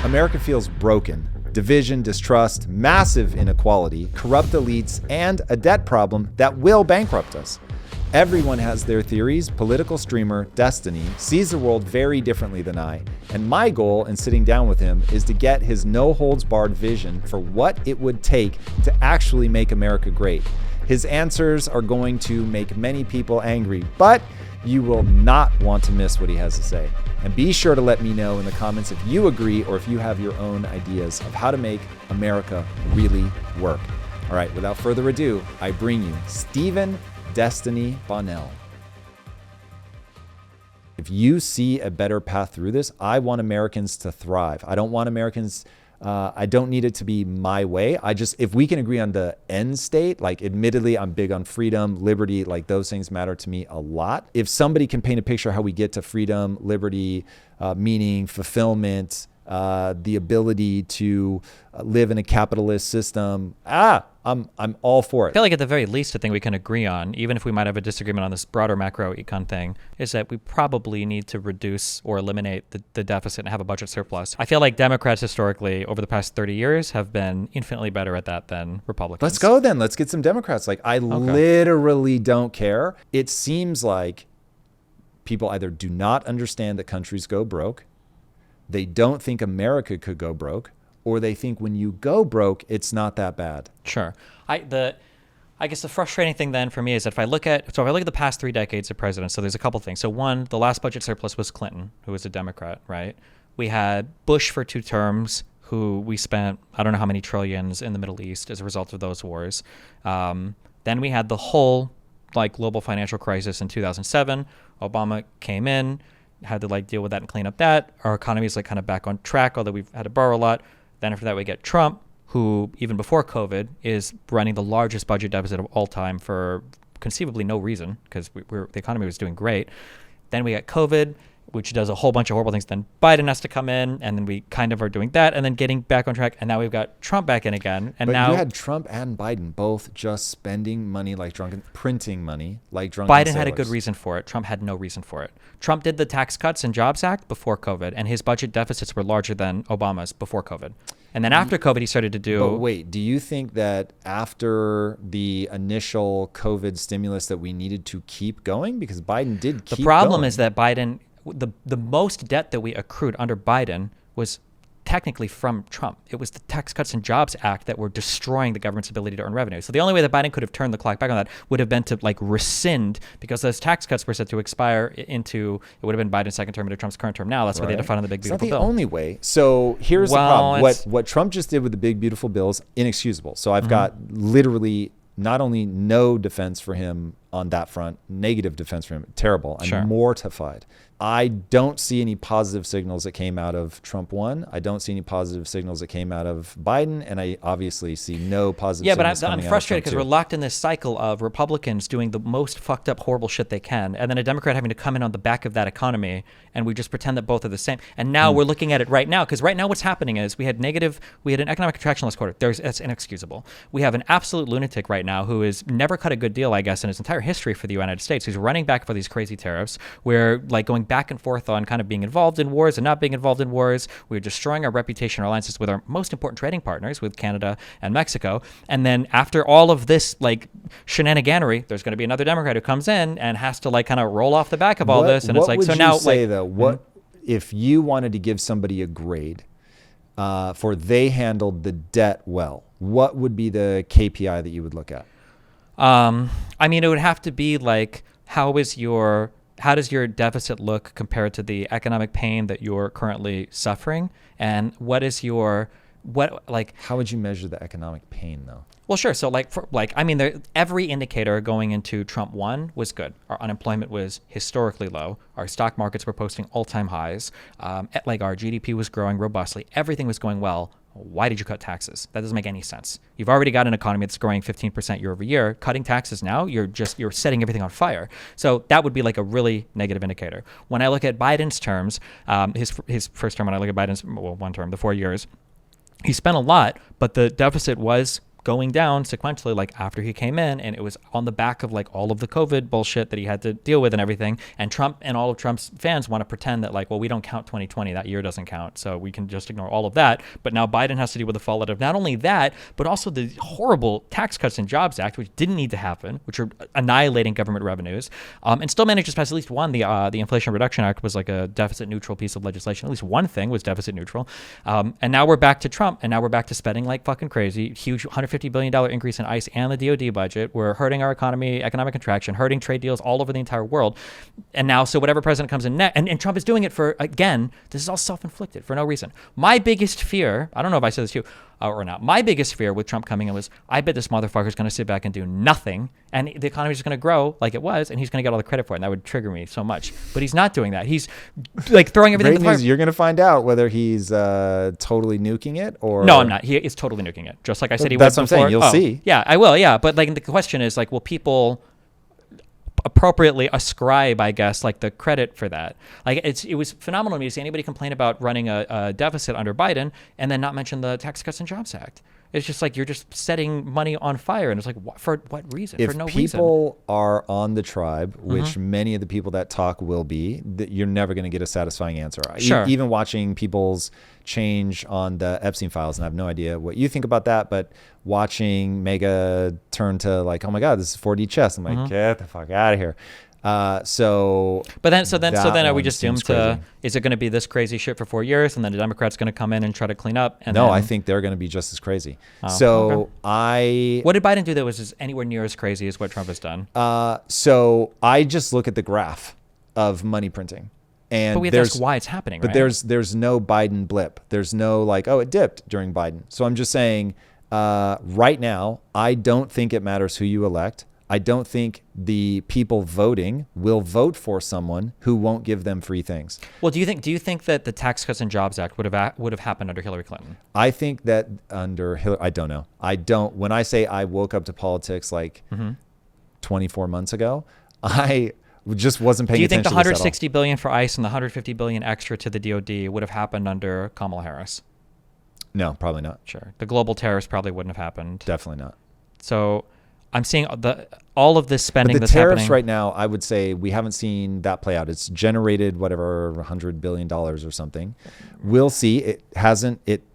America feels broken. Division, distrust, massive inequality, corrupt elites, and a debt problem that will bankrupt us. Everyone has their theories. Political streamer Destiny sees the world very differently than I, and my goal in sitting down with him is to get his no-holds-barred vision for what it would take to actually make America great. His answers are going to make many people angry, but you will not want to miss what he has to say. And be sure to let me know in the comments if you agree or if you have your own ideas of how to make America really work. All right, without further ado, I bring you Stephen Destiny Bonnell. If you see a better path through this, I want Americans to thrive. I don't want Americans, I don't need it to be my way. If we can agree on the end state, like admittedly, I'm big on freedom, liberty, like those things matter to me a lot. If somebody can paint a picture how we get to freedom, liberty, meaning, fulfillment, the ability to live in a capitalist system, I'm all for it. I feel like at the very least, a thing we can agree on, even if we might have a disagreement on this broader macro econ thing, is that we probably need to reduce or eliminate the deficit and have a budget surplus. I feel like Democrats historically, over the past 30 years, have been infinitely better at that than Republicans. Let's go then. Let's get some Democrats. Literally don't care. It seems like people either do not understand that countries go broke, they don't think America could go broke, or they think when you go broke, it's not that bad. Sure. I guess the frustrating thing then for me is that if I look at the past 3 decades of presidents, so there's a couple things. So one, the last budget surplus was Clinton, who was a Democrat, right? We had Bush for 2 terms, who we spent, I don't know how many trillions in the Middle East as a result of those wars. Then we had the whole global financial crisis in 2007. Obama came in, had to deal with that and clean up that. Our economy is kind of back on track, although we've had to borrow a lot. Then after that, we get Trump, who even before COVID is running the largest budget deficit of all time for conceivably no reason, because the economy was doing great. Then we get COVID, which does a whole bunch of horrible things. Then Biden has to come in, and then we kind of are doing that, and then getting back on track. And now we've got Trump back in again. And now you had Trump and Biden both just spending money like drunken, printing money like drunken Biden sailors. had a good reason for it. Trump had no reason for it. Trump did the Tax Cuts and Jobs Act before COVID, and his budget deficits were larger than Obama's before COVID. And then after COVID, he started to do... But wait, do you think that after the initial COVID stimulus that we needed to keep going? Because Biden did keep going. The problem is that Biden... The most debt that we accrued under Biden was technically from Trump. It was the Tax Cuts and Jobs Act that were destroying the government's ability to earn revenue. So the only way that Biden could have turned the clock back on that would have been to rescind, because those tax cuts were set to expire into, it would have been Biden's second term into Trump's current term now. That's why they had to fund on the big beautiful bill. It's not the only way. So here's the problem. What Trump just did with the big beautiful bill is inexcusable. So I've got literally not only no defense for him on that front, negative defense for him, terrible. I'm mortified. I don't see any positive signals that came out of Trump 1. I don't see any positive signals that came out of Biden, and I obviously see no positive signals but I'm frustrated because we're locked in this cycle of Republicans doing the most fucked up, horrible shit they can, and then a Democrat having to come in on the back of that economy, and we just pretend that both are the same. And now we're looking at it right now, because right now what's happening is we had an economic contraction last quarter. That's inexcusable. We have an absolute lunatic right now who has never cut a good deal, I guess, in his entire history for the United States, who's running back for these crazy tariffs. We're going back and forth on kind of being involved in wars and not being involved in wars. We're destroying our reputation, our alliances with our most important trading partners, with Canada and Mexico. And then after all of this shenaniganery, there's going to be another Democrat who comes in and has to kind of roll off the back of all this. And it's so now, what if you wanted to give somebody a grade for they handled the debt well? What would be the KPI that you would look at? It would have to be how does your deficit look compared to the economic pain that you're currently suffering? And how would you measure the economic pain though? Well, sure. So every indicator going into Trump 1 was good. Our unemployment was historically low. Our stock markets were posting all-time highs. Our GDP was growing robustly. Everything was going well. Why did you cut taxes? That doesn't make any sense. You've already got an economy that's growing 15% year over year. Cutting taxes now, you're setting everything on fire. So that would be a really negative indicator. When I look at Biden's terms, his first term, when I look at Biden's, one term, the 4 years, he spent a lot, but the deficit was going down sequentially, like after he came in, and it was on the back of like all of the COVID bullshit that he had to deal with and everything. And Trump and all of Trump's fans want to pretend that like, well, we don't count 2020, that year doesn't count, so we can just ignore all of that. But now Biden has to deal with the fallout of not only that, but also the horrible Tax Cuts and Jobs Act, which didn't need to happen, which are annihilating government revenues, and still managed to pass at least one. The Inflation Reduction Act was like a deficit neutral piece of legislation. At least one thing was deficit neutral. And now we're back to Trump, and now we're back to spending like fucking crazy. Huge $150 billion increase in ICE and the DOD budget. We're hurting our economy, economic contraction, hurting trade deals all over the entire world. And now, so whatever president comes in next, and Trump is doing it for, again, this is all self-inflicted for no reason. My biggest fear, I don't know if I said this to you or not, my biggest fear with Trump coming in was, I bet this motherfucker is going to sit back and do nothing, and the economy is going to grow like it was, and he's going to get all the credit for it, and that would trigger me so much. But he's not doing that. He's like throwing everything in the fire. You're going to find out whether he's totally nuking it or... No, I'm not. He is totally nuking it. Just like I said he That's was what I'm before. saying. You'll see. Yeah, I will, yeah. But like the question is like, will people appropriately ascribe, I guess, like the credit for that? Like it was phenomenal to me to see anybody complain about running a deficit under Biden and then not mention the Tax Cuts and Jobs Act. It's just like you're just setting money on fire, and it's like, for what reason? For no reason. If people are on the tribe, which many of the people that talk will be, you're never going to get a satisfying answer. Sure. Even watching people's change on the Epstein files, and I have no idea what you think about that, but watching Mega turn to like, oh my God, this is 4D chess. I'm like, get the fuck out of here. So then are we just doomed to, is it going to be this crazy shit for 4 years, and then the Democrats going to come in and try to clean up? And no, then... I think they're going to be just as crazy. What did Biden do that was anywhere near as crazy as what Trump has done? So I just look at the graph of money printing. And but we have to ask why it's happening, but right? there's no Biden blip. There's no like, oh, it dipped during Biden. So I'm just saying, right now, I don't think it matters who you elect. I don't think the people voting will vote for someone who won't give them free things. Well, do you think that the Tax Cuts and Jobs Act would have happened under Hillary Clinton? I think that under Hillary, I don't know. I don't. When I say I woke up to politics like 24 months ago, I just wasn't paying attention. Do you think the $160 billion for ICE and the $150 billion extra to the DOD would have happened under Kamala Harris? No, probably not. Sure. The global tariffs probably wouldn't have happened. Definitely not. So I'm seeing all of this spending that's happening. The tariffs right now, I would say we haven't seen that play out. It's generated whatever $100 billion or something. We'll see. It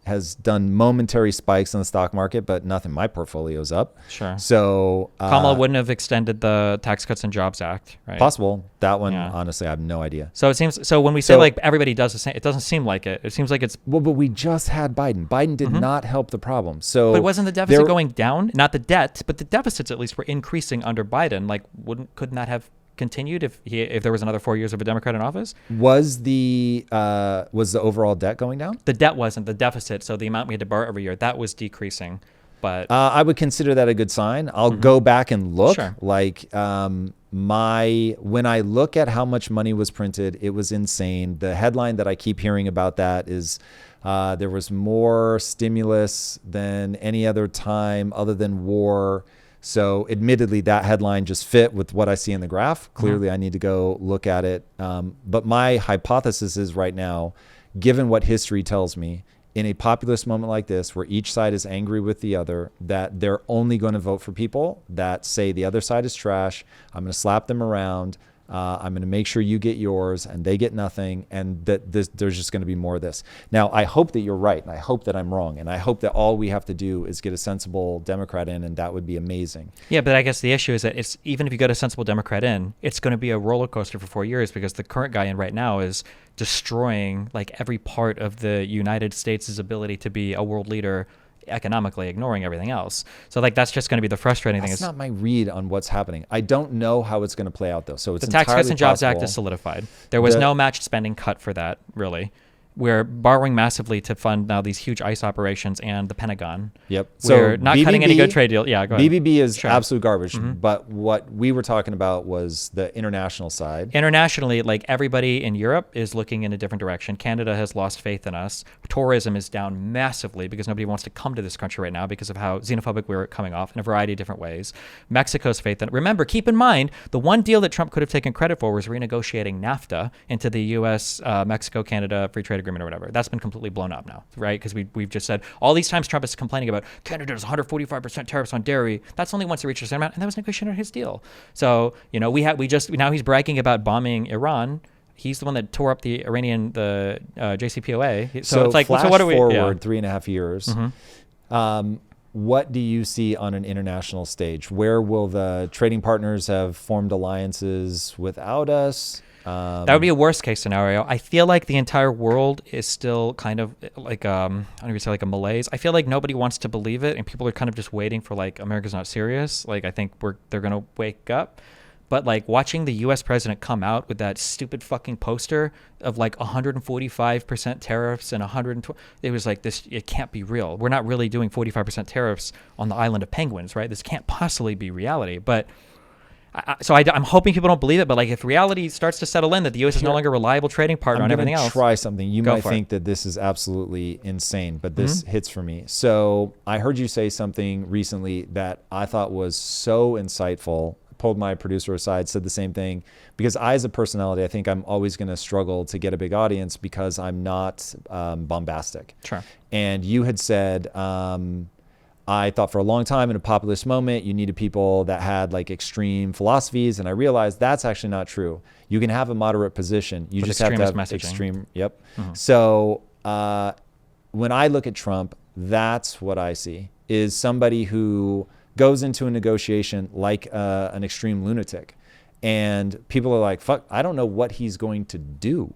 has done momentary spikes in the stock market, but nothing. My portfolio's up. Sure. So Kamala wouldn't have extended the Tax Cuts and Jobs Act, right? Possible. That one, honestly, I have no idea. So it seems. So when we say like everybody does the same, it doesn't seem like it. It seems like it's. Well, but we just had Biden. Biden did not help the problem. So, but wasn't the deficit going down? Not the debt, but the deficits at least were increasing under Biden. Like, couldn't that have continued if there was another 4 years of a Democrat in office? Was the overall debt going down? The debt wasn't. The deficit, so the amount we had to borrow every year, that was decreasing. But I would consider that a good sign. I'll go back and look. Sure. Like when I look at how much money was printed, it was insane. The headline that I keep hearing about that is there was more stimulus than any other time other than war. So admittedly, that headline just fit with what I see in the graph. Clearly, I need to go look at it. But my hypothesis is right now, given what history tells me, in a populist moment like this, where each side is angry with the other, that they're only going to vote for people that say the other side is trash. I'm going to slap them around. I'm going to make sure you get yours and they get nothing, and that there's just going to be more of this. Now, I hope that you're right, and I hope that I'm wrong, and I hope that all we have to do is get a sensible Democrat in, and that would be amazing. Yeah, but I guess the issue is that it's even if you get a sensible Democrat in, it's going to be a roller coaster for 4 years, because the current guy in right now is destroying like every part of the United States' ability to be a world leader economically, ignoring everything else. So like that's just going to be the frustrating thing. That's not my read on what's happening. I don't know how it's going to play out though. So it's the Tax Cuts and Jobs Act is solidified. There was no matched spending cut for that, really. We're borrowing massively to fund now these huge ICE operations and the Pentagon. Yep. We're so not cutting any good trade deal. Yeah, go ahead. BBB is absolute garbage. But what we were talking about was the international side. Internationally, like everybody in Europe is looking in a different direction. Canada has lost faith in us. Tourism is down massively because nobody wants to come to this country right now because of how xenophobic we're coming off in a variety of different ways. Mexico's faith in it. Remember, keep in mind, the one deal that Trump could have taken credit for was renegotiating NAFTA into the U.S., Mexico, Canada free trade agreement agreement or whatever. That's been completely blown up now, right? Because we've just said all these times Trump is complaining about Canada does 145% tariffs on dairy. That's only once it reached a certain amount, and that was negotiated on his deal. So, now he's bragging about bombing Iran. He's the one that tore up the JCPOA. So it's like, flash so what are we forward 3.5 years. What do you see on an international stage? Where will the trading partners have formed alliances without us? That would be a worst case scenario. I feel like the entire world is still kind of like I don't even say like a malaise. I feel like nobody wants to believe it, and people are kind of just waiting for like America's not serious. Like I think they're gonna wake up. But like watching the U.S. president come out with that stupid fucking poster of like 145% tariffs and 120, it was like this. It can't be real. We're not really doing 45% tariffs on the island of penguins, right? This can't possibly be reality. But I'm hoping people don't believe it. But like if reality starts to settle in that the U.S. is no longer a reliable trading partner on everything else, try something. You might think it. that this is absolutely insane, but this hits for me. So I heard you say something recently that I thought was so insightful. Pulled my producer aside, said the same thing, because I, as a personality, I think I'm always going to struggle to get a big audience because I'm not bombastic. Sure. And you had said, I thought for a long time in a populist moment, you needed people that had like extreme philosophies. And I realized that's actually not true. You can have a moderate position. You just have to have messaging. Extreme. Yep. So when I look at Trump, that's what I see, is somebody who goes into a negotiation like an extreme lunatic, and people are like, fuck, I don't know what he's going to do.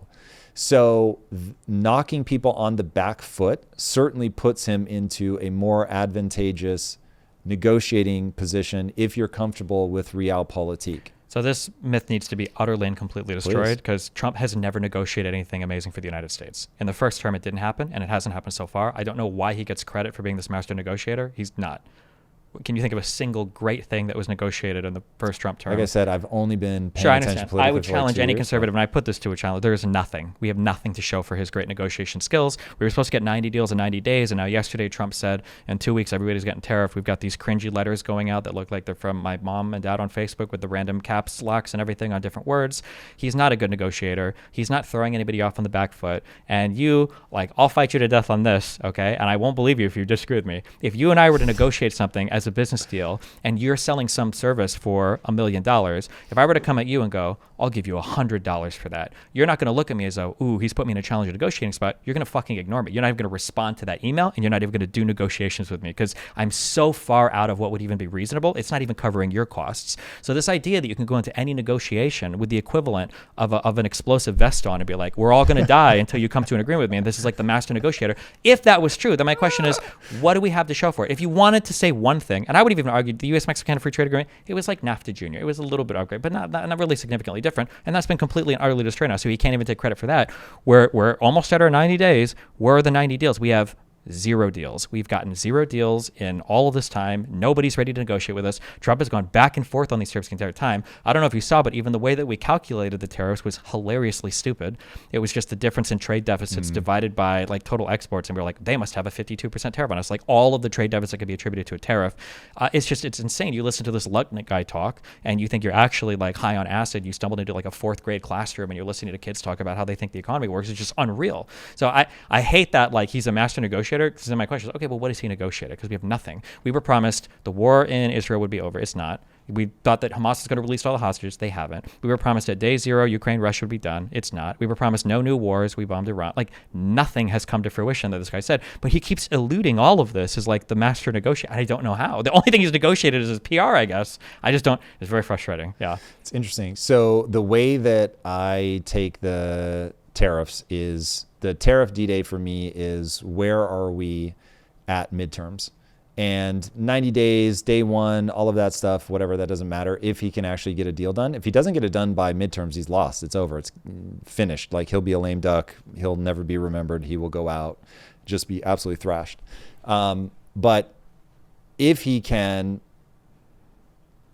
So knocking people on the back foot certainly puts him into a more advantageous negotiating position if you're comfortable with realpolitik. So this myth needs to be utterly and completely destroyed, because Trump has never negotiated anything amazing for the United States. In the first term, it didn't happen, and it hasn't happened so far. I don't know why he gets credit for being this master negotiator. He's not. Can you think of a single great thing that was negotiated in the first Trump term? Like I said, I've only been paying sure, I attention understand. politically. I would challenge any years, conservative, and I put this to a challenge. There is nothing. We have nothing to show for his great negotiation skills. We were supposed to get 90 deals in 90 days, and now yesterday Trump said, in 2 weeks, everybody's getting tariffed. We've got these cringy letters going out that look like they're from my mom and dad on Facebook with the random caps locks and everything on different words. He's not a good negotiator. He's not throwing anybody off on the back foot. And I'll fight you to death on this, okay? And I won't believe you if you disagree with me. If you and I were to negotiate something as a business deal, and you're selling some service for $1 million, if I were to come at you and go, I'll give you $100 for that, you're not going to look at me as though, ooh, he's put me in a challenging negotiating spot. You're going to fucking ignore me. You're not even going to respond to that email, and you're not even going to do negotiations with me, because I'm so far out of what would even be reasonable. It's not even covering your costs. So this idea that you can go into any negotiation with the equivalent of an explosive vest on and be like, we're all going to die until you come to an agreement with me, and this is like the master negotiator. If that was true, then my question is, what do we have to show for it? If you wanted to say one thing, and I would even argue the U.S.-Mexican Free Trade Agreement, it was like NAFTA Junior. It was a little bit upgrade, but not really significantly different. And that's been completely and utterly destroyed now. So he can't even take credit for that. We're almost at our 90 days. Where are the 90 deals? We have 0 deals. We've gotten 0 deals in all of this time. Nobody's ready to negotiate with us. Trump has gone back and forth on these tariffs the entire time. I don't know if you saw, but even the way that we calculated the tariffs was hilariously stupid. It was just the difference in trade deficits divided by like total exports, and we were like, they must have a 52% tariff on us. Like all of the trade deficit could be attributed to a tariff. It's insane. You listen to this Lutnick guy talk, and you think you're actually like high on acid. You stumbled into like a 4th grade classroom, and you're listening to kids talk about how they think the economy works. It's just unreal. So I hate that like he's a master negotiator. Because then my question is, okay, well, what is he negotiated? Because we have nothing. We were promised the war in Israel would be over. It's not. We thought that Hamas is going to release all the hostages. They haven't. We were promised at day 0, Ukraine, Russia would be done. It's not. We were promised no new wars. We bombed Iran. Like nothing has come to fruition that this guy said. But he keeps eluding all of this as like the master negotiator. I don't know how. The only thing he's negotiated is his PR, I guess. I just don't. It's very frustrating. Yeah. It's interesting. So the way that I take the tariffs is the tariff D-Day for me is where are we at midterms? And 90 days, day 1, all of that stuff, whatever, that doesn't matter if he can actually get a deal done. If he doesn't get it done by midterms, he's lost. It's over. It's finished. Like he'll be a lame duck. He'll never be remembered. He will go out, just be absolutely thrashed. But if he can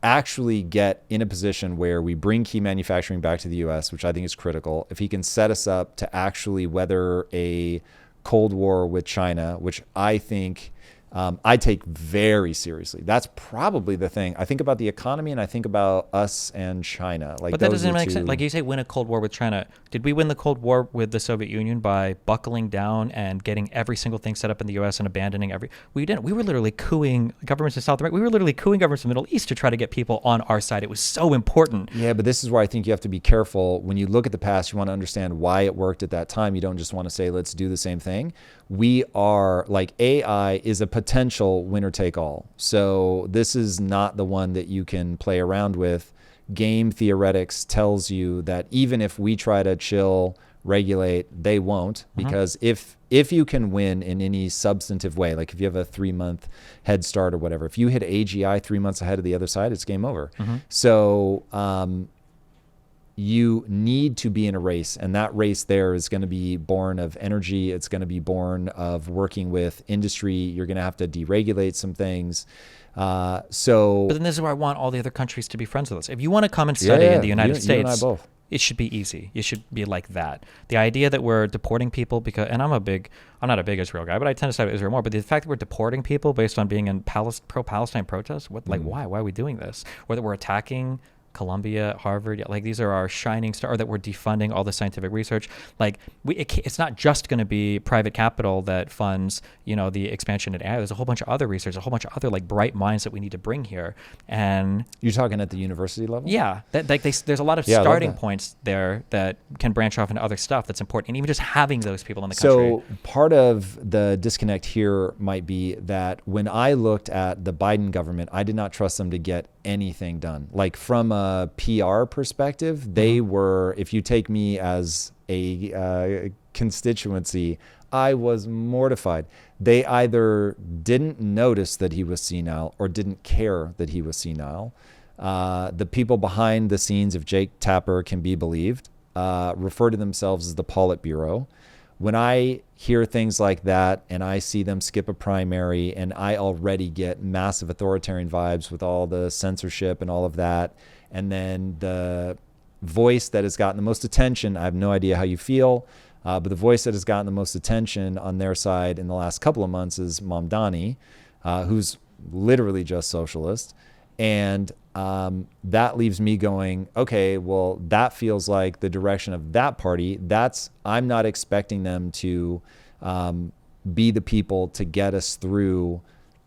actually get in a position where we bring key manufacturing back to the U.S., which I think is critical, if he can set us up to actually weather a Cold War with China, which I think I take very seriously. That's probably the thing. I think about the economy and I think about us and China. Like, but that doesn't make sense. Like you say, win a Cold War with China. Did we win the Cold War with the Soviet Union by buckling down and getting every single thing set up in the U.S. and abandoning every? We didn't. We were literally cooing governments in South America. We were literally cooing governments in the Middle East to try to get people on our side. It was so important. Yeah, but this is where I think you have to be careful. When you look at the past, you want to understand why it worked at that time. You don't just want to say, let's do the same thing. We are, like, AI is a potential winner take all. So this is not the one that you can play around with. Game theoretics tells you that even if we try to chill, regulate, they won't, because if you can win in any substantive way, like if you have a 3-month head start or whatever, if you hit AGI 3 months ahead of the other side, it's game over. So you need to be in a race, and that race there is going to be born of energy. It's going to be born of working with industry. You're going to have to deregulate some things. But then this is where I want all the other countries to be friends with us. If you want to come and study in the United States, you and I both. It should be easy. It should be like that. The idea that we're deporting people because, and I'm not a big Israel guy, but I tend to side with Israel more. But the fact that we're deporting people based on being in pro-Palestine protests, why? Why are we doing this? Or that we're attacking Columbia, Harvard, like these are our shining star, or that we're defunding all the scientific research. Like it's not just going to be private capital that funds, the expansion in AI. There's a whole bunch of other research, a whole bunch of other like bright minds that we need to bring here. And you're talking at the university level? Yeah, there's a lot of starting points there that can branch off into other stuff that's important. And even just having those people in the country. So part of the disconnect here might be that when I looked at the Biden government, I did not trust them to get anything done. Like from a PR perspective, they were, if you take me as a constituency, I was mortified. They either didn't notice that he was senile or didn't care that he was senile. The people behind the scenes, if Jake Tapper can be believed, refer to themselves as the Politburo. When I hear things like that and I see them skip a primary and I already get massive authoritarian vibes with all the censorship and all of that, and then the voice that has gotten the most attention, I have no idea how you feel, but the voice that has gotten the most attention on their side in the last couple of months is Mamdani, who's literally just socialist. And that leaves me going, okay, well, that feels like the direction of that party. I'm not expecting them to be the people to get us through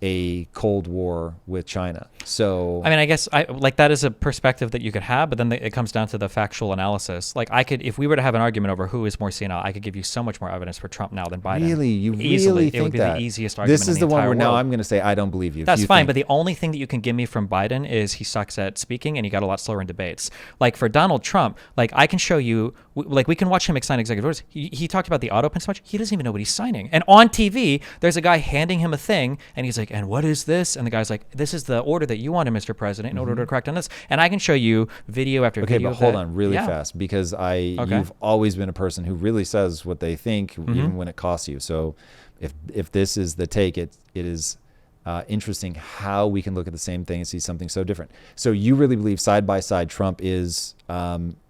a Cold War with China. So I mean, I guess that is a perspective that you could have, but then it comes down to the factual analysis. Like if we were to have an argument over who is more senile, I could give you so much more evidence for Trump now than Biden. Really? You easily really think it would be that? the easiest argument. This is the one where now I'm going to say I don't believe you. That's fine, but the only thing that you can give me from Biden is he sucks at speaking and he got a lot slower in debates. Like for Donald Trump, like I can show you, like we can watch him sign executive orders. He talked about the auto pen so much, he doesn't even know what he's signing. And on TV, there's a guy handing him a thing and he's like, and what is this? And the guy's like, this is the order that you wanted, Mr. President, in order to correct on this. And I can show you video after video. Okay, but hold on really fast, because you've always been a person who really says what they think, even when it costs you. So if this is the take, it is interesting how we can look at the same thing and see something so different. So you really believe side by side Trump is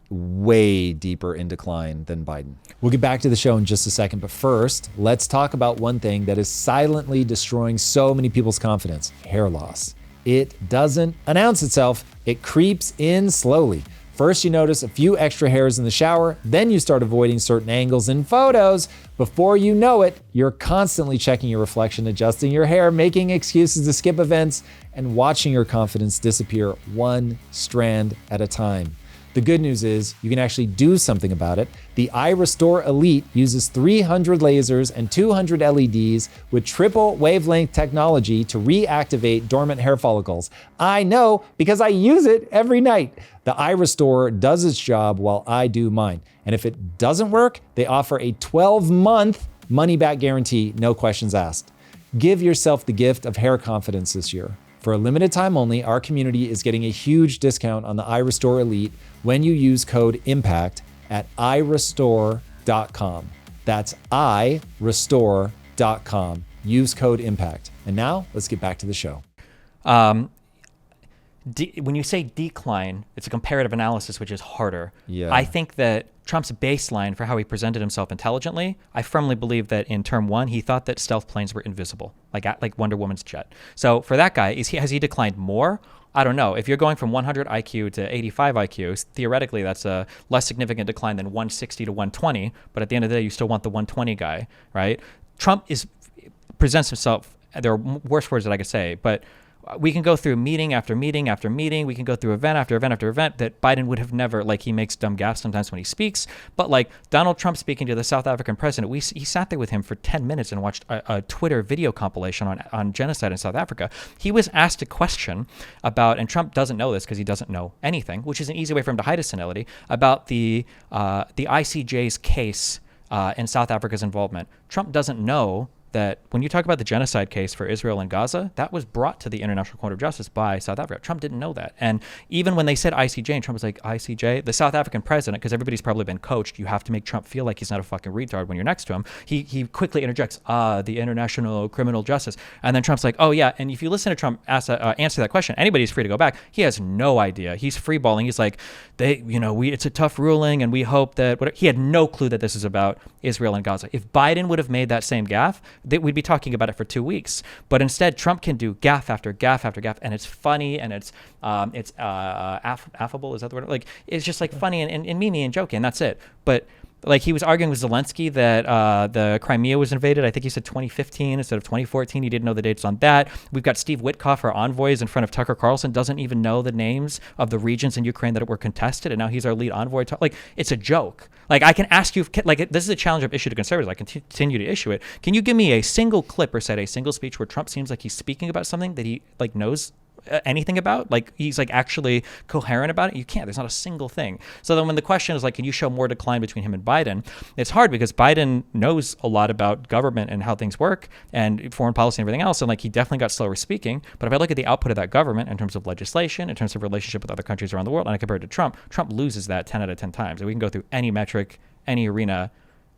way deeper in decline than Biden? We'll get back to the show in just a second, but first, let's talk about one thing that is silently destroying so many people's confidence: hair loss. It doesn't announce itself, it creeps in slowly. First, you notice a few extra hairs in the shower, then you start avoiding certain angles in photos. Before you know it, you're constantly checking your reflection, adjusting your hair, making excuses to skip events, and watching your confidence disappear one strand at a time. The good news is you can actually do something about it. The iRestore Elite uses 300 lasers and 200 LEDs with triple wavelength technology to reactivate dormant hair follicles. I know because I use it every night. The iRestore does its job while I do mine. And if it doesn't work, they offer a 12-month money-back guarantee, no questions asked. Give yourself the gift of hair confidence this year. For a limited time only, our community is getting a huge discount on the iRestore Elite when you use code IMPACT at iRestore.com. That's iRestore.com. Use code IMPACT. And now let's get back to the show. when you say decline, it's a comparative analysis, which is harder. Yeah. I think that Trump's baseline for how he presented himself intelligently, I firmly believe that in term one, he thought that stealth planes were invisible, like Wonder Woman's jet. So for that guy, has he declined more? I don't know. If you're going from 100 IQ to 85 IQ, theoretically, that's a less significant decline than 160 to 120. But at the end of the day, you still want the 120 guy, right? Trump presents himself. There are worse words that I could say, but we can go through meeting after meeting after meeting. We can go through event after event after event that Biden would have never, like, he makes dumb gaffes sometimes when he speaks. But like Donald Trump speaking to the South African president, he sat there with him for 10 minutes and watched a Twitter video compilation on genocide in South Africa. He was asked a question about, and Trump doesn't know this because he doesn't know anything, which is an easy way for him to hide his senility, about the ICJ's case in South Africa's involvement. Trump doesn't know that when you talk about the genocide case for Israel and Gaza, that was brought to the International Court of Justice by South Africa. Trump didn't know that. And even when they said ICJ, and Trump was like, ICJ, the South African president, because everybody's probably been coached, you have to make Trump feel like he's not a fucking retard when you're next to him. He quickly interjects, the International Criminal Justice. And then Trump's like, oh yeah. And if you listen to Trump answer that question, anybody's free to go back. He has no idea. He's freeballing. He's like, it's a tough ruling and we hope that, he had no clue that this is about Israel and Gaza. If Biden would have made that same gaffe, we'd be talking about it for 2 weeks. But instead, Trump can do gaffe after gaffe after gaffe, and it's funny and it's affable. Is that the word? Like, it's just like funny and memey and joking. And that's it. But like, he was arguing with Zelensky that the Crimea was invaded. I think he said 2015 instead of 2014. He didn't know the dates on that. We've got Steve Witkoff, our envoy, is in front of Tucker Carlson, doesn't even know the names of the regions in Ukraine that were contested, and now he's our lead envoy. Like, it's a joke. Like, I can ask you, like, this is a challenge I've issued to conservatives. I continue to issue it. Can you give me a single clip or cite a single speech where Trump seems like he's speaking about something that he like knows anything about, like he's like actually coherent about it? You can't. There's not a single thing. So then when the question is like, can you show more decline between him and Biden? It's hard because Biden knows a lot about government and how things work and foreign policy and everything else, and like he definitely got slower speaking. But if I look at the output of that government in terms of legislation, in terms of relationship with other countries around the world, and I compare it to Trump loses that 10 out of 10 times. And we can go through any metric, any arena.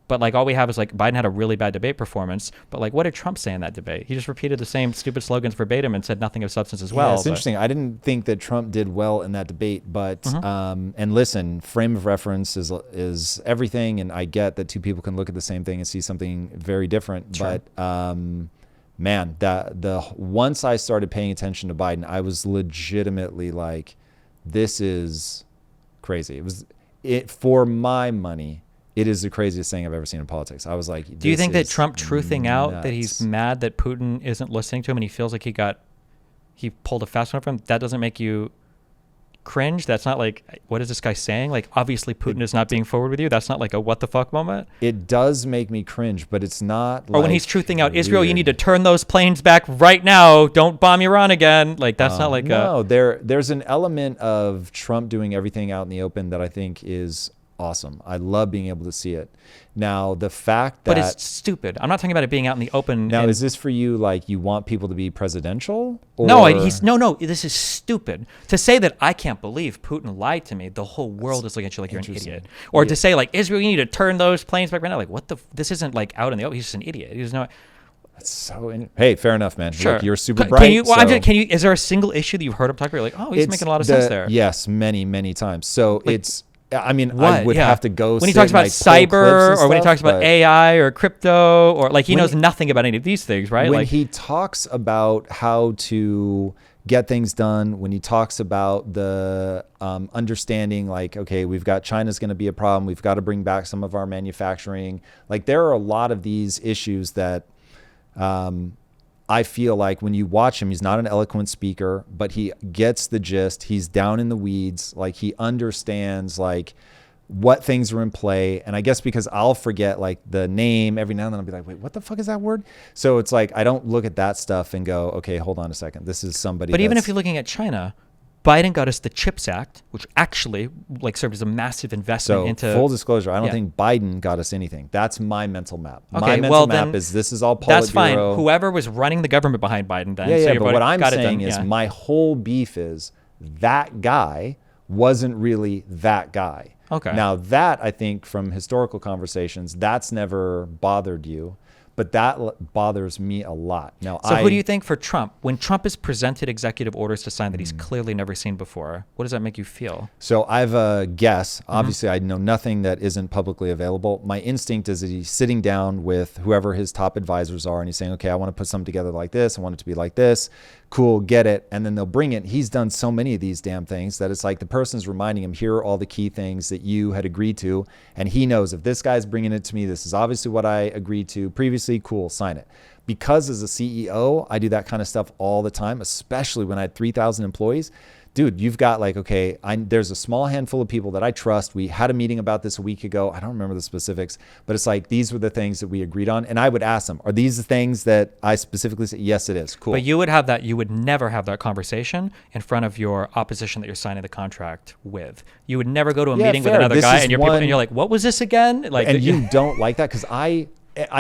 But like, all we have is like, Biden had a really bad debate performance, but like, what did Trump say in that debate? He just repeated the same stupid slogans verbatim and said nothing of substance as well. Yeah, it's interesting. I didn't think that Trump did well in that debate, but and listen, frame of reference is everything, and I get that two people can look at the same thing and see something very different. Sure. But man, once I started paying attention to Biden, I was legitimately like, this is crazy. For my money, it is the craziest thing I've ever seen in politics. I was like, do you think that Trump truthing out that he's mad that Putin isn't listening to him and he feels like he pulled a fast one from him, that doesn't make you cringe? That's not like, what is this guy saying? Like, obviously Putin is not being forward with you. That's not like a what the fuck moment. It does make me cringe, but it's not like, or when he's truthing out, Israel, you need to turn those planes back right now. Don't bomb Iran again. Like, that's not like there's an element of Trump doing everything out in the open that I think is awesome. I love being able to see it. Now, the fact that... But it's stupid. I'm not talking about it being out in the open. Now, is this for you, like, you want people to be presidential? Or... No, this is stupid. To say that I can't believe Putin lied to me, the whole world is looking at you like you're an idiot. Or to say, like, Israel, you need to turn those planes back right now. Like, this isn't, like, out in the open. He's just an idiot. He's no... That's so... Hey, fair enough, man. Sure. Look, you're super bright. Is there a single issue that you've heard him talk about? You're like, oh, he's making a lot of sense there. Yes, many, many times. So like, it's... I mean, what? I would have to go when he talks about cyber or when he talks about AI or crypto, or like he knows nothing about any of these things, right? When like he talks about how to get things done, when he talks about the understanding, like, okay, we've got China's going to be a problem. We've got to bring back some of our manufacturing. Like, there are a lot of these issues that I feel like when you watch him, he's not an eloquent speaker, but he gets the gist. He's down in the weeds. Like, he understands like what things are in play. And I guess because I'll forget like the name every now and then, I'll be like, wait, what the fuck is that word? So it's like, I don't look at that stuff and go, okay, hold on a second. This is somebody. But even if you're looking at China, Biden got us the CHIPS Act, which actually like served as a massive investment into... full disclosure, I don't think Biden got us anything. That's my mental map. Okay, my mental map is this is all Politburo. That's fine. Whoever was running the government behind Biden then. Yeah, but what I'm saying is my whole beef is that guy wasn't really that guy. Okay. Now that, I think from historical conversations, that's never bothered you. But that bothers me a lot. Now, So who do you think for Trump? When Trump is presented executive orders to sign that he's clearly never seen before, what does that make you feel? So I have a guess. Obviously, I know nothing that isn't publicly available. My instinct is that he's sitting down with whoever his top advisors are, and he's saying, okay, I want to put something together like this. I want it to be like this. Cool, get it. And then they'll bring it. He's done so many of these damn things that it's like the person's reminding him, here are all the key things that you had agreed to. And he knows if this guy's bringing it to me, this is obviously what I agreed to previously. Cool, sign it. Because as a CEO, I do that kind of stuff all the time, especially when I had 3,000 employees. Dude, you've got like, okay, there's a small handful of people that I trust. We had a meeting about this a week ago. I don't remember the specifics, but it's like, these were the things that we agreed on. And I would ask them, are these the things that I specifically said? Yes, it is. Cool. But you would never have that conversation in front of your opposition that you're signing the contract with. You would never go to a meeting with another guy and you're like, what was this again? Like, and you don't like that? Because I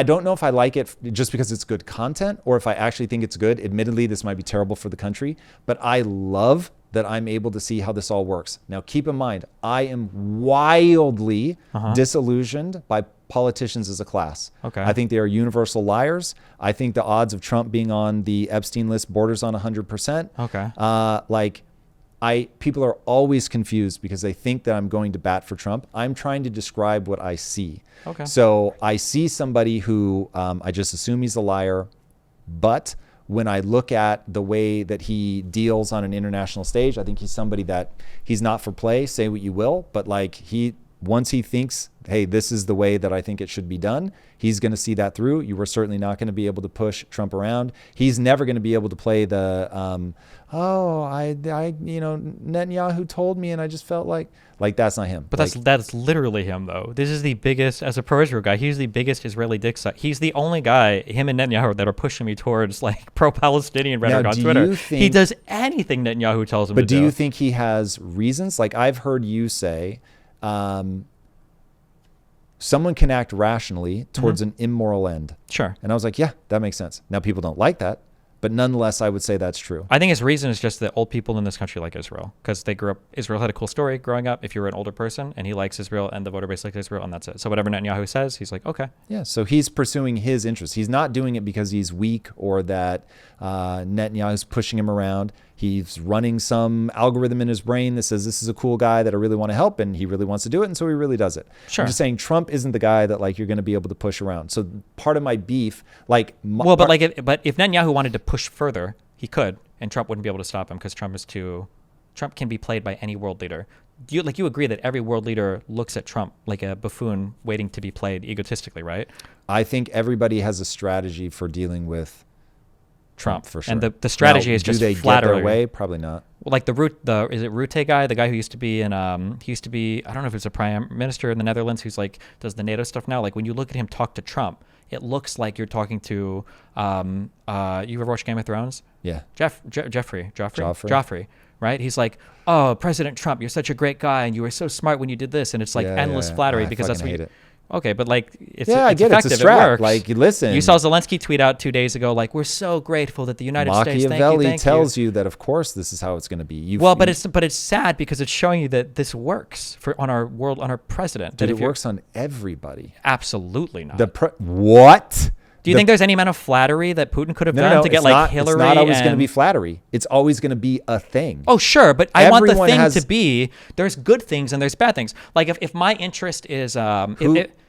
don't know if I like it just because it's good content or if I actually think it's good. Admittedly, this might be terrible for the country, but I love that I'm able to see how this all works. Now, keep in mind, I am wildly disillusioned by politicians as a class. Okay. I think they are universal liars. I think the odds of Trump being on the Epstein list borders on 100%. Okay. People are always confused because they think that I'm going to bat for Trump. I'm trying to describe what I see. Okay. So I see somebody who I just assume he's a liar, but when I look at the way that he deals on an international stage, I think he's somebody that he's not for play, say what you will, but like once he thinks, hey, this is the way that I think it should be done, he's going to see that through. You were certainly not going to be able to push Trump around. He's never going to be able to play the, Netanyahu told me and I just felt like that's not him. But that's literally him, though. This is the biggest, as a pro-Israel guy, he's the biggest Israeli dick suck. He's the only guy, him and Netanyahu, that are pushing me towards like pro-Palestinian rhetoric on Twitter. He does anything Netanyahu tells him to do. But do you think he has reasons? Like I've heard you say, someone can act rationally towards an immoral end. Sure. And I was like, yeah, that makes sense. Now people don't like that, but nonetheless, I would say that's true. I think his reason is just that old people in this country like Israel because they grew up. Israel had a cool story growing up. If you were an older person and he likes Israel and the voter base likes Israel and that's it. So whatever Netanyahu says, he's like, okay. Yeah. So he's pursuing his interests. He's not doing it because he's weak or that Netanyahu's pushing him around. He's running some algorithm in his brain that says this is a cool guy that I really want to help, and he really wants to do it, and so he really does it. Sure. I'm just saying Trump isn't the guy that like you're going to be able to push around. So part of my beef, but if Netanyahu wanted to push further, he could, and Trump wouldn't be able to stop him because Trump can be played by any world leader. You agree that every world leader looks at Trump like a buffoon waiting to be played egotistically, right? I think everybody has a strategy for dealing with Trump for sure. And the strategy is just flattery. Do they get their way? Probably not. Well, like is it Rutte guy, the guy who used to be I don't know if it's a prime minister in the Netherlands who's like does the NATO stuff now. Like when you look at him talk to Trump, it looks like you're talking to you ever watch Game of Thrones? Yeah. Joffrey, right? He's like, oh, President Trump, you're such a great guy and you were so smart when you did this, and it's like endless flattery because that's what hate it. Okay, but like it's I get effective. It's a strap. It works. Like listen, you saw Zelensky tweet out 2 days ago, like we're so grateful that the United States. Machiavelli tells you that of course this is how it's going to be. But it's sad because it's showing you that this works on our president. Dude, it works on everybody. Absolutely not. What? Do you think there's any amount of flattery that Putin could have done to get like Hillary? It's not always going to be flattery. It's always going to be a thing. Oh, sure. But I want the thing to be, there's good things and there's bad things. Like if my interest is,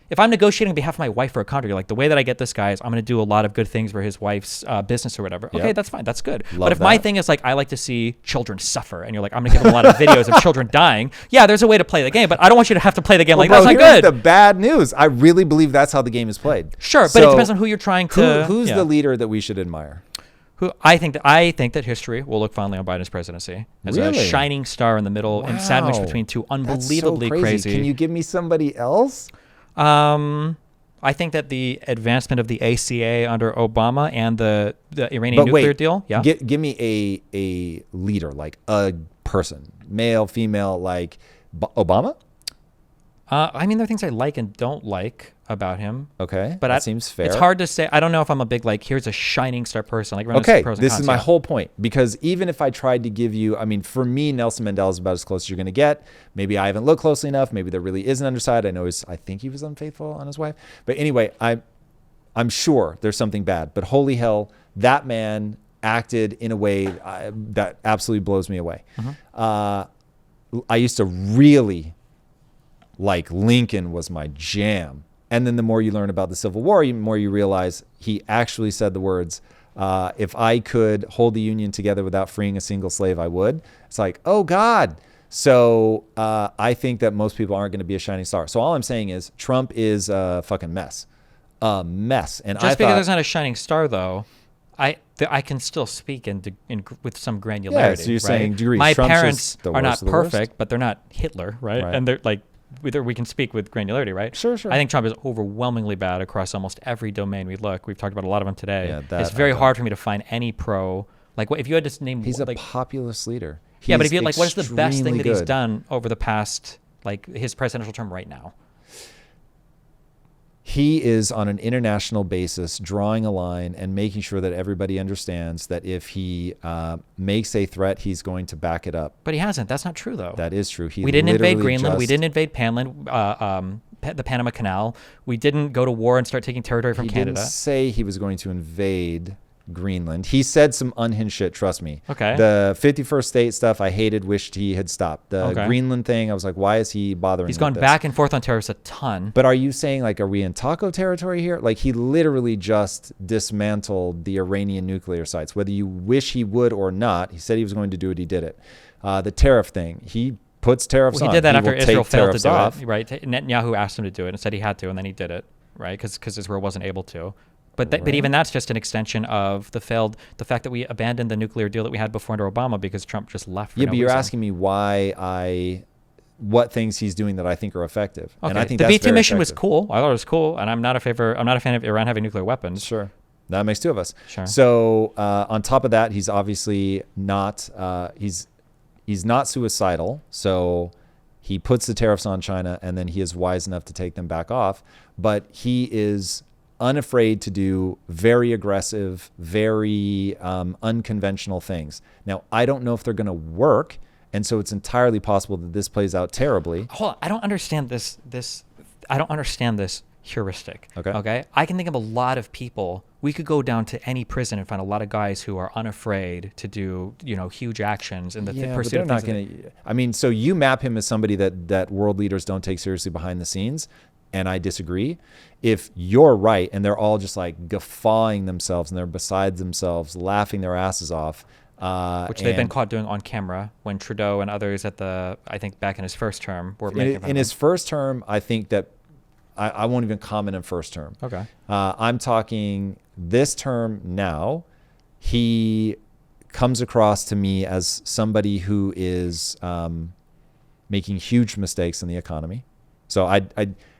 if I'm negotiating on behalf of my wife for a contract, like the way that I get this guy is I'm going to do a lot of good things for his wife's business or whatever. Okay, that's fine. That's good. But if my thing is like, I like to see children suffer and you're like, I'm going to give them a lot of videos of children dying. Yeah, there's a way to play the game, but I don't want you to have to play the game that's not good. The bad news. I really believe that's how the game is played. Sure, but it depends on who you're trying to. Who's the leader that we should admire? I think that history will look fondly on Biden's presidency as a shining star in the middle and sandwiched between two unbelievably crazy. Can you give me somebody else? I think that the advancement of the ACA under Obama and the Iranian nuclear deal. Yeah. Give me a leader, like a person, male, female, like Obama. I mean, there are things I like and don't like about him. Okay, but that seems fair. It's hard to say. I don't know if I'm a big like. Here's a shining star person. Like, okay, this is my whole point. Because even if I tried to give you, I mean, for me, Nelson Mandela is about as close as you're going to get. Maybe I haven't looked closely enough. Maybe there really is an underside. I think he was unfaithful on his wife. But anyway, I'm sure there's something bad, but holy hell, that man acted in a way that absolutely blows me away. I used to really like Lincoln was my jam. And then the more you learn about the Civil War, the more you realize he actually said the words, if I could hold the Union together without freeing a single slave, I would. It's like, oh God. So I think that most people aren't going to be a shining star. So all I'm saying is Trump is a fucking mess. A mess. And Just because there's not a shining star, though, I can still speak with some granularity. Yeah, so you're right? saying degrees. My Trump's parents are not perfect, worst. but they're not Hitler, right? And they're like, we can speak with granularity, right? Sure. I think Trump is overwhelmingly bad across almost every domain we look. We've talked about a lot of them today. Yeah, it's very hard for me to find any pro. Like, if you had to name, he's a populist leader. Yeah, but if you what is the best thing that he's good. done over the past, like his presidential term right now? He is on an international basis drawing a line and making sure that everybody understands that if he makes a threat, he's going to back it up. But he hasn't. That's not true, though. That is true. We didn't invade Greenland. We didn't invade Panland, the Panama Canal. We didn't go to war and start taking territory from Canada. He didn't say he was going to invade Greenland. He said some unhinged shit, trust me. Okay. The 51st state stuff I hated, wished he had stopped. The Greenland thing, I was like, why is he bothering He's gone back and forth on tariffs a ton. But are you saying, like, are we in taco territory here? Like, he literally just dismantled the Iranian nuclear sites. Whether you wish he would or not, he said he was going to do it, he did it. The tariff thing, he puts tariffs on. He did that after Israel failed to do off. it, right? Netanyahu asked him to do it and said he had to, and then he did it, right? Because Israel wasn't able to. But even that's just an extension of the fact that we abandoned the nuclear deal that we had before under Obama because Trump just left. For yeah, no but you're reason. asking me what things he's doing that I think are effective. Okay. And I think the that's B2 mission was effective. cool. I thought it was cool, and I'm not a fan of Iran having nuclear weapons. Sure. That makes two of us. Sure. So on top of that, he's obviously not he's not suicidal. So he puts the tariffs on China, and then he is wise enough to take them back off. But he is unafraid to do very aggressive, very unconventional things. Now, I don't know if they're going to work, and so it's entirely possible that this plays out terribly. Hold on, I don't understand this. I don't understand this heuristic. Okay. I can think of a lot of people. We could go down to any prison and find a lot of guys who are unafraid to do, huge actions in the pursuit of things. I mean, so you map him as somebody that world leaders don't take seriously behind the scenes. And I disagree. If you're right and they're all just like guffawing themselves and they're beside themselves, laughing their asses off. Which they've been caught doing on camera when Trudeau and others I think back in his first term were making fun of him. In his first term, I think that I won't even comment on first term. Okay. I'm talking this term now. He comes across to me as somebody who is making huge mistakes in the economy. So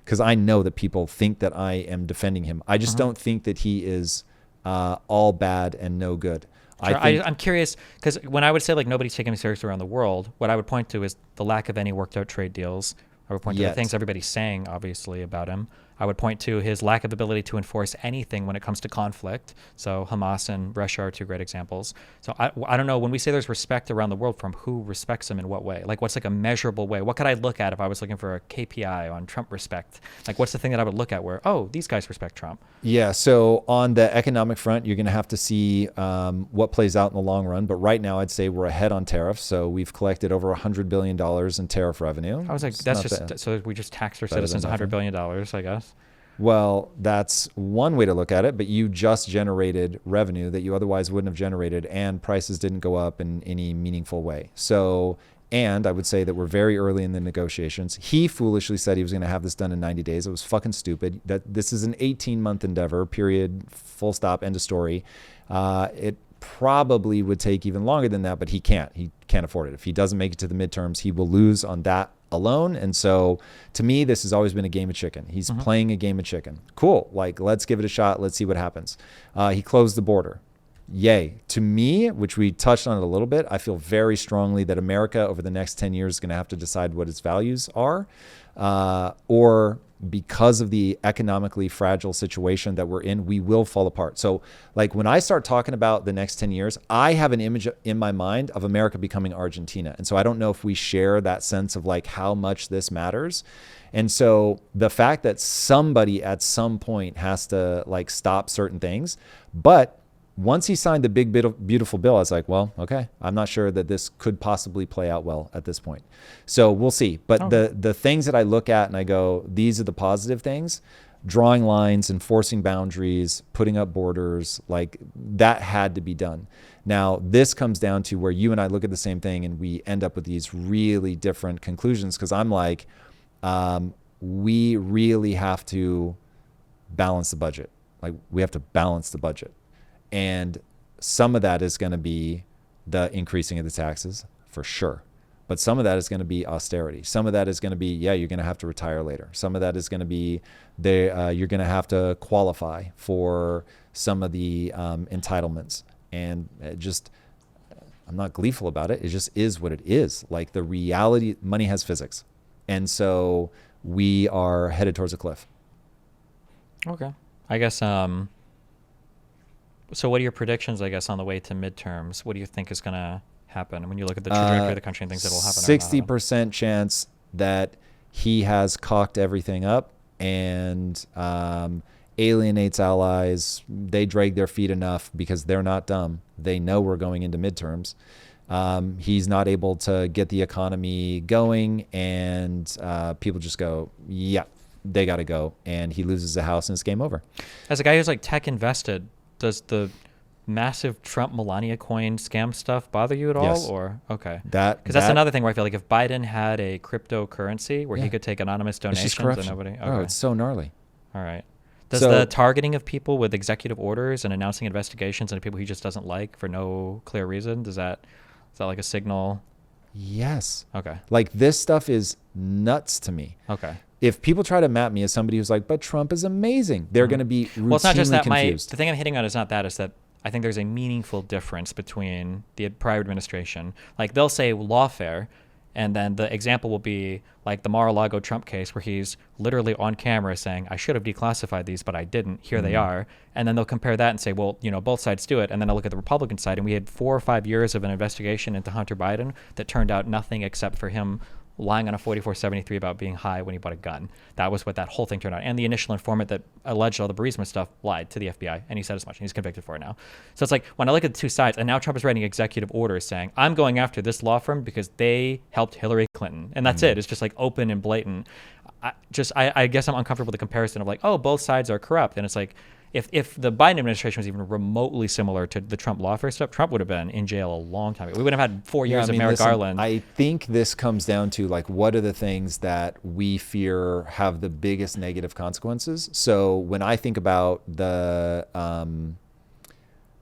because I know that people think that I am defending him. I just don't think that he is all bad and no good. Sure. I'm curious, because when I would say like nobody's taking me seriously around the world, what I would point to is the lack of any worked out trade deals. I would point to the things everybody's saying, obviously, about him. I would point to his lack of ability to enforce anything when it comes to conflict. So Hamas and Russia are two great examples. So I don't know, when we say there's respect around the world, from who respects him in what way? Like, what's like a measurable way? What could I look at if I was looking for a KPI on Trump respect? Like, what's the thing that I would look at where, oh, these guys respect Trump? Yeah, so on the economic front, you're going to have to see what plays out in the long run. But right now, I'd say we're ahead on tariffs. So we've collected over $100 billion in tariff revenue. I was like, so we just taxed our citizens $100 billion, I guess. Well, that's one way to look at it, but you just generated revenue that you otherwise wouldn't have generated, and prices didn't go up in any meaningful way. So, and I would say that we're very early in the negotiations. He foolishly said he was going to have this done in 90 days. It was fucking stupid. That this is an 18-month endeavor, period, full stop, end of story. It probably would take even longer than that, but he can't. He can't afford it. If he doesn't make it to the midterms, he will lose on that alone. And so to me, this has always been a game of chicken. He's playing a game of chicken. Cool. Like, let's give it a shot. Let's see what happens. He closed the border. Yay. To me, which we touched on it a little bit, I feel very strongly that America over the next 10 years is going to have to decide what its values are, or because of the economically fragile situation that we're in, we will fall apart. So like when I start talking about the next 10 years, I have an image in my mind of America becoming Argentina. And so I don't know if we share that sense of like how much this matters. And so the fact that somebody at some point has to like stop certain things, but once he signed the big beautiful bill, I was like, well, okay, I'm not sure that this could possibly play out well at this point. So we'll see. But the things that I look at and I go, these are the positive things, drawing lines, enforcing boundaries, putting up borders, like that had to be done. Now, this comes down to where you and I look at the same thing and we end up with these really different conclusions, because I'm like, we really have to balance the budget. Like we have to balance the budget. And some of that is going to be the increasing of the taxes for sure. But some of that is going to be austerity. Some of that is going to be, you're going to have to retire later. Some of that is going to be, you're going to have to qualify for some of the entitlements. And I'm not gleeful about it. It just is what it is. Like the reality, money has physics. And so we are headed towards a cliff. Okay. I guess, so what are your predictions, I guess, on the way to midterms? What do you think is going to happen when you look at the trajectory of the country and things that will happen? 60% chance that he has cocked everything up and alienates allies. They drag their feet enough because they're not dumb. They know we're going into midterms. He's not able to get the economy going, and people just go, they got to go. And he loses the House and it's game over. As a guy who's like tech invested, does the massive Trump Melania coin scam stuff bother you at all? Yes. Or okay, because that's another thing where I feel like if Biden had a cryptocurrency where he could take anonymous donations and nobody, okay. Oh, it's so gnarly. All right. Does the targeting of people with executive orders and announcing investigations and people he just doesn't like for no clear reason, is that like a signal? Yes. Okay. Like this stuff is nuts to me. Okay. If people try to map me as somebody who's like, but Trump is amazing, they're going to be routinely well, it's not just that. confused. The thing I'm hitting on is not that. Is that I think there's a meaningful difference between the prior administration. Like they'll say lawfare, and then the example will be like the Mar-a-Lago Trump case where he's literally on camera saying, I should have declassified these, but I didn't. Here they are. And then they'll compare that and say, well, both sides do it. And then I'll look at the Republican side, and we had 4 or 5 years of an investigation into Hunter Biden that turned out nothing except for him lying on a 4473 about being high when he bought a gun. That was what that whole thing turned out. And the initial informant that alleged all the Burisma stuff lied to the FBI, and he said as much, and he's convicted for it now. So it's like, when I look at the two sides, and now Trump is writing executive orders saying, I'm going after this law firm because they helped Hillary Clinton. And that's it. It's just like open and blatant. I guess I'm uncomfortable with the comparison of like, oh, both sides are corrupt. And it's like, if the Biden administration was even remotely similar to the Trump lawfare stuff, Trump would have been in jail a long time ago. We would have had 4 years of Merrick Garland. I think this comes down to like, what are the things that we fear have the biggest negative consequences? So when I think about the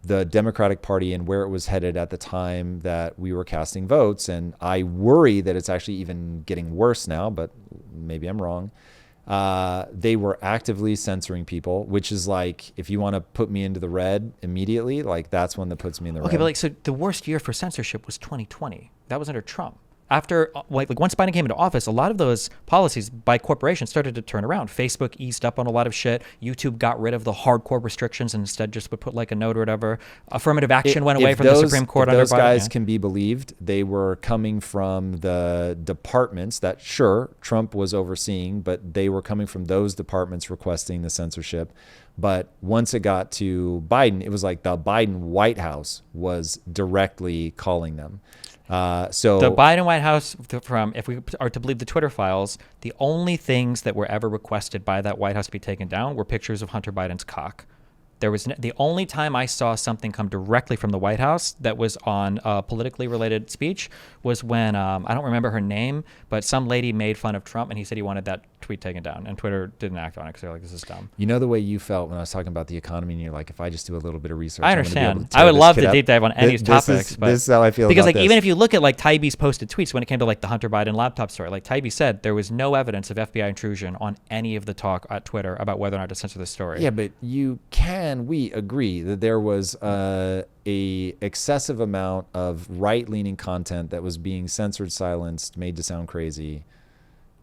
Democratic Party and where it was headed at the time that we were casting votes, and I worry that it's actually even getting worse now, but maybe I'm wrong. They were actively censoring people, which is like, if you want to put me into the red immediately, like that's one that puts me in the red. Okay, but like, so the worst year for censorship was 2020. That was under Trump. After, like once Biden came into office, a lot of those policies by corporations started to turn around. Facebook eased up on a lot of shit. YouTube got rid of the hardcore restrictions and instead just would put like a note or whatever. Affirmative action went away from the Supreme Court under Biden. Those guys can be believed. They were coming from the departments that, sure, Trump was overseeing, but they were coming from those departments requesting the censorship. But once it got to Biden, it was like the Biden White House was directly calling them. So the Biden White House, if we are to believe the Twitter files, the only things that were ever requested by that White House to be taken down were pictures of Hunter Biden's cock. There was the only time I saw something come directly from the White House that was on a politically related speech was when I don't remember her name, but some lady made fun of Trump, and he said he wanted that tweet taken down, and Twitter didn't act on it because they're like, this is dumb. You know the way you felt when I was talking about the economy, and you're like, if I just do a little bit of research, I understand. I would love to deep dive on any topics, but this is how I feel because about like this. Even if you look at like Taibbi's posted tweets when it came to like the Hunter Biden laptop story, like Taibbi said there was no evidence of FBI intrusion on any of the talk at Twitter about whether or not to censor the story. Yeah, but we agree that there was a excessive amount of right-leaning content that was being censored, silenced, made to sound crazy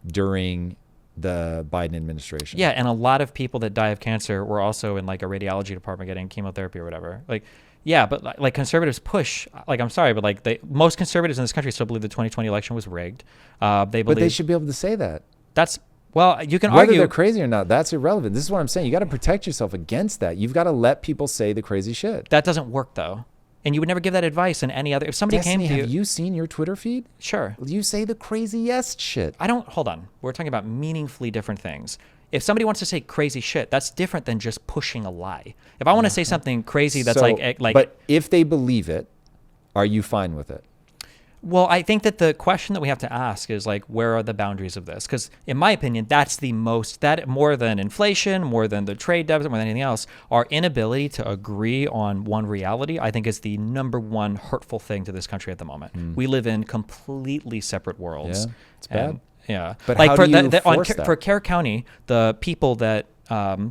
during the Biden administration. Yeah, and a lot of people that die of cancer were also in like a radiology department getting chemotherapy or whatever. Like, yeah, but like conservatives push. Like, I'm sorry, but like most conservatives in this country still believe the 2020 election was rigged. They believe, but they should be able to say that. That's well, you can whether argue they're crazy or not. That's irrelevant. This is what I'm saying. You got to protect yourself against that. You've got to let people say the crazy shit. That doesn't work though. And you would never give that advice in any other. If somebody Destiny, came to you, have you seen your Twitter feed? Sure. You say the craziest shit. I don't. Hold on. We're talking about meaningfully different things. If somebody wants to say crazy shit, that's different than just pushing a lie. If I want to say something crazy, that's So, like. But if they believe it, are you fine with it? Well, I think that the question that we have to ask is like, where are the boundaries of this? Because in my opinion, that's the most, that more than inflation, more than the trade deficit, more than anything else, our inability to agree on one reality, I think is the number one hurtful thing to this country at the moment. We live in completely separate worlds. Yeah, it's bad. Yeah. But like how for do you force that? For Kerr County, the people that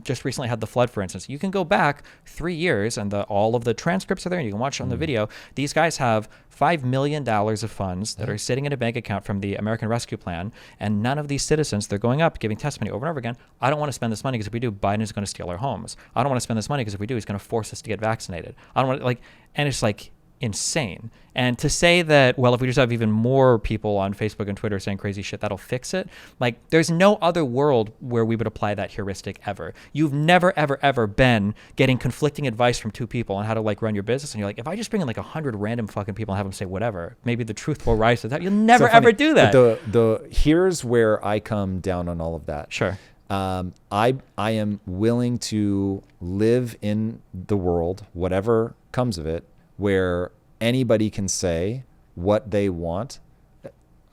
just recently had the flood, for instance, you can go back 3 years and all of the transcripts are there and you can watch on the video. These guys have $5 million of funds that are sitting in a bank account from the American Rescue Plan, and none of these citizens, they're going up giving testimony over and over again. I don't want to spend this money because if we do, Biden is going to steal our homes. I don't want to spend this money because if we do, he's going to force us to get vaccinated. I don't want to, like, and it's like insane. And to say that, well, if we just have even more people on Facebook and Twitter saying crazy shit, that'll fix it. Like, there's no other world where we would apply that heuristic ever. You've never, ever, ever been getting conflicting advice from two people on how to like run your business. And you're like, if I just bring in like 100 random fucking people and have them say whatever, maybe the truth will rise to that. You'll never, ever do that. But here's where I come down on all of that. Sure. I am willing to live in the world, whatever comes of it, where anybody can say what they want.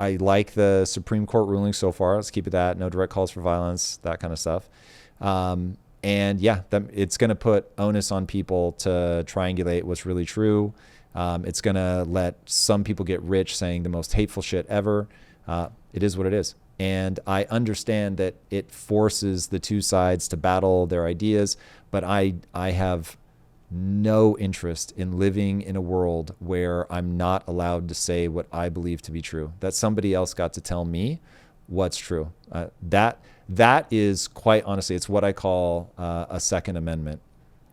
I like the Supreme Court ruling so far. Let's keep it that. No direct calls for violence, that kind of stuff. And yeah, it's going to put onus on people to triangulate what's really true. It's going to let some people get rich saying the most hateful shit ever. It is what it is. And I understand that it forces the two sides to battle their ideas, but I have no interest in living in a world where I'm not allowed to say what I believe to be true, that somebody else got to tell me what's true. That is quite honestly, it's what I call a Second Amendment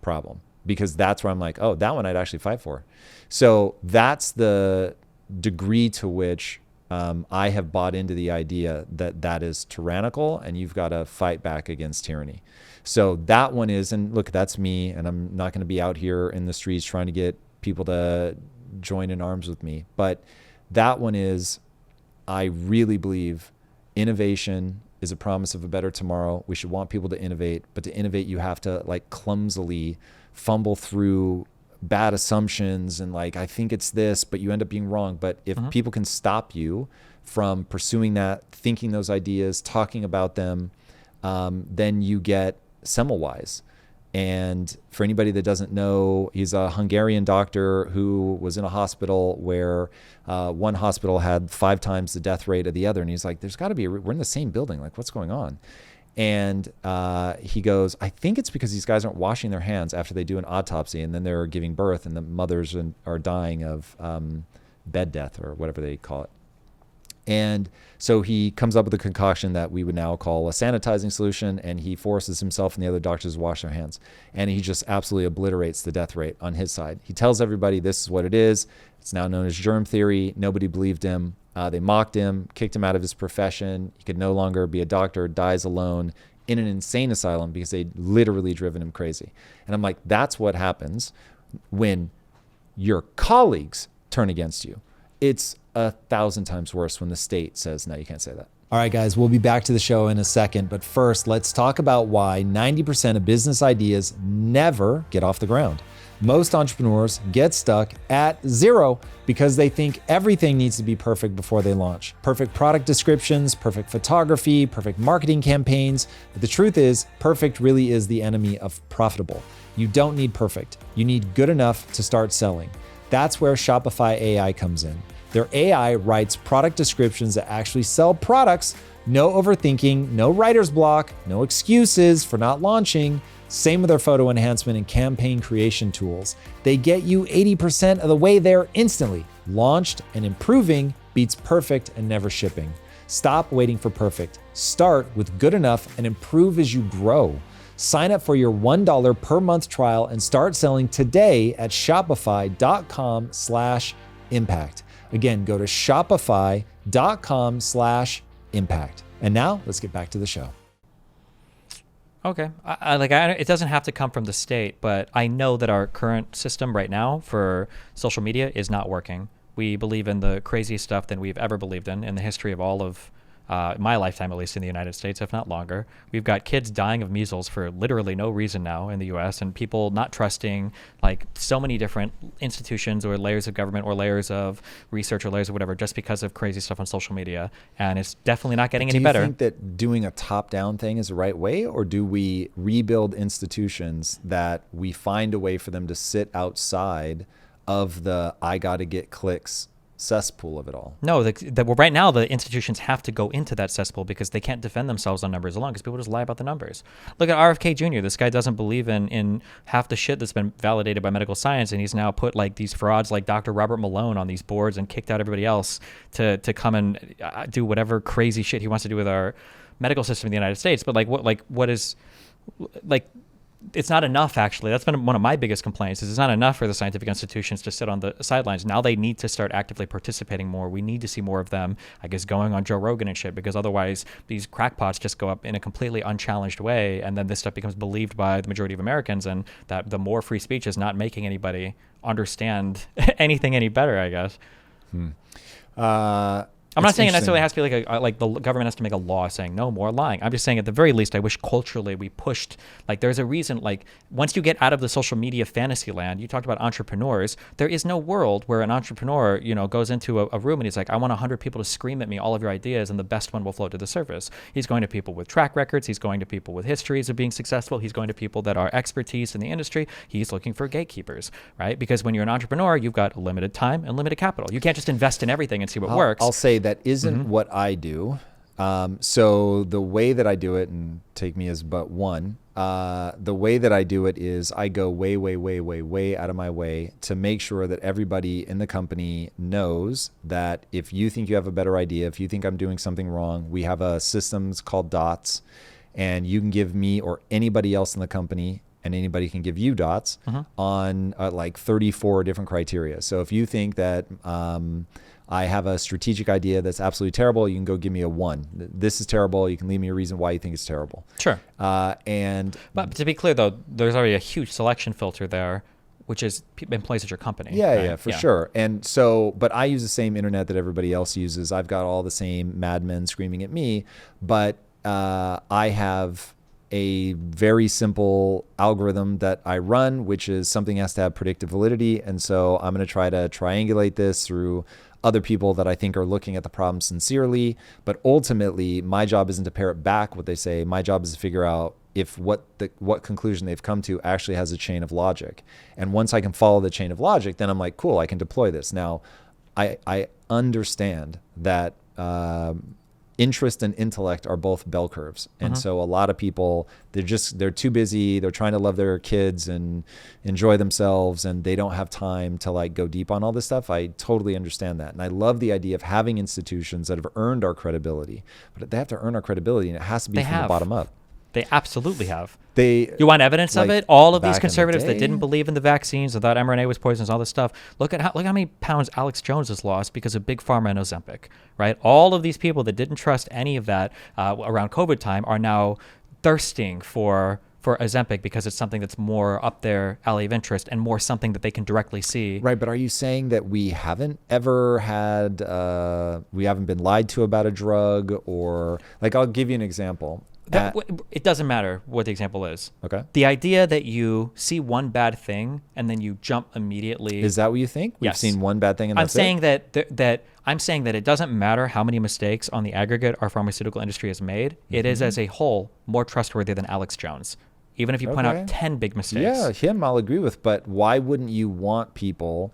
problem, because that's where I'm like, oh, that one I'd actually fight for. So that's the degree to which I have bought into the idea that that is tyrannical and you've got to fight back against tyranny. So that one is, and look, that's me, and I'm not going to be out here in the streets trying to get people to join in arms with me. But that one is, I really believe innovation is a promise of a better tomorrow. We should want people to innovate, but to innovate, you have to like clumsily fumble through bad assumptions and like, I think it's this, but you end up being wrong. But if people can stop you from pursuing that, thinking those ideas, talking about them, then you get Semmelweis. And for anybody that doesn't know, he's a Hungarian doctor who was in a hospital where one hospital had 5 times the death rate of the other. And he's like, there's got to be, we're in the same building. Like, what's going on? And he goes, I think it's because these guys aren't washing their hands after they do an autopsy and then they're giving birth and the mothers are dying of bed death or whatever they call it. And so he comes up with a concoction that we would now call a sanitizing solution, and he forces himself and the other doctors to wash their hands. And he just absolutely obliterates the death rate on his side. He tells everybody this is what it is. It's now known as germ theory. Nobody believed him. They mocked him, kicked him out of his profession. He could no longer be a doctor, dies alone in an insane asylum because they'd literally driven him crazy. And I'm like, that's what happens when your colleagues turn against you. It's 1,000 times worse when the state says, no, you can't say that. All right, guys, we'll be back to the show in a second. But first, let's talk about why 90% of business ideas never get off the ground. Most entrepreneurs get stuck at 0 because they think everything needs to be perfect before they launch. Perfect product descriptions, perfect photography, perfect marketing campaigns. But the truth is, perfect really is the enemy of profitable. You don't need perfect. You need good enough to start selling. That's where Shopify AI comes in. Their AI writes product descriptions that actually sell products. No overthinking, no writer's block, no excuses for not launching. Same with their photo enhancement and campaign creation tools. They get you 80% of the way there instantly. Launched and improving beats perfect and never shipping. Stop waiting for perfect. Start with good enough and improve as you grow. Sign up for your $1 per month trial and start selling today at shopify.com/impact. Again, go to shopify.com/impact. And now let's get back to the show. Okay. It doesn't have to come from the state, but I know that our current system right now for social media is not working. We believe in the craziest stuff than we've ever believed in the history of all of my lifetime, at least in the United States, if not longer. We've got kids dying of measles for literally no reason now in the US, and people not trusting like so many different institutions or layers of government or layers of research or layers of whatever just because of crazy stuff on social media. And it's definitely not getting any better. Do you think that doing a top-down thing is the right way, or do we rebuild institutions that we find a way for them to sit outside of the I gotta get clicks cesspool of it all? No, right now the institutions have to go into that cesspool because they can't defend themselves on numbers alone because people just lie about the numbers. Look at RFK Jr. This guy doesn't believe in half the shit that's been validated by medical science, and he's now put like these frauds like Dr. Robert Malone on these boards and kicked out everybody else to come and do whatever crazy shit he wants to do with our medical system in the United States. But what is it's not enough, actually. That's been one of my biggest complaints, is it's not enough for the scientific institutions to sit on the sidelines. Now they need to start actively participating more. We need to see more of them, I guess, going on Joe Rogan and shit, because otherwise these crackpots just go up in a completely unchallenged way, and then this stuff becomes believed by the majority of Americans, and that the more free speech is not making anybody understand anything any better, I guess. I'm not saying it necessarily has to be like the government has to make a law saying no more lying. I'm just saying at the very least, I wish culturally we pushed, like there's a reason, like once you get out of the social media fantasy land, you talked about entrepreneurs, there is no world where an entrepreneur, goes into a room and he's like, I want 100 people to scream at me all of your ideas and the best one will float to the surface. He's going to people with track records. He's going to people with histories of being successful. He's going to people that are expertise in the industry. He's looking for gatekeepers, right? Because when you're an entrepreneur, you've got limited time and limited capital. You can't just invest in everything and see what works. I'll say that isn't what I do. So the way that I do it, and take me as but one, the way that I do it is I go way, way, way, way, way out of my way to make sure that everybody in the company knows that if you think you have a better idea, if you think I'm doing something wrong, we have a systems called dots, and you can give me or anybody else in the company, and anybody can give you dots on like 34 different criteria. So if you think that I have a strategic idea that's absolutely terrible, you can go give me a 1. This is terrible. You can leave me a reason why you think it's terrible. Sure. But to be clear, though, there's already a huge selection filter there, which is in place at your company. Yeah, right? for sure. And so, but I use the same internet that everybody else uses. I've got all the same madmen screaming at me, but I have a very simple algorithm that I run, which is something has to have predictive validity. And so I'm going to try to triangulate this through other people that I think are looking at the problem sincerely. But ultimately, my job isn't to parrot back what they say. My job is to figure out if what conclusion they've come to actually has a chain of logic. And once I can follow the chain of logic, then I'm like, cool, I can deploy this. Now, I understand that interest and intellect are both bell curves. And so a lot of people, they're too busy. They're trying to love their kids and enjoy themselves, and they don't have time to like go deep on all this stuff. I totally understand that. And I love the idea of having institutions that have earned our credibility, but they have to earn our credibility, and it has to be from the bottom up. They absolutely have. You want evidence of it? All of these conservatives that didn't believe in the vaccines and thought mRNA was poisonous, all this stuff. Look how many pounds Alex Jones has lost because of Big Pharma and Ozempic, right? All of these people that didn't trust any of that around COVID time are now thirsting for Ozempic because it's something that's more up their alley of interest and more something that they can directly see. Right, but are you saying that we haven't ever had, we haven't been lied to about a drug, or like, I'll give you an example. It doesn't matter what the example is. Okay. The idea that you see one bad thing and then you jump immediately. Is that what you think? We've seen one bad thing and that's it? I'm saying that it doesn't matter how many mistakes on the aggregate our pharmaceutical industry has made. It is as a whole more trustworthy than Alex Jones. Even if you point out 10 big mistakes. Yeah, him I'll agree with, but why wouldn't you want people,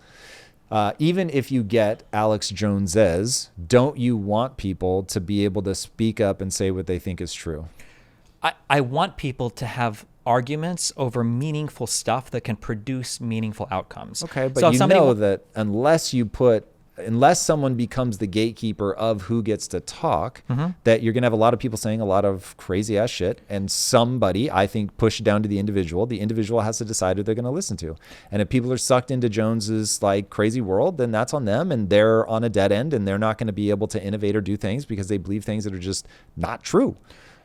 even if you get Alex Jones's, don't you want people to be able to speak up and say what they think is true? I want people to have arguments over meaningful stuff that can produce meaningful outcomes. Okay, but so you know that unless you put unless someone becomes the gatekeeper of who gets to talk, that you're going to have a lot of people saying a lot of crazy ass shit. And somebody, I think, push it down to the individual. The individual has to decide who they're going to listen to. And if people are sucked into Jones's like crazy world, then that's on them, and they're on a dead end, and they're not going to be able to innovate or do things because they believe things that are just not true.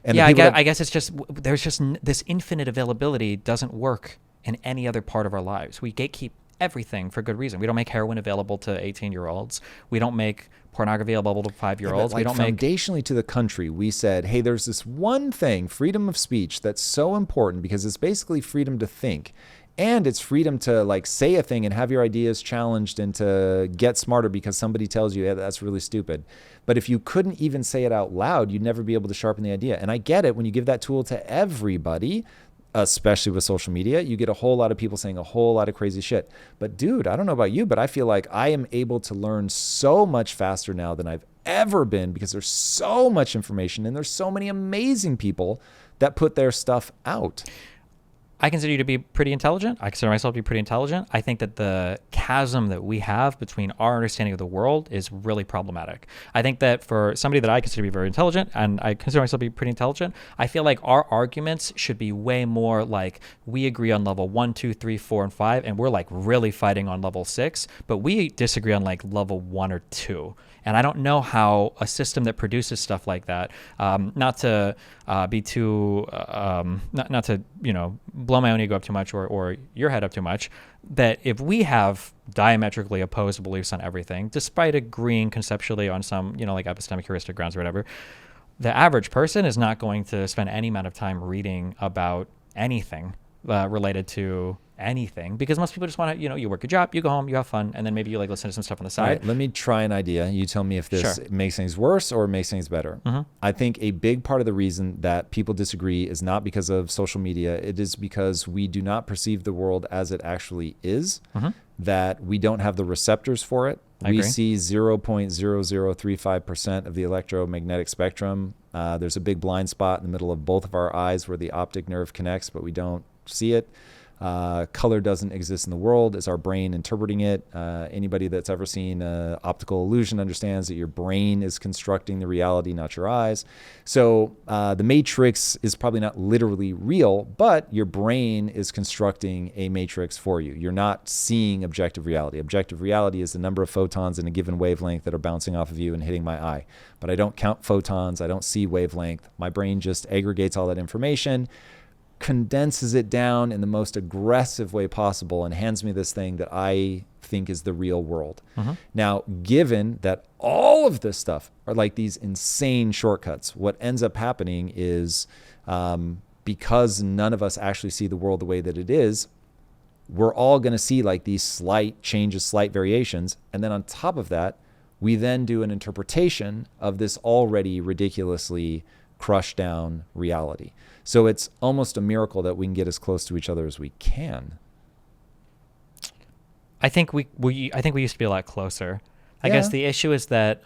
And yeah, I guess it's just, there's just this infinite availability doesn't work in any other part of our lives. We gatekeep everything for good reason. We don't make heroin available to 18-year-olds. We don't make pornography available to 5-year-olds. Like we don't make foundationally to the country, we said, hey, there's this one thing, freedom of speech, that's so important because it's basically freedom to think. And it's freedom to like say a thing and have your ideas challenged and to get smarter because somebody tells you, yeah, that's really stupid. But if you couldn't even say it out loud, you'd never be able to sharpen the idea. And I get it, when you give that tool to everybody, especially with social media, you get a whole lot of people saying a whole lot of crazy shit. But dude, I don't know about you, but I feel like I am able to learn so much faster now than I've ever been because there's so much information and there's so many amazing people that put their stuff out. I consider you to be pretty intelligent. I consider myself to be pretty intelligent. I think that the chasm that we have between our understanding of the world is really problematic. I think that for somebody that I consider to be very intelligent, and I consider myself to be pretty intelligent, I feel like our arguments should be way more like we agree on level 1, 2, 3, 4, and 5, and we're like really fighting on level 6, but we disagree on like level 1 or 2. And I don't know how a system that produces stuff like that, not to be too, not to, blow my own ego up too much or your head up too much, that if we have diametrically opposed beliefs on everything, despite agreeing conceptually on some, like epistemic heuristic grounds or whatever, the average person is not going to spend any amount of time reading about anything related to anything, because most people just want to, you work a job, you go home, you have fun, and then maybe you like listen to some stuff on the side. All right, let me try an idea. You tell me if this makes things worse or makes things better. I think a big part of the reason that people disagree is not because of social media. It is because we do not perceive the world as it actually is, that we don't have the receptors for it. We see 0.0035% of the electromagnetic spectrum. There's a big blind spot in the middle of both of our eyes where the optic nerve connects, but we don't see it. Color doesn't exist in the world. It's our brain interpreting it. Anybody that's ever seen optical illusion understands that your brain is constructing the reality, not your eyes. So the matrix is probably not literally real, but your brain is constructing a matrix for you. You're not seeing objective reality. Objective reality is the number of photons in a given wavelength that are bouncing off of you and hitting my eye. But I don't count photons. I don't see wavelength. My brain just aggregates all that information, condenses it down in the most aggressive way possible, and hands me this thing that I think is the real world. Now, given that all of this stuff are like these insane shortcuts, what ends up happening is because none of us actually see the world the way that it is, we're all going to see like these slight changes, slight variations. And then on top of that, we then do an interpretation of this already ridiculously crushed down reality. So it's almost a miracle that we can get as close to each other as we can. I think we used to be a lot closer. I guess the issue is that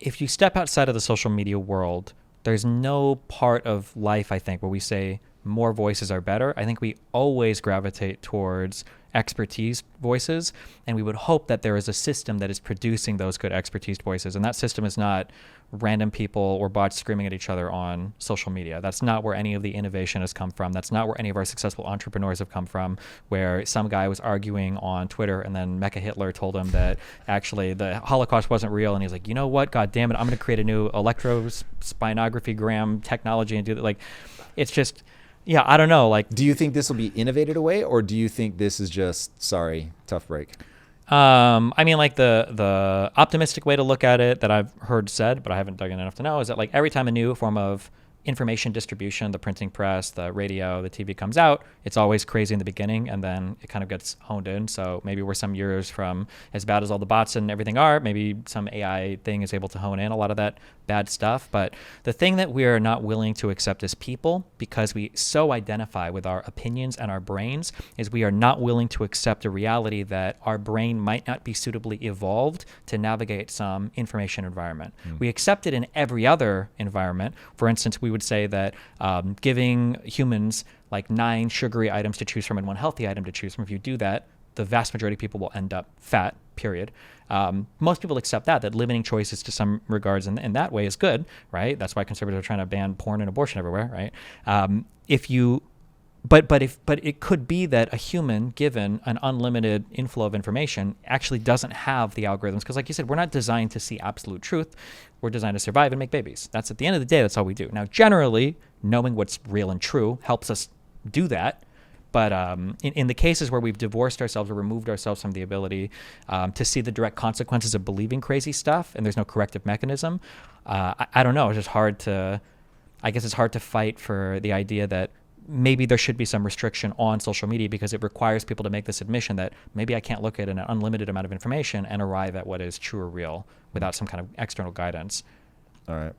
if you step outside of the social media world, there's no part of life, I think, where we say more voices are better. I think we always gravitate towards expertise voices, and we would hope that there is a system that is producing those good expertise voices, and that system is not random people or bots screaming at each other on social media. That's not where any of the innovation has come from. That's not where any of our successful entrepreneurs have come from, where some guy was arguing on Twitter and then Mecha Hitler told him that actually the Holocaust wasn't real, and he's like, you know what, god damn it, I'm going to create a new electrospinography technology and do that. Like, it's just, yeah, I don't know. Like, do you think this will be innovated away, or do you think this is just, sorry, tough break? I mean, like the optimistic way to look at it that I've heard said, but I haven't dug in enough to know, is that like every time a new form of information distribution, the printing press, the radio, the TV comes out, it's always crazy in the beginning, and then it kind of gets honed in. So maybe we're some years from as bad as all the bots and everything are, maybe some AI thing is able to hone in a lot of that bad stuff. But the thing that we are not willing to accept as people, because we so identify with our opinions and our brains, is we are not willing to accept a reality that our brain might not be suitably evolved to navigate some information environment. We accept it in every other environment. For instance, we would say that giving humans like 9 sugary items to choose from and 1 healthy item to choose from, if you do that, the vast majority of people will end up fat, period. Most people accept that limiting choices to some regards in that way is good, right? That's why conservatives are trying to ban porn and abortion everywhere, right? But it could be that a human, given an unlimited inflow of information, actually doesn't have the algorithms. Because like you said, we're not designed to see absolute truth. We're designed to survive and make babies. That's at the end of the day, that's all we do. Now, generally, knowing what's real and true helps us do that. But in the cases where we've divorced ourselves or removed ourselves from the ability to see the direct consequences of believing crazy stuff, and there's no corrective mechanism, I don't know. It's just hard to, I guess it's hard to fight for the idea that maybe there should be some restriction on social media because it requires people to make this admission that maybe I can't look at an unlimited amount of information and arrive at what is true or real without some kind of external guidance. All right.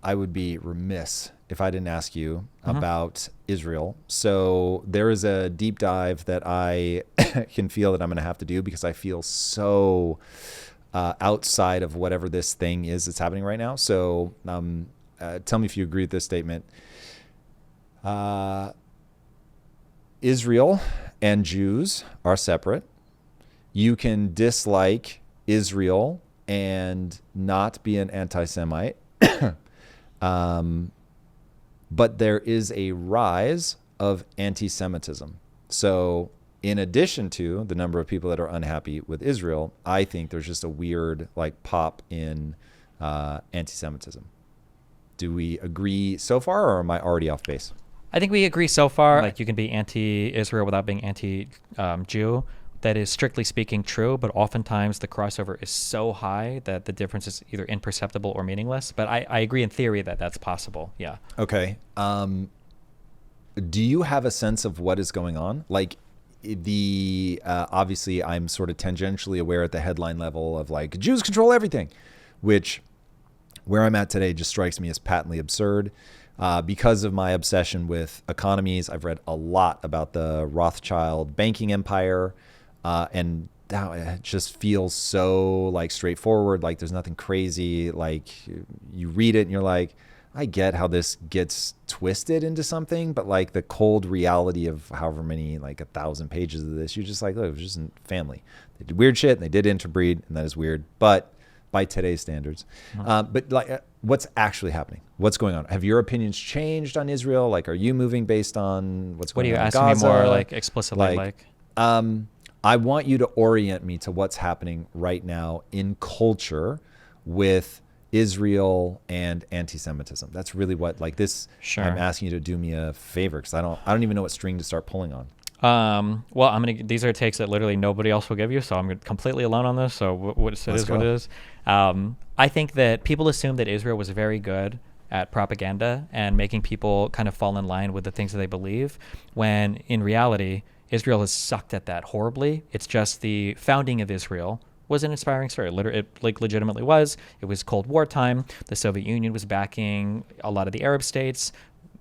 I would be remiss if I didn't ask you about Israel. So there is a deep dive that I can feel that I'm going to have to do because I feel so outside of whatever this thing is that's happening right now. So tell me if you agree with this statement. Israel and Jews are separate. You can dislike Israel and not be an anti-Semite. But there is a rise of anti-Semitism. So in addition to the number of people that are unhappy with Israel, I think there's just a weird pop in anti-Semitism. Do we agree so far, or am I already off base? I think we agree so far. Like you can be anti-Israel without being anti-Jew. That is strictly speaking true, but oftentimes the crossover is so high that the difference is either imperceptible or meaningless. But I agree in theory that that's possible. Yeah. Okay. Do you have a sense of what is going on? Obviously I'm sort of tangentially aware at the headline level of Jews control everything, which where I'm at today just strikes me as patently absurd. Because of my obsession with economies, I've read a lot about the Rothschild banking empire, and now it just feels so straightforward. There's nothing crazy. You read it and you're like, I get how this gets twisted into something, but the cold reality of however many 1,000 pages of this, you're just look, it was just a family. They did weird shit and they did interbreed, and that is weird, but by today's standards. But what's actually happening? What's going on? Have your opinions changed on Israel? Are you moving based on what's going on in Gaza? What are you asking me more explicitly? I want you to orient me to what's happening right now in culture with Israel and anti-Semitism. That's really what this. Sure. I'm asking you to do me a favor because I don't even know what string to start pulling on. Well, these are takes that literally nobody else will give you, so I'm completely alone on this. So what it is. I think that people assume that Israel was very good at propaganda and making people kind of fall in line with the things that they believe, when in reality, Israel has sucked at that horribly. It's just the founding of Israel was an inspiring story. It legitimately was. It was Cold War time. The Soviet Union was backing a lot of the Arab states.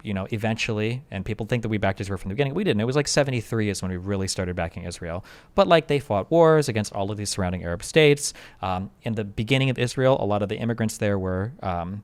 Eventually, and people think that we backed Israel from the beginning. We didn't. It was 73 is when we really started backing Israel. But they fought wars against all of these surrounding Arab states. In the beginning of Israel, a lot of the immigrants there were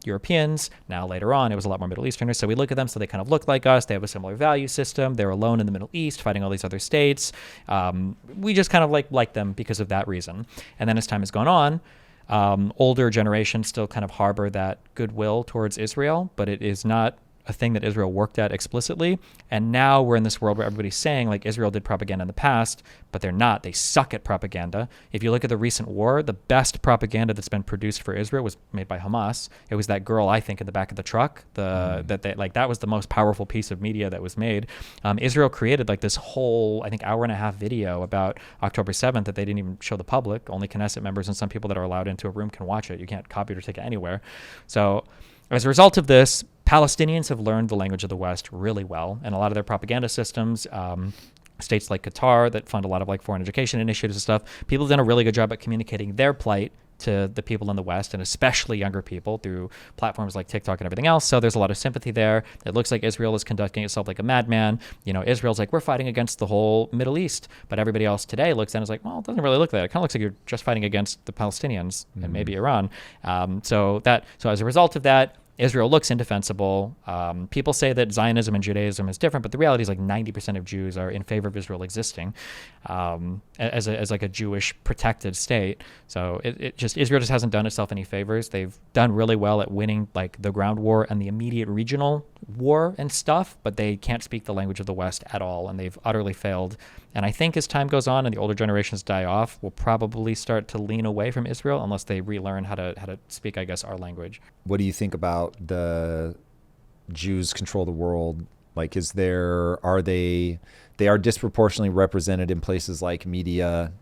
Europeans. Now later on, it was a lot more Middle Easterners. So we look at them, so they kind of look like us. They have a similar value system. They're alone in the Middle East fighting all these other states. We just kind of like them because of that reason. And then as time has gone on, older generations still kind of harbor that goodwill towards Israel, but it is not a thing that Israel worked at explicitly. And now we're in this world where everybody's saying Israel did propaganda in the past, but they're not. They suck at propaganda. If you look at the recent war, the best propaganda that's been produced for Israel was made by Hamas. It was that girl, I think, in the back of the truck. That was the most powerful piece of media that was made. Israel created this whole, I think, hour-and-a-half video about October 7th that they didn't even show the public. Only Knesset members and some people that are allowed into a room can watch it. You can't copy it or take it anywhere. So as a result of this, Palestinians have learned the language of the West really well, and a lot of their propaganda systems, states like Qatar that fund a lot of foreign education initiatives and stuff, people have done a really good job at communicating their plight to the people in the West, and especially younger people through platforms like TikTok and everything else. So there's a lot of sympathy there. It looks like Israel is conducting itself like a madman. Israel's we're fighting against the whole Middle East, but everybody else today looks at it and is well, it doesn't really look like that. It kind of looks like you're just fighting against the Palestinians and maybe Iran. So as a result of that, Israel looks indefensible. People say that Zionism and Judaism is different, but the reality is like 90% of Jews are in favor of Israel existing as like a Jewish protected state. So Israel just hasn't done itself any favors. They've done really well at winning like the ground war and the immediate regional war and stuff, but they can't speak the language of the West at all, and they've utterly failed. And I think as time goes on and the older generations die off, we'll probably start to lean away from Israel unless they relearn how to speak, I guess, our language. What do you think about the Jews control the world? Like, are they are disproportionately represented in places like media?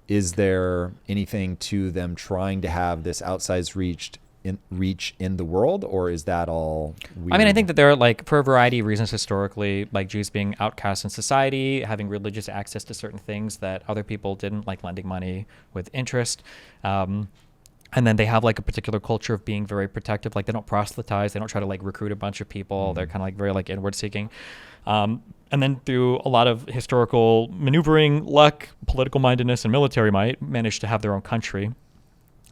Is there anything to them trying to have this outsized reach in the world, or is that all weird? I mean, I think that there are, like, for a variety of reasons historically, like Jews being outcast in society, having religious access to certain things that other people didn't, like lending money with interest. And then they have like a particular culture of being very protective. Like they don't proselytize. They don't try to like recruit a bunch of people. They're kind of like very like inward seeking. And then through a lot of historical maneuvering, luck, political mindedness, and military might, managed to have their own country.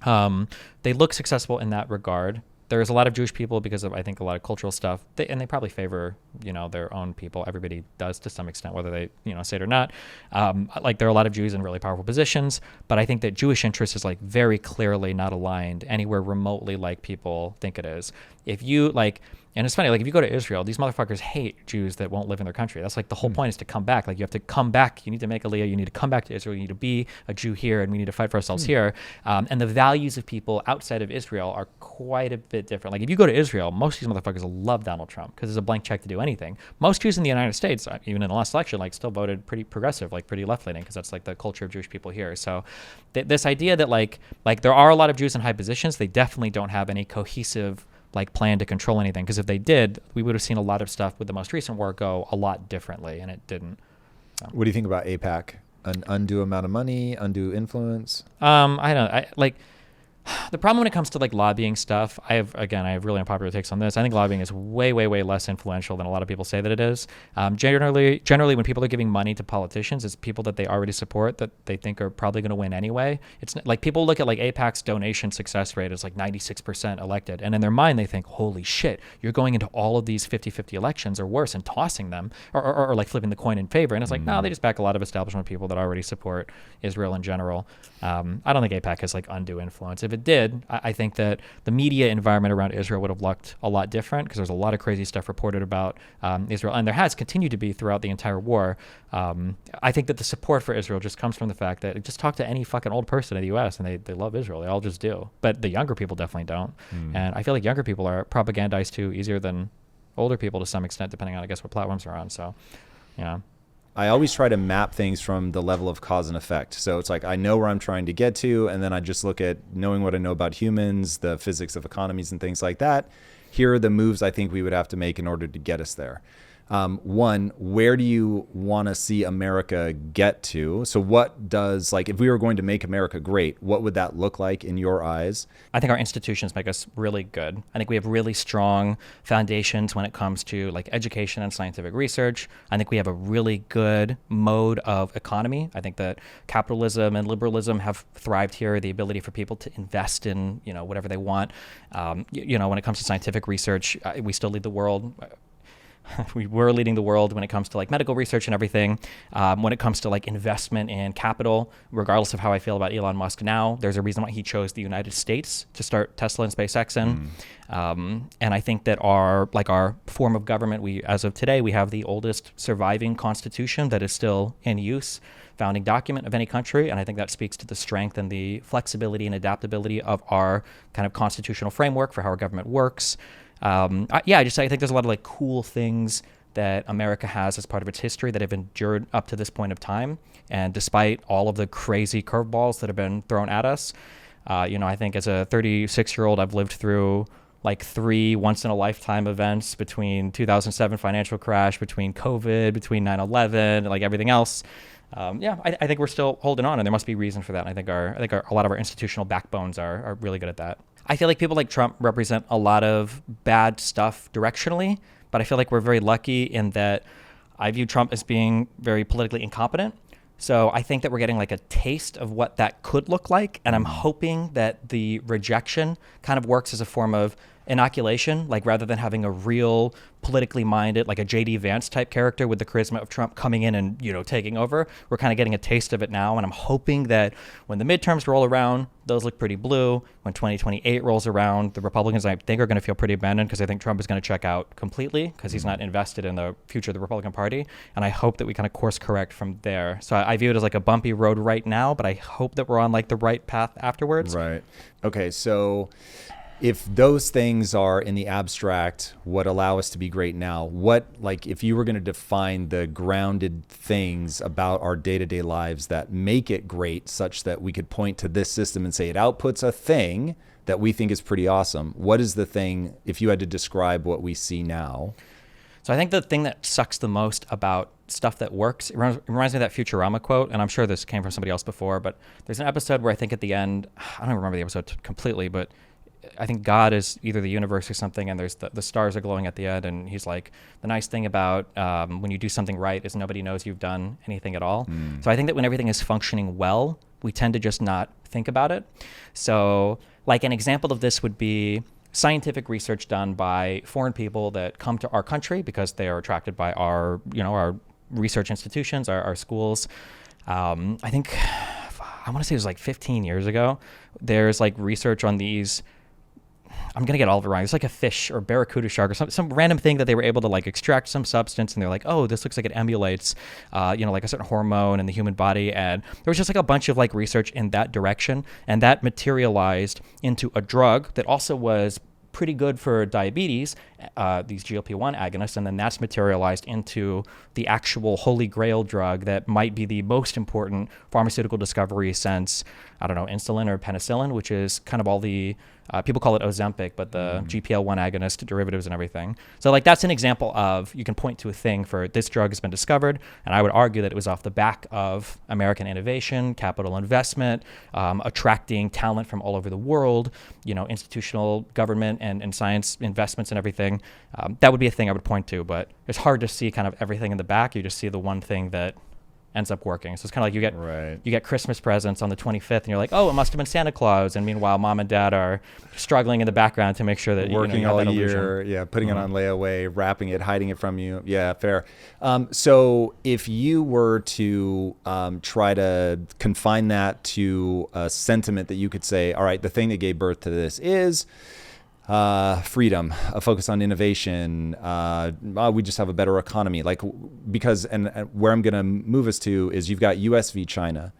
They look successful in that regard. There's a lot of Jewish people because of, I think, a lot of cultural stuff. They probably favor, their own people. Everybody does to some extent, whether they, say it or not. Like there are a lot of Jews in really powerful positions, but I think that Jewish interest is like very clearly not aligned anywhere remotely like people think it is. If you like, and it's funny, like if you go to Israel, these motherfuckers hate Jews that won't live in their country. That's like the whole point is to come back. Like you have to come back. You need to make Aliyah. You need to come back to Israel. You need to be a Jew here, and we need to fight for ourselves here. And the values of people outside of Israel are quite a bit different. Like if you go to Israel, most of these motherfuckers love Donald Trump because there's a blank check to do anything. Most Jews in the United States, even in the last election, like still voted pretty progressive, like pretty left-leaning, because that's like the culture of Jewish people here. So this idea that like there are a lot of Jews in high positions, they definitely don't have any cohesive like plan to control anything, because if they did, we would have seen a lot of stuff with the most recent war go a lot differently, and it didn't. What do you think about AIPAC? An undue amount of money, undue influence? The problem when it comes to like lobbying stuff, I have really unpopular takes on this. I think lobbying is way, way, way less influential than a lot of people say that it is. Generally, when people are giving money to politicians, it's people that they already support that they think are probably going to win anyway. It's like people look at like AIPAC's donation success rate as like 96% elected. And in their mind, they think, holy shit, you're going into all of these 50-50 elections or worse and tossing them or like flipping the coin in favor. And it's like, no, they just back a lot of establishment people that already support Israel in general. I don't think AIPAC has like undue influence. If it did, I think that the media environment around Israel would have looked a lot different, because there's a lot of crazy stuff reported about Israel, and there has continued to be throughout the entire war. I think that the support for Israel just comes from the fact that just talk to any fucking old person in the U.S. and they love Israel. They all just do. But the younger people definitely don't. And I feel like younger people are propagandized too easier than older people to some extent, depending on, I guess, what platforms they're on. So, yeah. I always try to map things from the level of cause and effect. So it's like I know where I'm trying to get to, and then I just look at knowing what I know about humans, the physics of economies and things like that. Here are the moves I think we would have to make in order to get us there. One, where do you want to see America get to? So what does, like, if we were going to make America great, what would that look like in your eyes? I think our institutions make us really good. I think we have really strong foundations when it comes to like education and scientific research. I think we have a really good mode of economy. I think that capitalism and liberalism have thrived here, the ability for people to invest in, whatever they want. When it comes to scientific research, we still lead the world. We were leading the world when it comes to like medical research and everything. When it comes to like investment in capital, regardless of how I feel about Elon Musk now, there's a reason why he chose the United States to start Tesla and SpaceX in. And I think that our form of government, as of today, we have the oldest surviving constitution that is still in use, founding document of any country. And I think that speaks to the strength and the flexibility and adaptability of our kind of constitutional framework for how our government works. I think there's a lot of like cool things that America has as part of its history that have endured up to this point of time. And despite all of the crazy curveballs that have been thrown at us, I think as a 36-year-old, I've lived through like 3 once-in-a-lifetime events between 2007 financial crash, between COVID, between 9/11, like everything else. I think we're still holding on, and there must be reason for that. And I think a lot of our institutional backbones are really good at that. I feel like people like Trump represent a lot of bad stuff directionally, but I feel like we're very lucky in that I view Trump as being very politically incompetent. So I think that we're getting like a taste of what that could look like. And I'm hoping that the rejection kind of works as a form of inoculation, like rather than having a real politically minded, like a JD Vance type character with the charisma of Trump coming in and, taking over. We're kind of getting a taste of it now. And I'm hoping that when the midterms roll around, those look pretty blue. When 2028 rolls around, the Republicans, I think, are going to feel pretty abandoned because I think Trump is going to check out completely because he's not invested in the future of the Republican Party. And I hope that we kind of course correct from there. So I view it as like a bumpy road right now, but I hope that we're on like the right path afterwards. Right. Okay. So if those things are in the abstract what allow us to be great now, if you were going to define the grounded things about our day-to-day lives that make it great such that we could point to this system and say it outputs a thing that we think is pretty awesome, what is the thing, if you had to describe what we see now? So I think the thing that sucks the most about stuff that works, it reminds me of that Futurama quote, and I'm sure this came from somebody else before, but there's an episode where I think at the end, I don't remember the episode completely, but I think God is either the universe or something, and there's the stars are glowing at the end, and he's like, the nice thing about when you do something right is nobody knows you've done anything at all. So I think that when everything is functioning well, we tend to just not think about it. So like an example of this would be scientific research done by foreign people that come to our country because they are attracted by our research institutions, our schools. I think, I want to say it was like 15 years ago, there's like research on these, I'm going to get all of it wrong. It's like a fish or barracuda shark or some random thing that they were able to like extract some substance, and they're like, oh, this looks like it emulates, like a certain hormone in the human body. And there was just like a bunch of like research in that direction, and that materialized into a drug that also was pretty good for diabetes, these GLP-1 agonists, and then that's materialized into the actual holy grail drug that might be the most important pharmaceutical discovery since, I don't know, insulin or penicillin, which is kind of all the, people call it Ozempic, but the GPL-1 agonist derivatives and everything. So like that's an example of, you can point to a thing for this drug has been discovered, and I would argue that it was off the back of American innovation, capital investment, attracting talent from all over the world, institutional government and science investments and everything. That would be a thing I would point to, but it's hard to see kind of everything in the back. You just see the one thing that ends up working. So it's kind of like you get Christmas presents on the 25th, and you're like, oh, it must have been Santa Claus. And meanwhile, mom and dad are struggling in the background to make sure that working you have all that year, illusion. putting it on layaway, wrapping it, hiding it from you. Yeah, fair. So if you were to try to confine that to a sentiment that you could say, all right, the thing that gave birth to this is freedom, a focus on innovation. We just have a better economy. Because where I'm going to move us to is you've got US v China,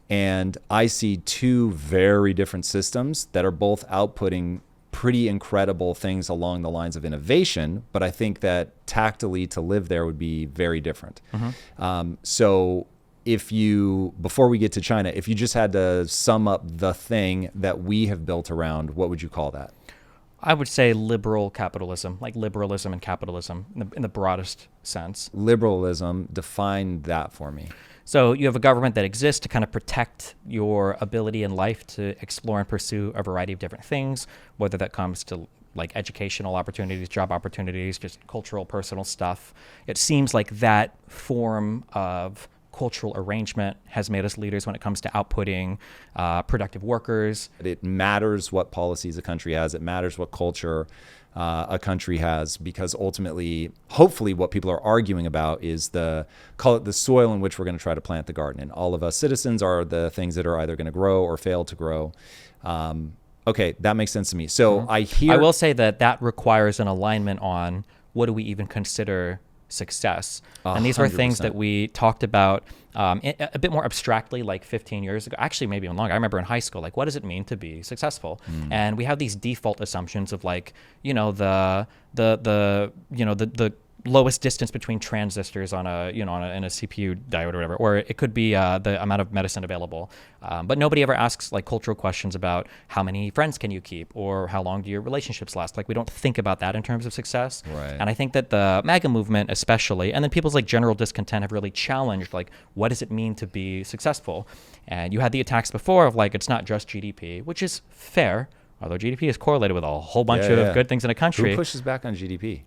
and I see two very different systems that are both outputting pretty incredible things along the lines of innovation, but I think that tactically to live there would be very different. So before we get to China, if you just had to sum up the thing that we have built around, what would you call that? I would say liberal capitalism, like liberalism and capitalism in the broadest sense. Liberalism, define that for me. So you have a government that exists to kind of protect your ability in life to explore and pursue a variety of different things, whether that comes to like educational opportunities, job opportunities, just cultural, personal stuff. It seems like that form of cultural arrangement has made us leaders when it comes to outputting productive workers. It matters what policies a country has. It matters what culture a country has, because ultimately, hopefully what people are arguing about is call it the soil in which we're going to try to plant the garden. And all of us citizens are the things that are either going to grow or fail to grow. Okay, that makes sense to me. So I will say that requires an alignment on what do we even consider success. And these were things that we talked about a bit more abstractly like 15 years ago, actually maybe even longer. I remember in high school, like, what does it mean to be successful? And we have these default assumptions of like, the lowest distance between transistors on in a CPU diode or whatever, or it could be the amount of medicine available. But nobody ever asks like cultural questions about how many friends can you keep, or how long do your relationships last? Like, we don't think about that in terms of success. Right. And I think that the MAGA movement especially, and then people's like general discontent, have really challenged like, what does it mean to be successful? And you had the attacks before of like, it's not just GDP, which is fair, although GDP is correlated with a whole bunch of good things in a country. Who pushes back on GDP?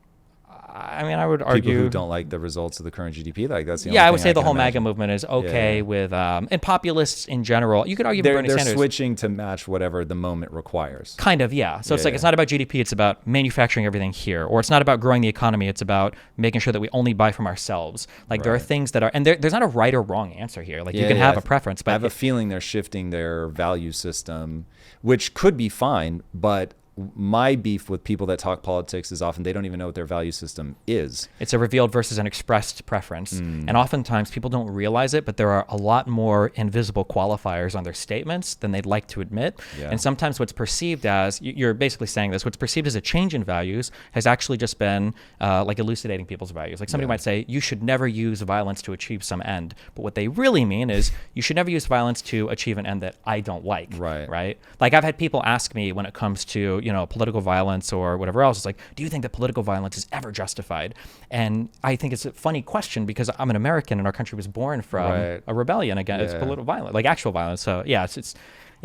I mean, I would People argue who don't like the results of the current GDP, like that's the only yeah, I thing would say the can whole imagine. MAGA movement is okay with, and populists in general. You could argue They're Bernie Sanders. switching to match whatever the moment requires. Kind of, yeah. So it's like, Yeah. it's not about GDP, it's about manufacturing everything here. Or it's not about growing the economy, it's about making sure that we only buy from ourselves. Like, there are Right. things that are, and there's not a right or wrong answer here. Like, you Yeah, can yeah, have a preference, I but have a feeling they're shifting their value system, which could be fine, but my beef with people that talk politics is often they don't even know what their value system is. it's a revealed versus an expressed preference. Mm. And oftentimes people don't realize it, but there are a lot more invisible qualifiers on their statements than they'd like to admit. Yeah. And sometimes what's perceived as, you're basically saying this, what's perceived as a change in values has actually just been like elucidating people's values. Like somebody Yeah. might say, you should never use violence to achieve some end. But what they really mean is, you should never use violence to achieve an end that I don't like. Right. Right? Like, I've had people ask me when it comes to, political violence or whatever else, it's like, do you think that political violence is ever justified? And I think it's a funny question because I'm an American and our country was born from Right. a rebellion against Yeah. political violence, like actual violence. So yeah, it's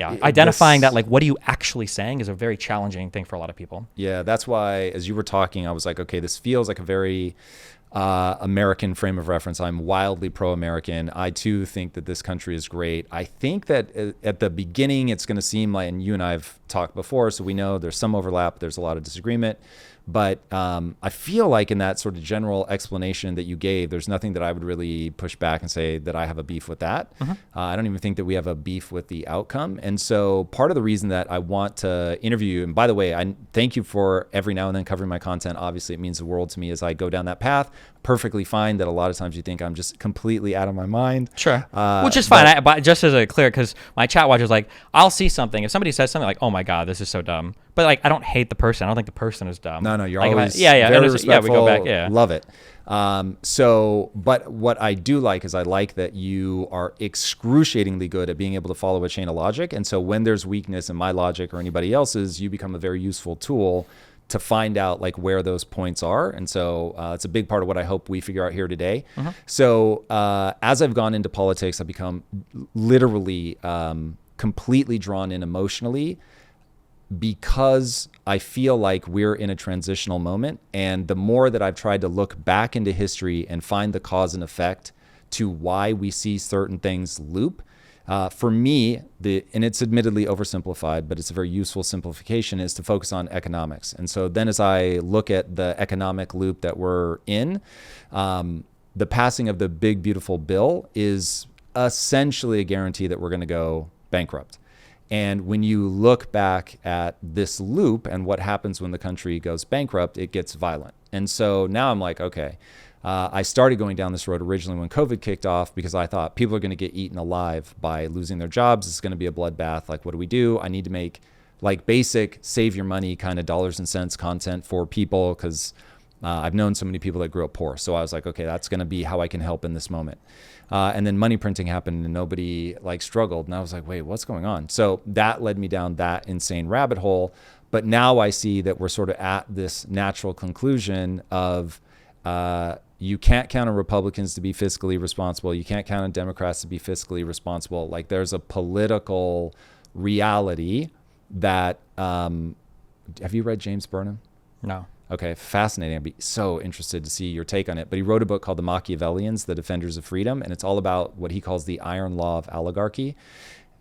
identifying that, like, what are you actually saying is a very challenging thing for a lot of people. Yeah, that's why as you were talking, I was like, okay, this feels like a very American frame of reference. I'm wildly pro-American. I too think that this country is great. I think that at the beginning, it's going to seem like, and you and I have talked before, so we know there's some overlap, there's a lot of disagreement. But I feel like in that sort of general explanation that you gave, there's nothing that I would really push back and say that I have a beef with that. I don't even think that we have a beef with the outcome. And so part of the reason that I want to interview you, and by the way, I thank you for every now and then covering my content. Obviously, it means the world to me as I go down that path. Perfectly fine that a lot of times you think I'm just completely out of my mind. Sure. Which is fine. But just as a clear, because my chat watch is like, I'll see something. If somebody says something like, oh my God, this is so dumb. But like, I don't hate the person. I don't think the person is dumb. No, you're like, always very respectful. We go back. Yeah. Love it. But what I do like is I like that you are excruciatingly good at being able to follow a chain of logic. And so when there's weakness in my logic or anybody else's, you become a very useful tool to find out like where those points are. And so it's a big part of what I hope we figure out here today. So as I've gone into politics, I've become literally completely drawn in emotionally because I feel like we're in a transitional moment. And the more that I've tried to look back into history and find the cause and effect to why we see certain things loop, for me, and it's admittedly oversimplified, but it's a very useful simplification, is to focus on economics. And so then as I look at the economic loop that we're in, the passing of the big, beautiful bill is essentially a guarantee that we're going to go bankrupt. And when you look back at this loop and what happens when the country goes bankrupt, it gets violent. And so now I'm like, okay, I started going down this road originally when COVID kicked off because I thought people are going to get eaten alive by losing their jobs. It's going to be a bloodbath. Like, what do? I need to make like basic save your money kind of dollars and cents content for people because I've known so many people that grew up poor. So I was like, okay, that's going to be how I can help in this moment. And then money printing happened and nobody like struggled. And I was like, wait, what's going on? So that led me down that insane rabbit hole. But now I see that we're sort of at this natural conclusion of you can't count on Republicans to be fiscally responsible. You can't count on Democrats to be fiscally responsible. Like there's a political reality that, have you read James Burnham? No. Okay, fascinating. I'd be so interested to see your take on it. But he wrote a book called The Machiavellians, The Defenders of Freedom, and it's all about what he calls the iron law of oligarchy.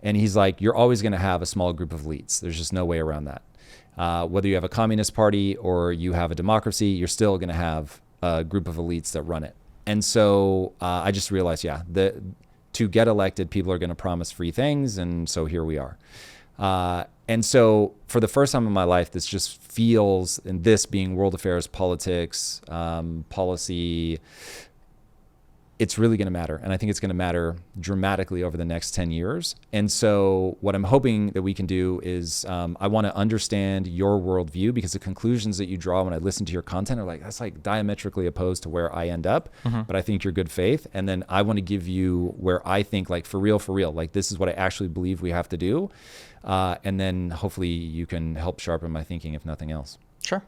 And he's like, you're always going to have a small group of elites. There's just no way around that. Whether you have a communist party or you have a democracy, you're still going to have a group of elites that run it. And so I just realized, to get elected, people are going to promise free things. And so here we are. And so for the first time in my life, this just feels, and this being world affairs, politics, policy, it's really going to matter. And I think it's going to matter dramatically over the next 10 years. And so what I'm hoping that we can do is I want to understand your worldview because the conclusions that you draw when I listen to your content are like, that's like diametrically opposed to where I end up. But I think you're good faith. And then I want to give you where I think like for real, like this is what I actually believe we have to do. And then hopefully you can help sharpen my thinking, if nothing else. Sure.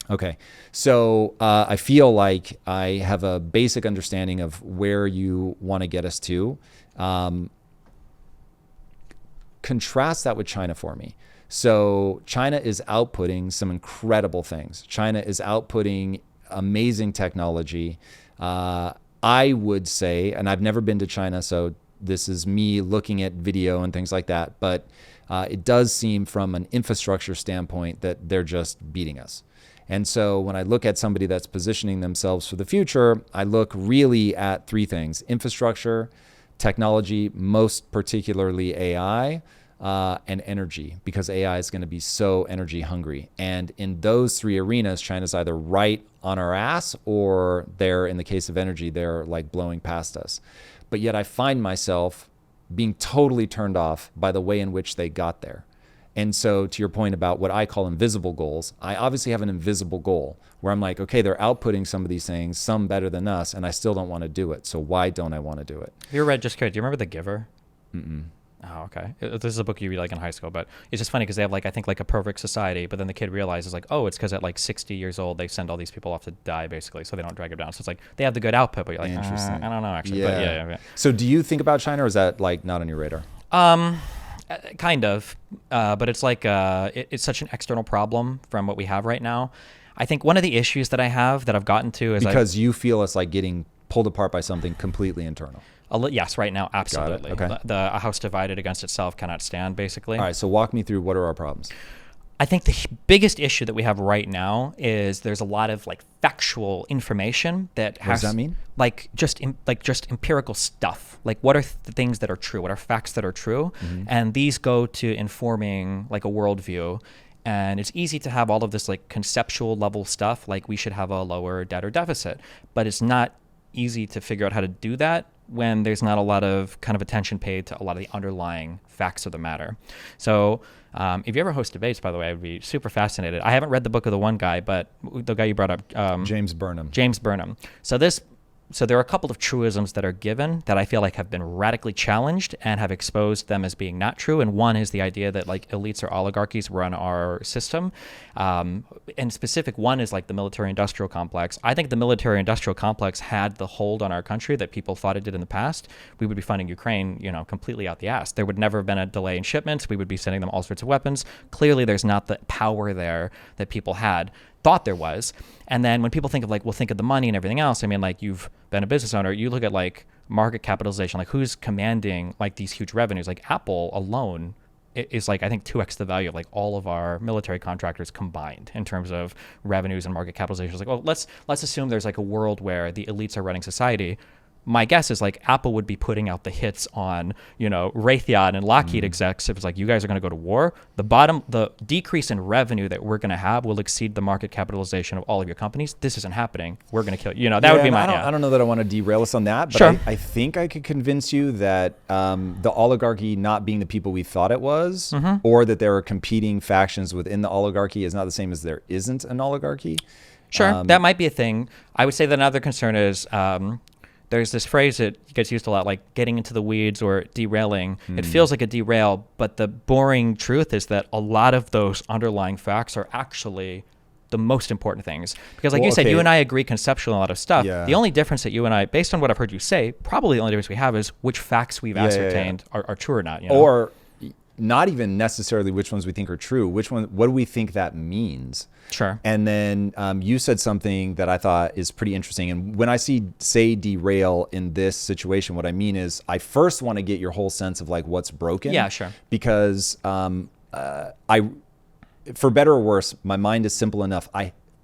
Okay. So I feel like I have a basic understanding of where you want to get us to. Contrast that with China for me. So China is outputting some incredible things. China is outputting amazing technology. I would say, and I've never been to China, so this is me looking at video and things like that, but it does seem from an infrastructure standpoint that they're just beating us. And so when I look at somebody that's positioning themselves for the future, I look really at three things: infrastructure, technology, most particularly AI, and energy, because AI is going to be so energy hungry. And in those three arenas, China's either right on our ass, or they're, in the case of energy, they're like blowing past us. But yet I find myself being totally turned off by the way in which they got there. And so to your point about what I call invisible goals, I obviously have an invisible goal where I'm like, okay, they're outputting some of these things, some better than us, and I still don't want to do it. So why don't I want to do it? Have you read, just curious, do you remember The Giver? Mm-mm. Oh, okay. This is a book you read like in high school, but it's just funny because they have like, I think like a perfect society, but then the kid realizes like, oh, it's because at like 60 years old, they send all these people off to die basically, so they don't drag them down. So it's like, they have the good output, but you're like, I don't know actually. Yeah. But yeah. So do you think about China, or is that like not on your radar? Kind of, but it's like, it's such an external problem from what we have right now. I think one of the issues that I have that I've gotten to is because you feel it's like getting pulled apart by something completely internal. Yes, right now, absolutely. Okay. A house divided against itself cannot stand, basically. All right, so walk me through, what are our problems? I think the biggest issue that we have right now is there's a lot of like factual information that has, what does that mean? Like just empirical stuff. Like what are the things that are true? What are facts that are true? Mm-hmm. And these go to informing like a worldview. And it's easy to have all of this like conceptual level stuff, like we should have a lower debt or deficit, but it's not easy to figure out how to do that when there's not a lot of kind of attention paid to a lot of the underlying facts of the matter. So if you ever host debates, by the way, I would be super fascinated. I haven't read the book of the one guy, but the guy you brought up, James Burnham. So there are a couple of truisms that are given that I feel like have been radically challenged and have exposed them as being not true. And one is the idea that like elites or oligarchies run our system. And specific one is like the military-industrial complex. I think the military-industrial complex had the hold on our country that people thought it did in the past. We would be funding Ukraine, completely out the ass. There would never have been a delay in shipments. We would be sending them all sorts of weapons. Clearly, there's not the power there that people thought there was. And then when people think of like, well, think of the money and everything else. I mean, like you've been a business owner, you look at like market capitalization, like who's commanding like these huge revenues. Like Apple alone is like, I think 2x the value of like all of our military contractors combined in terms of revenues and market capitalization. It's like, well, let's assume there's like a world where the elites are running society. My guess is like Apple would be putting out the hits on, Raytheon and Lockheed execs. If it's like, you guys are going to go to war, the decrease in revenue that we're going to have will exceed the market capitalization of all of your companies. This isn't happening. We're going to kill you. That would be my, I don't know that I want to derail us on that, but sure. I think I could convince you that the oligarchy not being the people we thought it was, or that there are competing factions within the oligarchy is not the same as there isn't an oligarchy. Sure, that might be a thing. I would say that another concern is, there's this phrase that gets used a lot, like getting into the weeds or derailing. It feels like a derail, but the boring truth is that a lot of those underlying facts are actually the most important things. Because like you said, you and I agree conceptually on a lot of stuff. Yeah. The only difference that you and I, based on what I've heard you say, probably the only difference we have is which facts we've ascertained are true or not. Or not even necessarily which ones we think are true. What do we think that means? Sure. And then you said something that I thought is pretty interesting. And when I say derail in this situation, what I mean is I first want to get your whole sense of like what's broken. Yeah, sure. Because for better or worse, my mind is simple enough.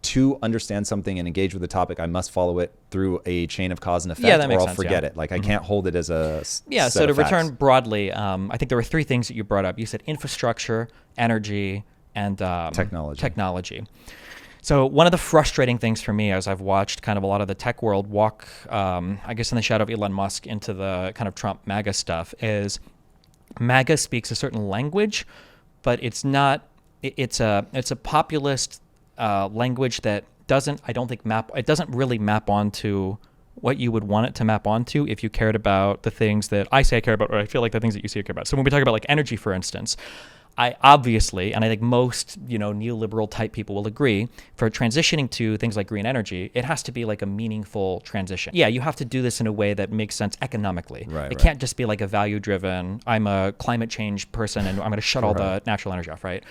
To understand something and engage with the topic, I must follow it through a chain of cause and effect, or I'll forget it. Like I can't hold it as a set so to of facts. Return broadly, I think there were three things that you brought up. You said infrastructure, energy, and technology. So one of the frustrating things for me as I've watched kind of a lot of the tech world walk, I guess in the shadow of Elon Musk into the kind of Trump MAGA stuff, is MAGA speaks a certain language, but it's not. It's a populist language that doesn't really map onto what you would want it to map onto if you cared about the things that I say I care about, or I feel like the things that you say I care about. So when we talk about like energy, for instance, I obviously, and I think most, neoliberal type people will agree, for transitioning to things like green energy, it has to be like a meaningful transition. Yeah, you have to do this in a way that makes sense economically. It can't just be like a value driven, I'm a climate change person and I'm going to shut all the natural energy off, right?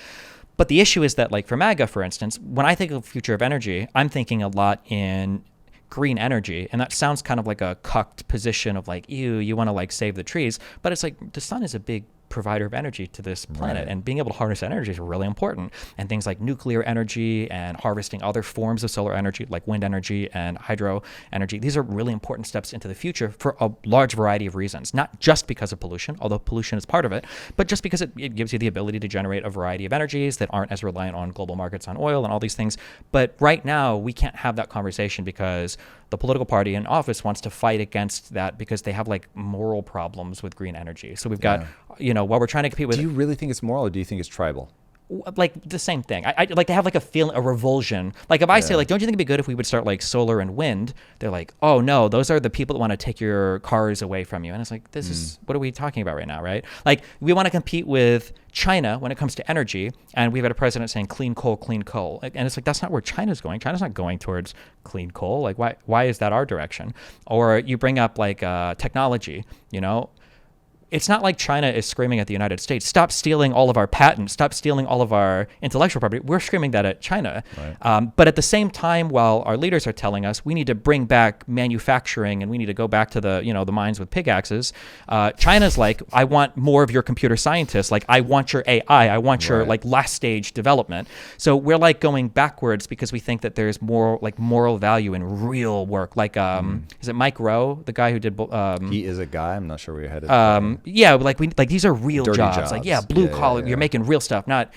But the issue is that, like for MAGA, for instance, when I think of future of energy, I'm thinking a lot in green energy, and that sounds kind of like a cucked position of like, ew, you want to like save the trees, but it's like the sun is a big provider of energy to this planet, Right. and being able to harness energy is really important. And things like nuclear energy and harvesting other forms of solar energy like wind energy and hydro energy, these are really important steps into the future for a large variety of reasons, not just because of pollution, although pollution is part of it, but just because it gives you the ability to generate a variety of energies that aren't as reliant on global markets on oil and all these things. But right now we can't have that conversation because the political party in office wants to fight against that because they have like moral problems with green energy. So we've got, while we're trying to compete with... Do you really think it's moral, or do you think it's tribal? Like the same thing. I like to have like a feeling, a revulsion. Like if I say like, don't you think it'd be good if we would start like solar and wind? They're like, oh no, those are the people that want to take your cars away from you. And it's like, this is, what are we talking about right now, right? Like we want to compete with China when it comes to energy, and we've got a president saying clean coal, clean coal. And it's like, that's not where China's going. China's not going towards clean coal. Like why is that our direction? Or you bring up like technology, it's not like China is screaming at the United States, stop stealing all of our patents, stop stealing all of our intellectual property. We're screaming that at China. Right. But at the same time, while our leaders are telling us we need to bring back manufacturing and we need to go back to the mines with pickaxes, China's like, I want more of your computer scientists. Like, I want your AI. I want your like last stage development. So we're like going backwards because we think that there's more like moral value in real work. Like, is it Mike Rowe, the guy who did? He is a guy. I'm not sure where you're headed. Yeah, like these are real Dirty jobs. Like blue collar. You're making real stuff, not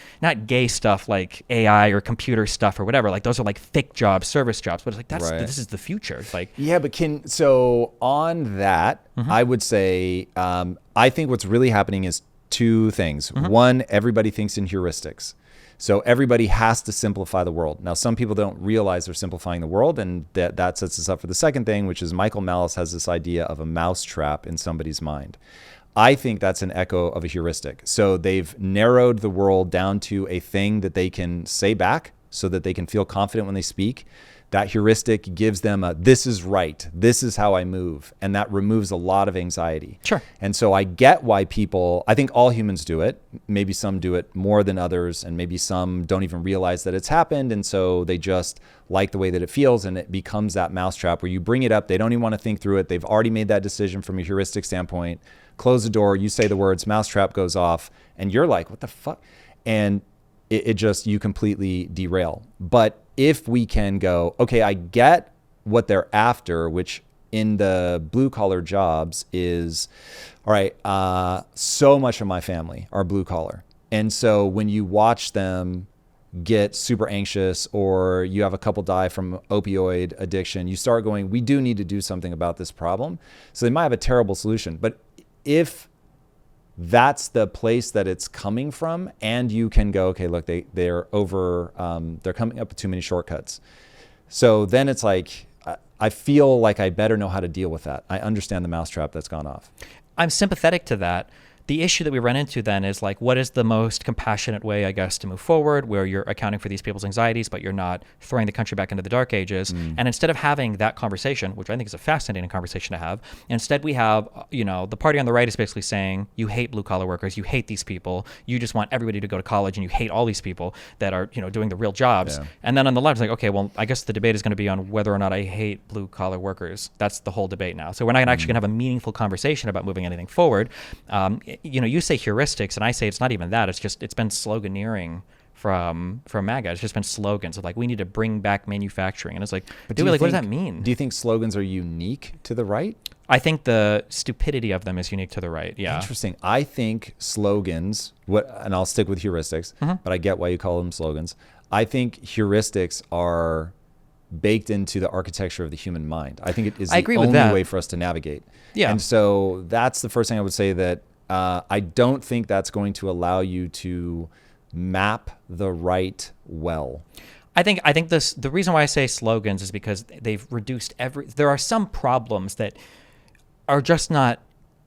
gay stuff like AI or computer stuff or whatever. Like those are like fake jobs, service jobs. But it's like this is the future. Like but so on that, I would say I think what's really happening is two things. One, everybody thinks in heuristics. So everybody has to simplify the world. Now, some people don't realize they're simplifying the world, and that sets us up for the second thing, which is Michael Malice has this idea of a mousetrap in somebody's mind. I think that's an echo of a heuristic. So they've narrowed the world down to a thing that they can say back so that they can feel confident when they speak. That heuristic gives them this is right, this is how I move. And that removes a lot of anxiety. Sure. And so I get why I think all humans do it. Maybe some do it more than others, and maybe some don't even realize that it's happened. And so they just like the way that it feels, and it becomes that mousetrap where you bring it up. They don't even want to think through it. They've already made that decision from a heuristic standpoint. Close the door, you say the words, mousetrap goes off, and you're like, what the fuck? And it just, you completely derail. But if we can go, okay, I get what they're after, which in the blue collar jobs is, all right, so much of my family are blue collar. And so when you watch them get super anxious, or you have a couple die from opioid addiction, you start going, we do need to do something about this problem. So they might have a terrible solution. But if that's the place that it's coming from, and you can go, okay, look, they're coming up with too many shortcuts. So then it's like, I feel like I better know how to deal with that. I understand the mousetrap that's gone off. I'm sympathetic to that. The issue that we run into then is like, what is the most compassionate way, I guess, to move forward, where you're accounting for these people's anxieties, but you're not throwing the country back into the dark ages. And instead of having that conversation, which I think is a fascinating conversation to have, instead we have, the party on the right is basically saying, you hate blue collar workers, you hate these people, you just want everybody to go to college, and you hate all these people that are, doing the real jobs. Yeah. And then on the left, it's like, okay, well, I guess the debate is going to be on whether or not I hate blue collar workers. That's the whole debate now. So we're not actually going to have a meaningful conversation about moving anything forward. You say heuristics, and I say it's not even that. It's been sloganeering from MAGA. It's just been slogans of like, we need to bring back manufacturing, and it's like, what does that mean? Do you think slogans are unique to the right? I think the stupidity of them is unique to the right. Yeah. Interesting. I think slogans, and I'll stick with heuristics, but I get why you call them slogans. I think heuristics are baked into the architecture of the human mind. I think it is the only way for us to navigate. Yeah. And so that's the first thing I would say, that I don't think that's going to allow you to map the right well. I think the reason why I say slogans is because they've reduced there are some problems that are just not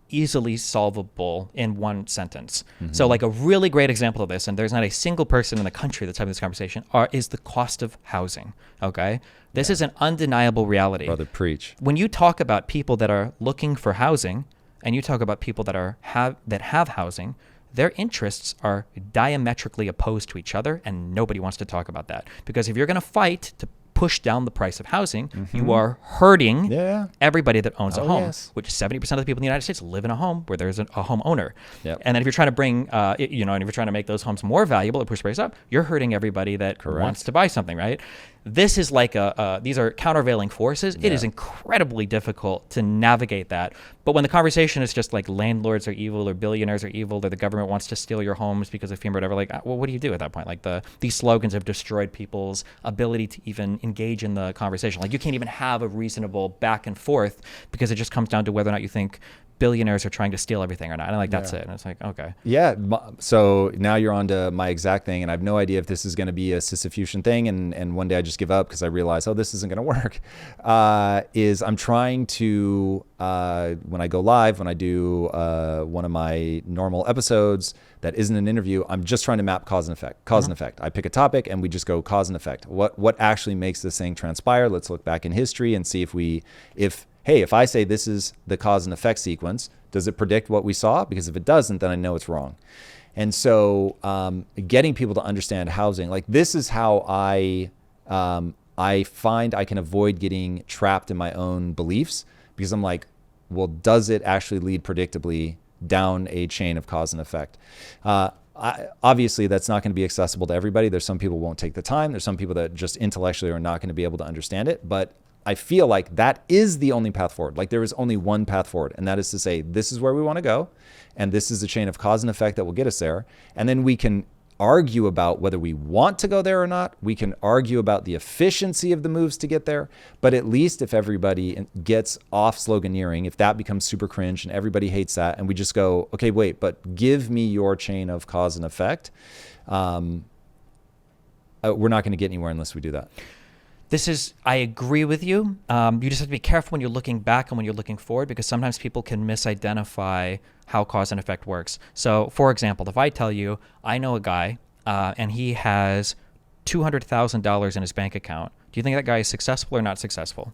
easily solvable in one sentence. So like a really great example of this, and there's not a single person in the country that's having this conversation, is the cost of housing. Okay? This is an undeniable reality. Brother, preach. When you talk about people that are looking for housing, and you talk about people that have housing, their interests are diametrically opposed to each other, and nobody wants to talk about that. Because if you're going to fight to push down the price of housing, you are hurting everybody that owns a home, which 70% of the people in the United States live in a home where there's a home owner. And then if you're trying to bring, and if you're trying to make those homes more valuable and push price up, you're hurting everybody that wants to buy something, right? This is like these are countervailing forces. It is incredibly difficult to navigate that. But when the conversation is just like landlords are evil or billionaires are evil or the government wants to steal your homes because of FEMA or whatever, like, well, what do you do at that point? Like these slogans have destroyed people's ability to even engage in the conversation. Like you can't even have a reasonable back and forth because it just comes down to whether or not you think billionaires are trying to steal everything or not. And like, that's it. And it's like, okay. Yeah. So now you're on to my exact thing. And I have no idea if this is going to be a Sisyphusian thing. And one day I just give up because I realize, oh, this isn't going to work. Is I'm trying to, when I go live, when I do one of my normal episodes that isn't an interview, I'm just trying to map cause and effect. Cause and effect. I pick a topic and we just go cause and effect. What actually makes this thing transpire? Let's look back in history and see if I say this is the cause and effect sequence, does it predict what we saw? Because if it doesn't, then I know it's wrong. And so getting people to understand housing, like this is how I find I can avoid getting trapped in my own beliefs, because I'm like, well, does it actually lead predictably down a chain of cause and effect? Obviously, that's not going to be accessible to everybody. There's some people who won't take the time. There's some people that just intellectually are not going to be able to understand it. But I feel like that is the only path forward. Like there is only one path forward, and that is to say, this is where we want to go, and this is the chain of cause and effect that will get us there. And then we can argue about whether we want to go there or not. We can argue about the efficiency of the moves to get there. But at least if everybody gets off sloganeering, if that becomes super cringe and everybody hates that, and we just go, okay, wait, but give me your chain of cause and effect, we're not going to get anywhere unless we do that. I agree with you. You just have to be careful when you're looking back and when you're looking forward, because sometimes people can misidentify how cause and effect works. So, for example, if I tell you, I know a guy and he has $200,000 in his bank account, do you think that guy is successful or not successful?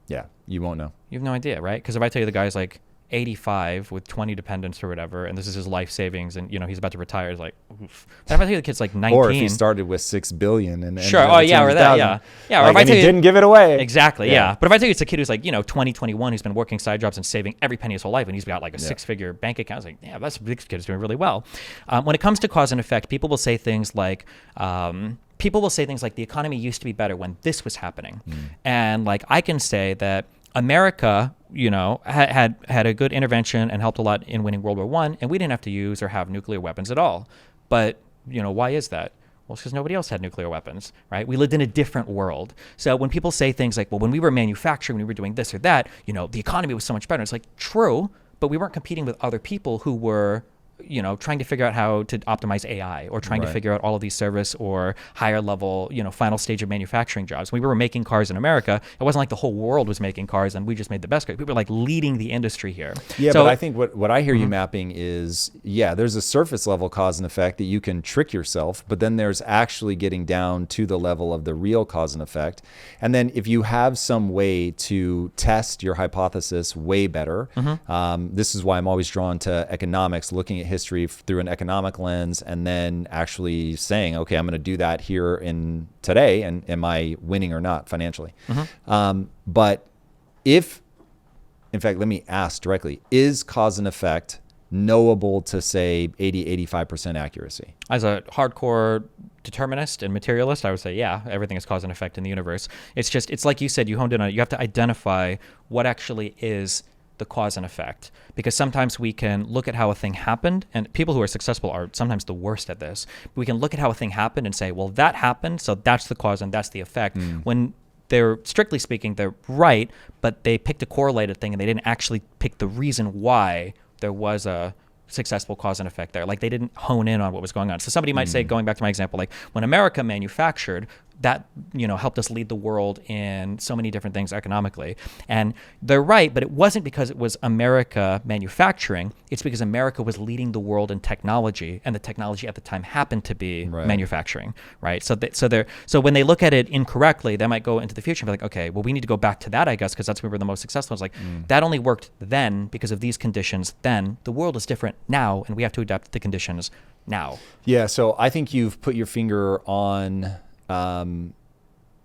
Yeah, you won't know. You have no idea, right? Because if I tell you the guy's like 85 with 20 dependents or whatever, and this is his life savings, and he's about to retire, it's like, oof. But if I tell you the kid's like 19, or if he started with $6 billion and sure, or that, or like, if I tell you didn't give it away, exactly, yeah. But if I tell you it's a kid who's like 20, 21, who's been working side jobs and saving every penny his whole life, and he's got like a six-figure bank account, it's like, yeah, this kid is doing really well. When it comes to cause and effect, people will say things like, the economy used to be better when this was happening, and like I can say that America, had a good intervention and helped a lot in winning World War I, and we didn't have to use or have nuclear weapons at all. But, why is that? Well, it's because nobody else had nuclear weapons, right? We lived in a different world. So when people say things like, well, when we were manufacturing, we were doing this or that, the economy was so much better. It's like, true, but we weren't competing with other people who were trying to figure out how to optimize AI or trying to figure out all of these service or higher level, final stage of manufacturing jobs. We were making cars in America. It wasn't like the whole world was making cars and we just made the best cars. We were like leading the industry here. Yeah, so, but I think what I hear you mapping is, there's a surface level cause and effect that you can trick yourself, but then there's actually getting down to the level of the real cause and effect. And then if you have some way to test your hypothesis way better, this is why I'm always drawn to economics, looking at history through an economic lens, and then actually saying, okay, I'm going to do that here in today, and am I winning or not financially? But in fact, let me ask directly, is cause and effect knowable to say 80-85% accuracy? As a hardcore determinist and materialist, I would say, yeah, everything is cause and effect in the universe. It's like you said, you honed in on it. You have to identify what actually is the cause and effect, because sometimes we can look at how a thing happened, and people who are successful are sometimes the worst at this. We can look at how a thing happened and say, well, that happened, so that's the cause and that's the effect. When they're, strictly speaking, they're right, but they picked a correlated thing and they didn't actually pick the reason why there was a successful cause and effect there. Like they didn't hone in on what was going on. So somebody might say, going back to my example, like when America manufactured, that, helped us lead the world in so many different things economically. And they're right, but it wasn't because it was America manufacturing. It's because America was leading the world in technology, and the technology at the time happened to be manufacturing, right? So when they look at it incorrectly, they might go into the future and be like, okay, well, we need to go back to that, I guess, because that's where we were the most successful. It's like, that only worked then because of these conditions then. The world is different now, and we have to adapt to the conditions now. Yeah, so I think you've put your finger on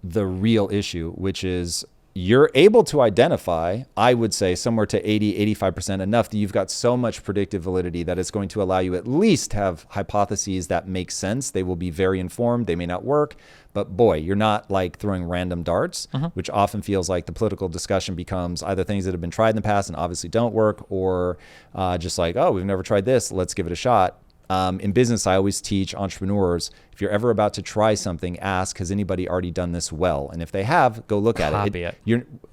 the real issue, which is you're able to identify, I would say, somewhere to 80-85% enough that you've got so much predictive validity that it's going to allow you at least have hypotheses that make sense. They will be very informed. They may not work, but boy, you're not like throwing random darts, which often feels like the political discussion becomes either things that have been tried in the past and obviously don't work, or just like, oh, we've never tried this, let's give it a shot. In business, I always teach entrepreneurs, if you're ever about to try something, ask, has anybody already done this well? And if they have, go look at it.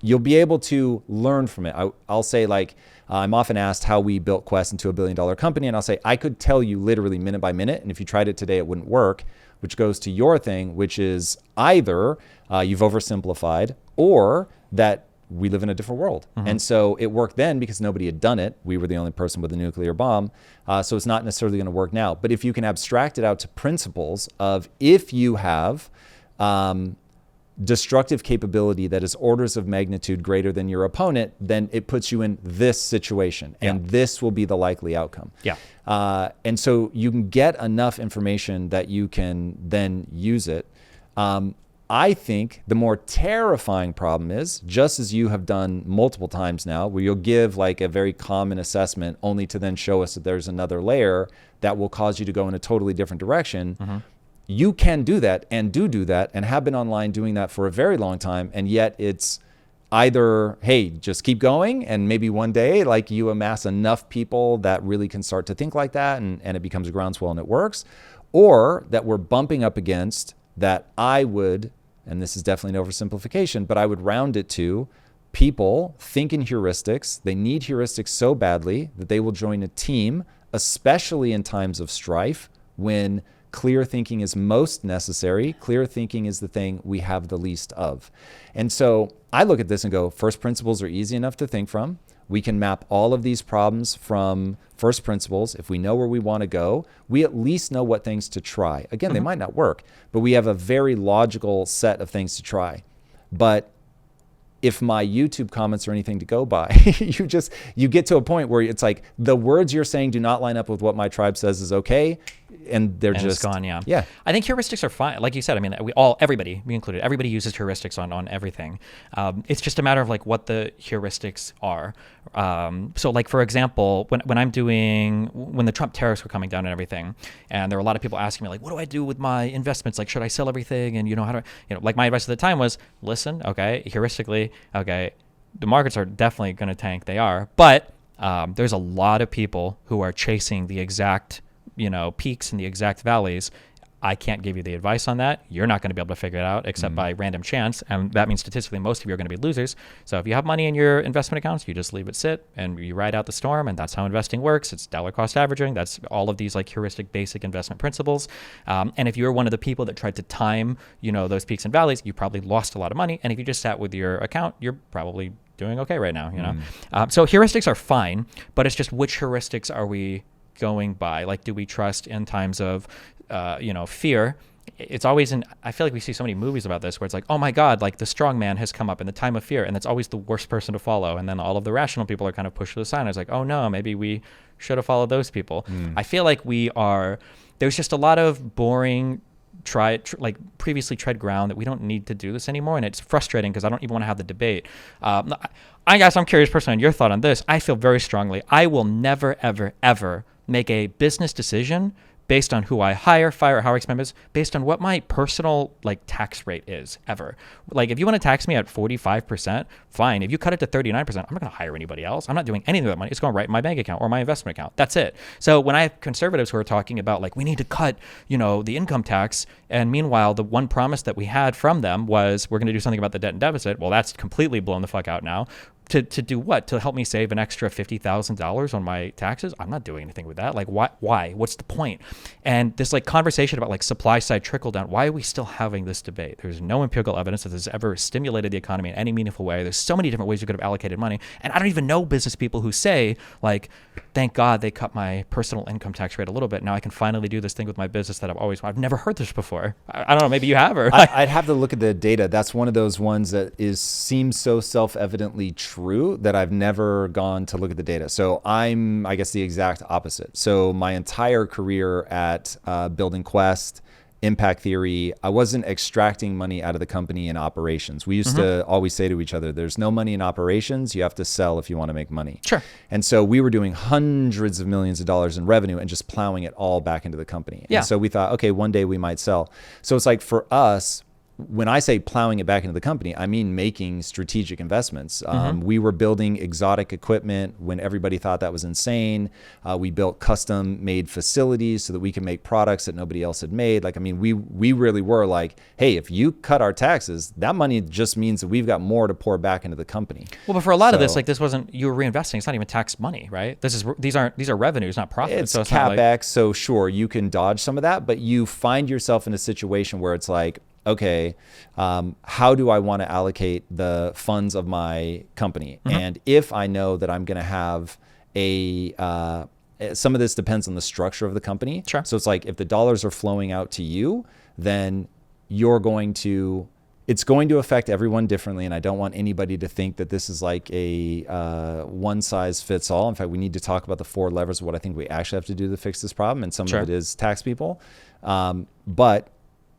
You'll be able to learn from it. I'll say, like, I'm often asked how we built Quest into $1 billion company. And I'll say, I could tell you literally minute by minute. And if you tried it today, it wouldn't work, which goes to your thing, which is either you've oversimplified or that we live in a different world. And so it worked then because nobody had done it. We were the only person with a nuclear bomb. So it's not necessarily going to work now. But if you can abstract it out to principles of, if you have destructive capability that is orders of magnitude greater than your opponent, then it puts you in this situation. And this will be the likely outcome. And so you can get enough information that you can then use it. I think the more terrifying problem is, just as you have done multiple times now, where you'll give like a very common assessment only to then show us that there's another layer that will cause you to go in a totally different direction. You can do that and do that and have been online doing that for a very long time. And yet it's either, hey, just keep going, and maybe one day like you amass enough people that really can start to think like that, and it becomes a groundswell and it works, or that we're bumping up against that I would, and this is definitely an oversimplification, but I would round it to people think in heuristics. They need heuristics so badly that they will join a team, especially in times of strife when clear thinking is most necessary. Clear thinking is the thing we have the least of. And so I look at this and go, first principles are easy enough to think from. We can map all of these problems from first principles. If we know where we want to go, we at least know what things to try. Again, they might not work, but we have a very logical set of things to try. But if my YouTube comments are anything to go by, you get to a point where it's like the words you're saying do not line up with what my tribe says is okay. And they're just it's gone. Yeah. I think heuristics are fine. Like you said, I mean, everybody, me included, everybody uses heuristics on everything. It's just a matter of like what the heuristics are. So like, for example, when the Trump tariffs were coming down and everything, and there were a lot of people asking me like, what do I do with my investments? Like, should I sell everything? And how do like my advice at the time was, listen, okay, heuristically, okay, the markets are definitely going to tank. They are, but there's a lot of people who are chasing the exact peaks and the exact valleys. I can't give you the advice on that. You're not going to be able to figure it out except by random chance. And that means statistically, most of you are going to be losers. So if you have money in your investment accounts, you just leave it sit and you ride out the storm. And that's how investing works. It's dollar cost averaging. That's all of these like heuristic basic investment principles. And if you're one of the people that tried to time, those peaks and valleys, you probably lost a lot of money. And if you just sat with your account, you're probably doing okay right now, So heuristics are fine, but it's just which heuristics are we going by? Like, do we trust in times of fear? It's always I feel like we see so many movies about this where it's like, oh my God, like the strong man has come up in the time of fear, and that's always the worst person to follow. And then all of the rational people are kind of pushed to the side. And it's like, oh no, maybe we should have followed those people. I feel like there's just a lot of boring previously tread ground that we don't need to do this anymore. And it's frustrating because I don't even want to have the debate. I guess I'm curious personally on your thought on this. I feel very strongly, I will never, ever, ever make a business decision based on who I hire, fire, or how I expend business, based on what my personal tax rate is ever. Like if you want to tax me at 45%, fine. If you cut it to 39%, I'm not going to hire anybody else. I'm not doing anything with that money. It's going right in my bank account or my investment account. That's it. So when I have conservatives who are talking about we need to cut, the income tax, and meanwhile the one promise that we had from them was we're going to do something about the debt and deficit. Well, that's completely blown the fuck out now. To do what? To help me save an extra $50,000 on my taxes? I'm not doing anything with that. Like, why? What's the point? And this like conversation about like supply side trickle down, why are we still having this debate? There's no empirical evidence that this has ever stimulated the economy in any meaningful way. There's so many different ways you could have allocated money. And I don't even know business people who say like, thank God they cut my personal income tax rate a little bit. Now I can finally do this thing with my business that I've never heard this before. I don't know. Maybe you have, or I'd have to look at the data. That's one of those ones that seems so self-evidently true that I've never gone to look at the data. So I'm, I guess, the exact opposite. So my entire career at Building Quest, Impact Theory, I wasn't extracting money out of the company in operations. We used to always say to each other, there's no money in operations. You have to sell if you want to make money. Sure. And so we were doing hundreds of millions of dollars in revenue and just plowing it all back into the company. Yeah. And so we thought, okay, one day we might sell. So it's like for us, when I say plowing it back into the company, I mean making strategic investments. We were building exotic equipment when everybody thought that was insane. We built custom-made facilities so that we could make products that nobody else had made. Like, I mean, we really were like, hey, if you cut our taxes, that money just means that we've got more to pour back into the company. Well, but for a lot of this, like this wasn't, you were reinvesting. It's not even tax money, right? These are revenues, not profits. It's CapEx, so sure, you can dodge some of that, but you find yourself in a situation where it's like, okay, how do I want to allocate the funds of my company? And if I know that I'm going to have some of this depends on the structure of the company. Sure. So it's like if the dollars are flowing out to you, then it's going to affect everyone differently. And I don't want anybody to think that this is like a one size fits all. In fact, we need to talk about the 4 levers of what I think we actually have to do to fix this problem. And some of it is tax people. But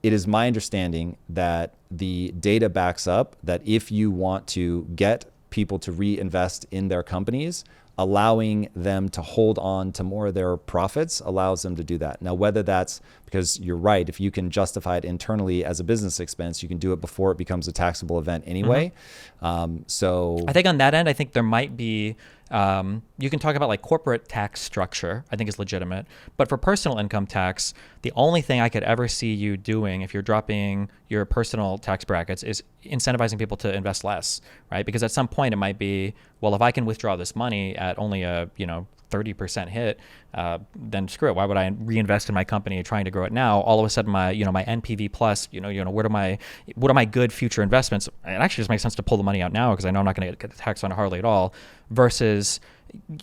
it is my understanding that the data backs up that if you want to get people to reinvest in their companies, allowing them to hold on to more of their profits allows them to do that. Now, whether that's because you're right, if you can justify it internally as a business expense, you can do it before it becomes a taxable event anyway. So I think on that end, I think there might be, you can talk about like corporate tax structure, I think is legitimate. But for personal income tax, the only thing I could ever see you doing if you're dropping your personal tax brackets is incentivizing people to invest less, right? Because at some point it might be, well, if I can withdraw this money at only a, 30% hit, then screw it. Why would I reinvest in my company trying to grow it now? All of a sudden my NPV plus, what are my good future investments? It actually just makes sense to pull the money out now because I know I'm not going to get taxed on it hardly at all, versus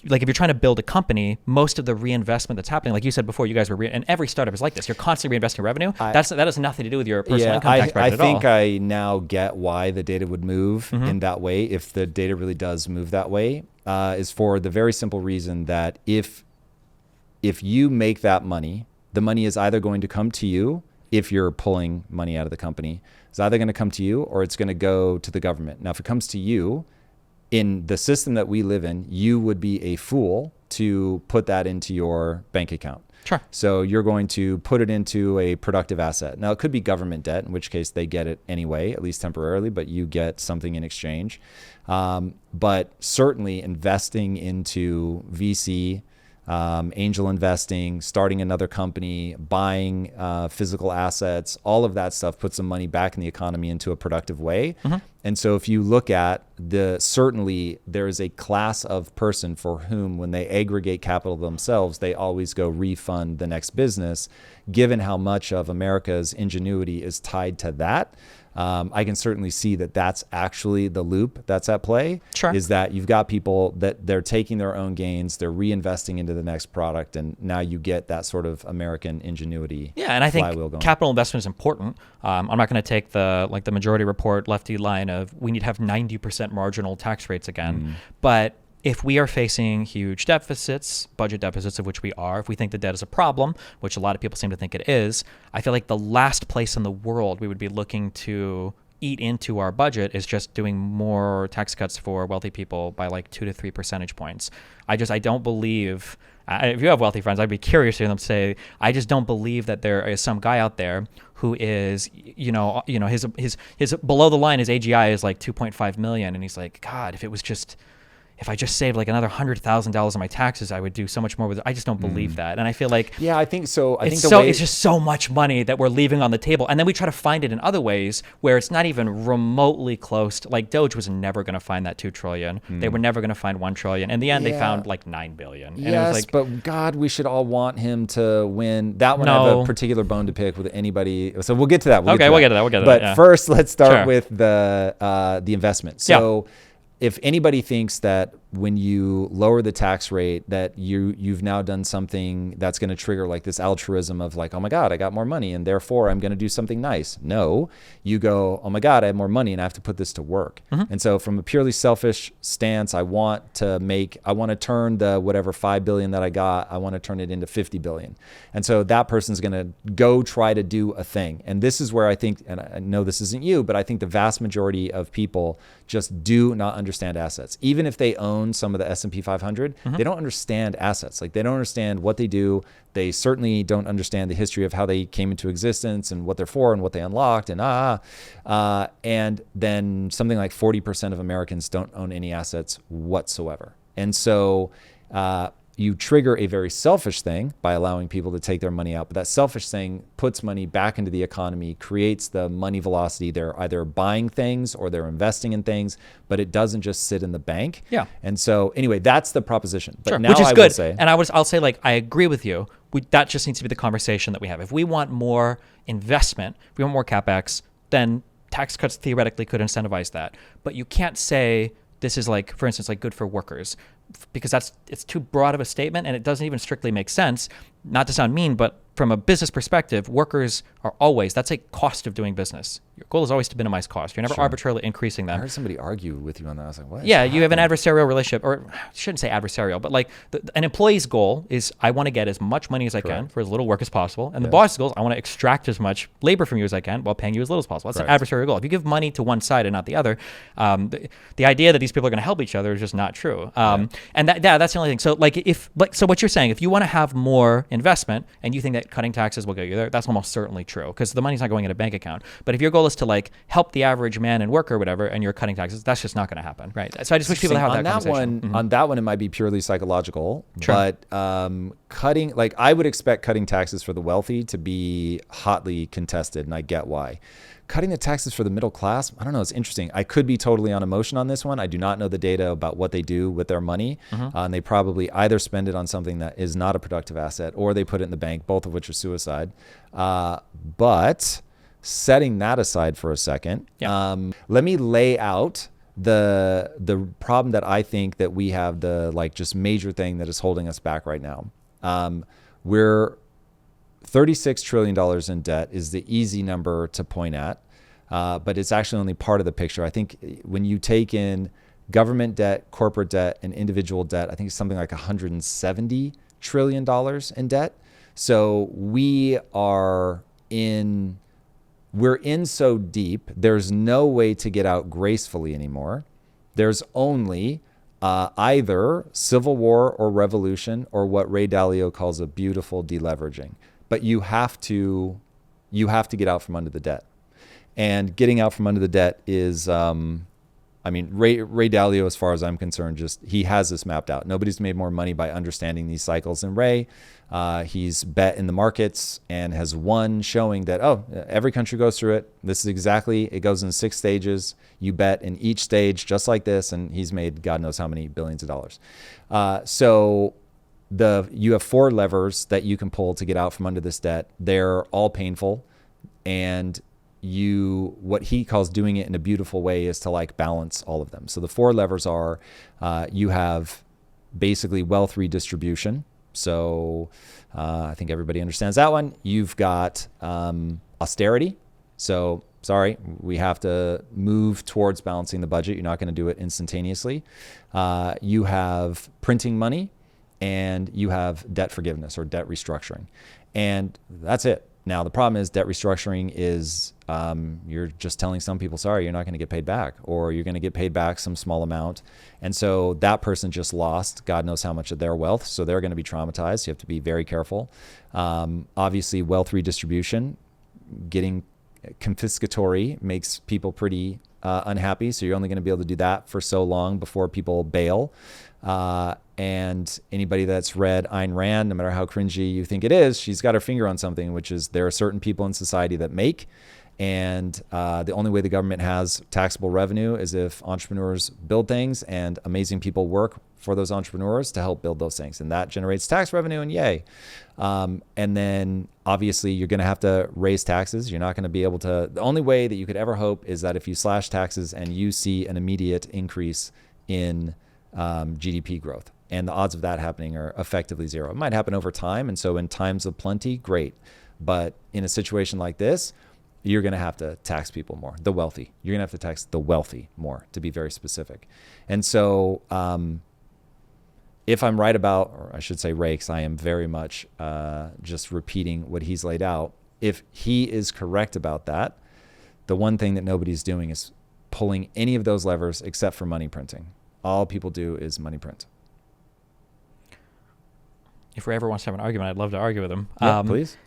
like if you're trying to build a company, most of the reinvestment that's happening, like you said before, you guys were, and every startup is like this. You're constantly reinvesting revenue. That has nothing to do with your personal income tax bracket at all. I think I now get why the data would move in that way. If the data really does move that way, is for the very simple reason that if you make that money, the money is either going to come to you if you're pulling money out of the company. It's either going to come to you or it's going to go to the government. Now, if it comes to you, in the system that we live in, you would be a fool to put that into your bank account. Sure. So you're going to put it into a productive asset. Now, it could be government debt, in which case they get it anyway, at least temporarily, but you get something in exchange. But certainly investing into VC, angel investing, starting another company, buying physical assets, all of that stuff puts some money back in the economy into a productive way. And so if you look at certainly there is a class of person for whom when they aggregate capital themselves, they always go refund the next business. Given how much of America's ingenuity is tied to that, I can certainly see that that's actually the loop that's at play. Sure. Is that you've got people that they're taking their own gains, they're reinvesting into the next product, and now you get that sort of American ingenuity. Yeah, and I think going. capital investment is important. I'm not going to take the majority report lefty line of we need to have 90% marginal tax rates again, but if we are facing huge deficits, budget deficits of which we are, if we think the debt is a problem, which a lot of people seem to think it is, I feel like the last place in the world we would be looking to eat into our budget is just doing more tax cuts for wealthy people by like 2 to 3 percentage points. I don't believe, if you have wealthy friends, I'd be curious to hear them say, I just don't believe that there is some guy out there who is, his below the line, his AGI is like 2.5 million. And he's like, God, if it was just if I just saved like another $100,000 on my taxes, I would do so much more with it. I just don't believe that. And I feel like Yeah, I think so. it's just so much money that we're leaving on the table. And then we try to find it in other ways where it's not even remotely close to, like Doge was never going to find that 2 trillion. They were never going to find 1 trillion. In the end, they found like 9 billion. And yes, it was like, but God, we should all want him to win. That one I have a particular bone to pick with anybody. So we'll get to that. We'll get to that. But first, let's start with the investment. So if anybody thinks that when you lower the tax rate that you've now done something that's going to trigger like this altruism of like, oh my God, I got more money and therefore I'm going to do something nice. No, you go, oh my God, I have more money and I have to put this to work. And so from a purely selfish stance, I want to turn the whatever 5 billion that I got, I want to turn it into 50 billion. And so that person's going to go try to do a thing. And this is where I think, and I know this isn't you, but I think the vast majority of people just do not understand assets. Even if they own some of the S&P 500, they don't understand assets. Like they don't understand what they do. They certainly don't understand the history of how they came into existence and what they're for and what they unlocked and then something like 40% of Americans don't own any assets whatsoever. And so you trigger a very selfish thing by allowing people to take their money out. But that selfish thing puts money back into the economy, creates the money velocity. They're either buying things or they're investing in things, but it doesn't just sit in the bank. Yeah. And so anyway, that's the proposition. But sure. now Which is I good. will say, and I'll say like, I agree with you. That just needs to be the conversation that we have. If we want more investment, if we want more CapEx, then tax cuts theoretically could incentivize that. But you can't say this is like, for instance, like good for workers, because it's too broad of a statement and it doesn't even strictly make sense. Not to sound mean, but from a business perspective, workers are always, that's a cost of doing business. Your goal is always to minimize cost. You're never arbitrarily increasing them. I heard somebody argue with you on that. I was like, what? Yeah, you have an adversarial relationship, or I shouldn't say adversarial, but like an employee's goal is I want to get as much money as I can for as little work as possible. And the boss's goal is I want to extract as much labor from you as I can while paying you as little as possible. That's an adversarial goal. If you give money to one side and not the other, the idea that these people are going to help each other is just not true. And that's the only thing. So so what you're saying, if you want to have more investment and you think that cutting taxes will get you there, that's almost certainly true because the money's not going in a bank account. But if your goal is to like help the average man and worker or whatever, and you're cutting taxes, that's just not going to happen, right? So I just wish people to have that conversation. On that one, it might be purely psychological, but cutting, like I would expect cutting taxes for the wealthy to be hotly contested, and I get why. Cutting the taxes for the middle class, I don't know, it's interesting. I could be totally on emotion on this one. I do not know the data about what they do with their money. And they probably either spend it on something that is not a productive asset or they put it in the bank, both of which are suicide. But setting that aside for a second, let me lay out the problem that I think that we have, the like just major thing that is holding us back right now. We're $36 trillion in debt is the easy number to point at, but it's actually only part of the picture. I think when you take in government debt, corporate debt, and individual debt, I think it's something like $170 trillion in debt. So we're in so deep, there's no way to get out gracefully anymore. There's only either civil war or revolution or what Ray Dalio calls a beautiful deleveraging. But you have to get out from under the debt. And getting out from under the debt is, Ray Dalio, as far as I'm concerned, he has this mapped out. Nobody's made more money by understanding these cycles than Ray. He's bet in the markets and has won, showing that, every country goes through it. This is it goes in 6 stages. You bet in each stage just like this, and he's made God knows how many billions of dollars. You have 4 levers that you can pull to get out from under this debt. They're all painful, and what he calls doing it in a beautiful way is to like balance all of them. So the 4 levers are, you have basically wealth redistribution. So I think everybody understands that one. You've got austerity. So sorry, we have to move towards balancing the budget. You're not going to do it instantaneously. You have printing money. And you have debt forgiveness or debt restructuring. And that's it. Now, the problem is debt restructuring is you're just telling some people, sorry, you're not going to get paid back, or you're going to get paid back some small amount. And so that person just lost God knows how much of their wealth. So they're going to be traumatized. You have to be very careful. Obviously, wealth redistribution, getting confiscatory, makes people pretty unhappy. So you're only going to be able to do that for so long before people bail. And anybody that's read Ayn Rand, no matter how cringy you think it is, she's got her finger on something, which is there are certain people in society that make, and the only way the government has taxable revenue is if entrepreneurs build things and amazing people work for those entrepreneurs to help build those things. And that generates tax revenue, and yay. And then obviously you're going to have to raise taxes. You're not going to be able to, the only way that you could ever hope is that if you slash taxes and you see an immediate increase in GDP growth. And the odds of that happening are effectively zero. It might happen over time. And so in times of plenty, great. But in a situation like this, you're going to have to tax people more, the wealthy. You're going to have to tax the wealthy more, to be very specific. And so if I'm right about, or I should say Ray, because I am very much just repeating what he's laid out. If he is correct about that, the one thing that nobody's doing is pulling any of those levers except for money printing. All people do is money print. If Ray ever wants to have an argument, I'd love to argue with him. Yeah, please.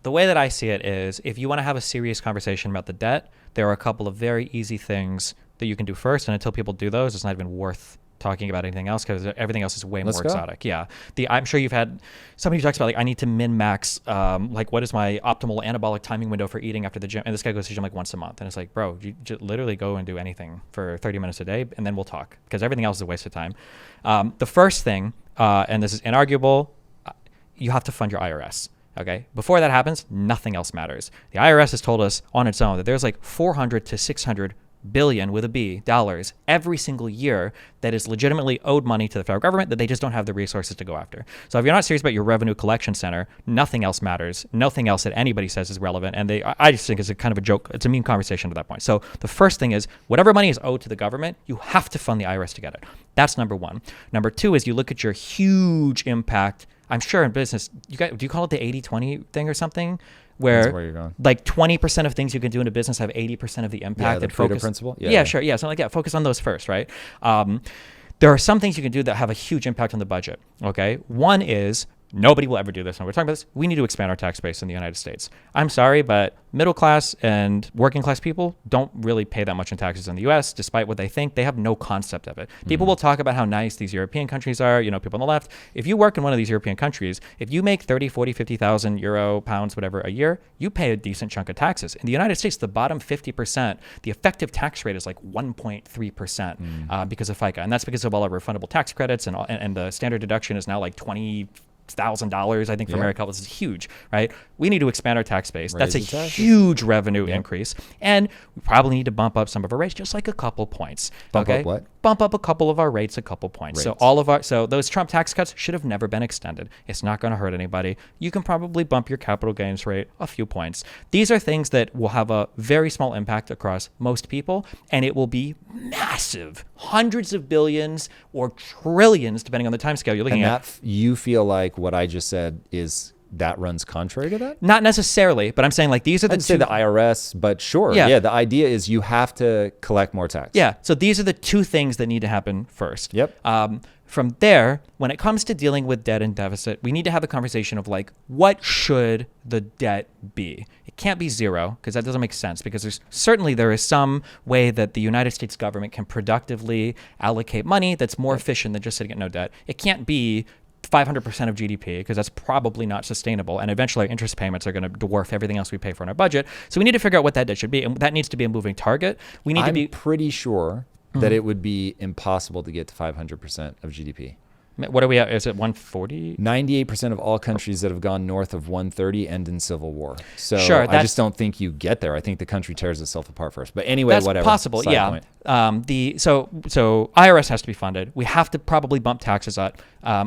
The way that I see it is, if you want to have a serious conversation about the debt, there are a couple of very easy things that you can do first. And until people do those, it's not even worth talking about anything else, because everything else is way more exotic. Yeah. I'm sure you've had somebody who talks about, like, I need to min-max, like, what is my optimal anabolic timing window for eating after the gym? And this guy goes to the gym like once a month. And it's like, bro, you just literally go and do anything for 30 minutes a day, and then we'll talk, because everything else is a waste of time. The first thing, and this is inarguable, you have to fund your IRS. Okay. Before that happens, nothing else matters. The IRS has told us on its own that there's like 400 to 600 billion with a B dollars every single year that is legitimately owed money to the federal government that they just don't have the resources to go after. So if you're not serious about your revenue collection center, nothing else matters. Nothing else that anybody says is relevant. And I just think it's a kind of a joke. It's a mean conversation at that point. So the first thing is, whatever money is owed to the government, you have to fund the IRS to get it. That's number one. Number two is, you look at your huge impact. I'm sure in business, do you call it the 80-20 thing or something? Where like 20% of things you can do in a business have 80% of the impact. Yeah, the Pareto principle. Yeah, sure. Yeah, something like that. Focus on those first, right? There are some things you can do that have a huge impact on the budget. Okay, one is, nobody will ever do this, and we're talking about this, we need to expand our tax base in the United States. I'm sorry, but middle class and working class people don't really pay that much in taxes in the US, despite what they think. They have no concept of it. People will talk about how nice these European countries are, people on the left. If you work in one of these European countries, if you make 30, 40, 50,000 euro, pounds, whatever, a year, you pay a decent chunk of taxes. In the United States, the bottom 50%, the effective tax rate is like 1.3% because of FICA. And that's because of all our refundable tax credits, and the standard deduction is now like $20,000, I think, for America. This is huge, right? We need to expand our tax base. That's a huge revenue increase. And we probably need to bump up some of our rates, just like a couple points. Bump up what? Bump up a couple of our rates, a couple points. So those Trump tax cuts should have never been extended. It's not going to hurt anybody. You can probably bump your capital gains rate a few points. These are things that will have a very small impact across most people, and it will be massive. Hundreds of billions or trillions, depending on the time scale you're looking at. You feel like what I just said is that runs contrary to that? Not necessarily, but I'm saying, like, these are I'd say the IRS, but sure. Yeah, the idea is you have to collect more tax. Yeah, so these are the two things that need to happen first. Yep. From there, when it comes to dealing with debt and deficit, we need to have a conversation of, like, what should the debt be? It can't be zero, because that doesn't make sense, because there is some way that the United States government can productively allocate money that's more efficient than just sitting at no debt. It can't be 500% of GDP, because that's probably not sustainable. And eventually our interest payments are going to dwarf everything else we pay for in our budget. So we need to figure out what that debt should be. And that needs to be a moving target. I'm pretty sure that it would be impossible to get to 500% of GDP. What are we at? Is it 140? 98% of all countries that have gone north of 130 end in civil war. So sure, I just don't think you get there. I think the country tears itself apart first. But anyway, that's whatever. Possible, Side yeah. point. So IRS has to be funded. We have to probably bump taxes up.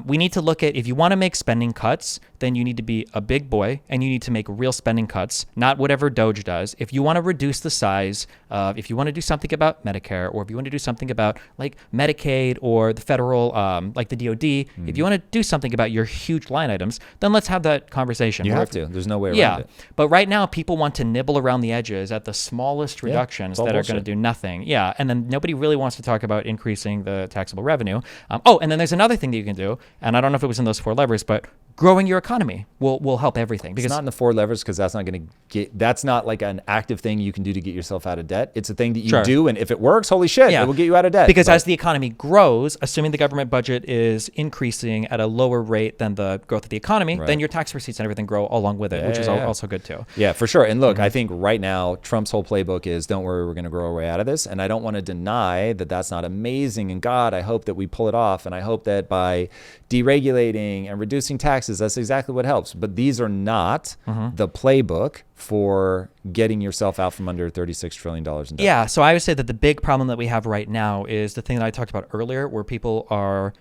We need to look at, if you want to make spending cuts, then you need to be a big boy and you need to make real spending cuts, not whatever Doge does. If you want to reduce the size of, if you want to do something about Medicare, or if you want to do something about like Medicaid or the federal, like the DOD. If you want to do something about your huge line items, then let's have that conversation. You have to. There's no way around it. But right now, people want to nibble around the edges at the smallest reductions that are going to do nothing. Yeah, and then nobody really wants to talk about increasing the taxable revenue. And then there's another thing that you can do, and I don't know if it was in those 4 levers, but growing your economy will help everything. Because it's not in the 4 levers because that's not going to get. That's not like an active thing you can do to get yourself out of debt. It's a thing that you do, and if it works, holy shit, it will get you out of debt. Because as the economy grows, assuming the government budget is increasing at a lower rate than the growth of the economy, then your tax receipts and everything grow along with it, which is also good too. Yeah, for sure. And look, I think right now Trump's whole playbook is, don't worry, we're going to grow our way out of this. And I don't want to deny that that's not amazing. And God, I hope that we pull it off. And I hope that by deregulating and reducing taxes, that's exactly what helps. But these are not the playbook for getting yourself out from under $36 trillion in debt. Yeah, so I would say that the big problem that we have right now is the thing that I talked about earlier, where people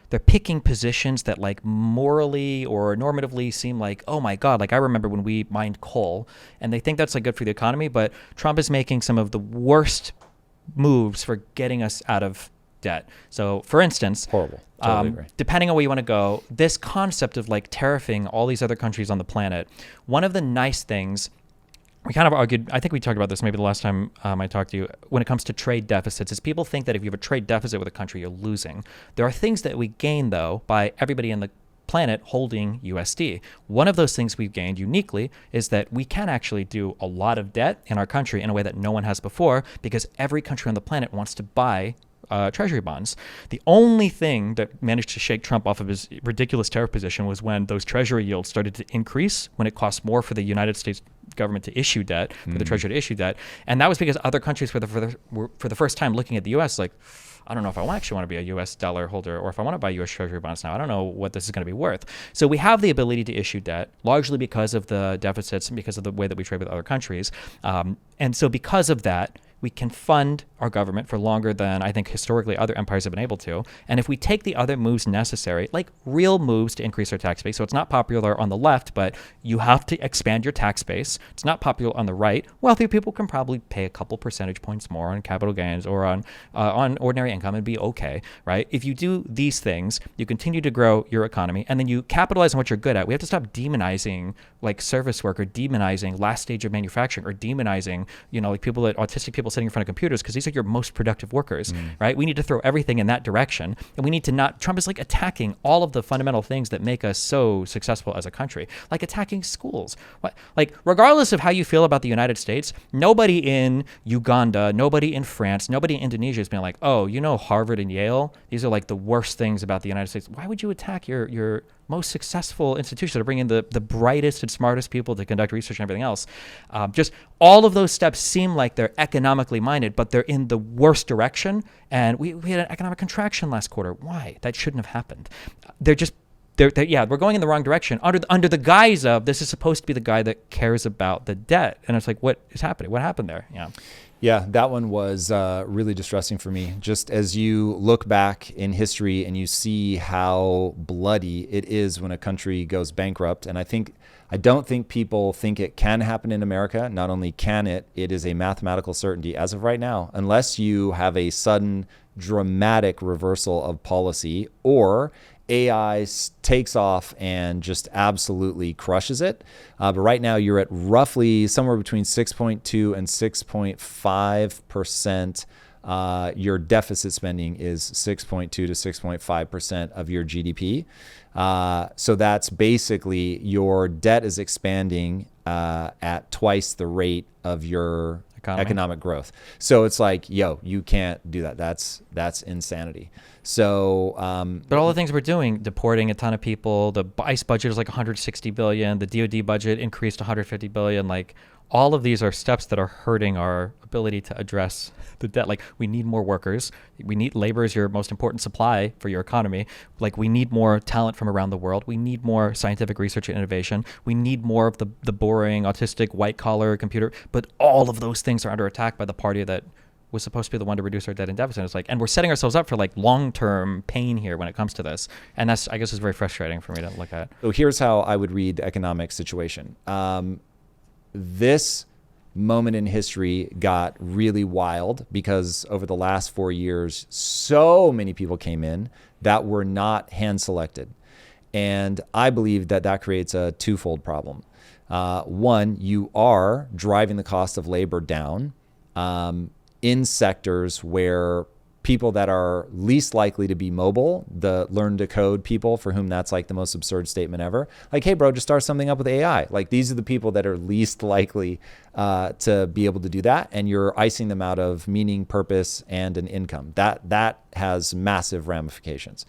they're picking positions that like morally or normatively seem like, oh my God, like I remember when we mined coal, and they think that's like good for the economy, but Trump is making some of the worst moves for getting us out of debt. So for instance, horrible. Totally agree. Depending on where you want to go, this concept of like tariffing all these other countries on the planet, one of the nice things, we kind of argued, I think we talked about this maybe the last time I talked to you, when it comes to trade deficits, is people think that if you have a trade deficit with a country, you're losing. There are things that we gain, though, by everybody in the planet holding USD. One of those things we've gained uniquely is that we can actually do a lot of debt in our country in a way that no one has before, because every country on the planet wants to buy treasury bonds. The only thing that managed to shake Trump off of his ridiculous tariff position was when those treasury yields started to increase, when it cost more for the United States government to issue debt, for the treasury to issue debt. And that was because other countries were for the first time looking at the U.S. like, I don't know if I actually want to be a U.S. dollar holder, or if I want to buy U.S. treasury bonds now. I don't know what this is going to be worth. So we have the ability to issue debt, largely because of the deficits and because of the way that we trade with other countries. And so because of that, we can fund our government for longer than I think historically other empires have been able to. And if we take the other moves necessary, like real moves to increase our tax base, so it's not popular on the left, but you have to expand your tax base. It's not popular on the right. Wealthy people can probably pay a couple percentage points more on capital gains or on ordinary income and be okay, right? If you do these things, you continue to grow your economy, and then you capitalize on what you're good at. We have to stop demonizing like service work, or demonizing last stage of manufacturing, or demonizing, like autistic people sitting in front of computers, because these are your most productive workers, right? We need to throw everything in that direction, and we need to not. Trump is like attacking all of the fundamental things that make us so successful as a country, like attacking schools. Like regardless of how you feel about the United States, nobody in Uganda, nobody in France, nobody in Indonesia is being like, oh, Harvard and Yale, these are like the worst things about the United States. Why would you attack your most successful institutions to bring in the brightest and smartest people to conduct research and everything else? Just all of those steps seem like they're economically minded, but they're in the worst direction. And we had an economic contraction last quarter. Why? That shouldn't have happened. We're going in the wrong direction under the guise of this is supposed to be the guy that cares about the debt. And it's like, what is happening? What happened there? Yeah, that one was really distressing for me. Just as you look back in history and you see how bloody it is when a country goes bankrupt. And I don't think people think it can happen in America. Not only can it is a mathematical certainty as of right now, unless you have a sudden dramatic reversal of policy, or AI takes off and just absolutely crushes it. But right now you're at roughly somewhere between 6.2 and 6.5%. Your deficit spending is 6.2 to 6.5% of your GDP. So that's basically your debt is expanding at twice the rate of your economic growth. So it's like, you can't do that. That's insanity. So, but all the things we're doing, deporting a ton of people, the ICE budget is like 160 billion, the DOD budget increased to 150 billion. Like all of these are steps that are hurting our ability to address the debt. Like we need more workers. We need labor is your most important supply for your economy. Like we need more talent from around the world. We need more scientific research and innovation. We need more of the boring, autistic, white collar computer. But all of those things are under attack by the party that was supposed to be the one to reduce our debt and deficit. It's like, and we're setting ourselves up for like long-term pain here when it comes to this. And that's, I guess, is very frustrating for me to look at. So here's how I would read the economic situation. This moment in history got really wild because over the last 4 years, so many people came in that were not hand selected. And I believe that that creates a twofold problem. One, you are driving the cost of labor down in sectors where people that are least likely to be mobile, the learn to code people for whom that's like the most absurd statement ever. Like, hey, bro, just start something up with AI. Like, these are the people that are least likely to be able to do that. And you're icing them out of meaning, purpose, and an income. That has massive ramifications.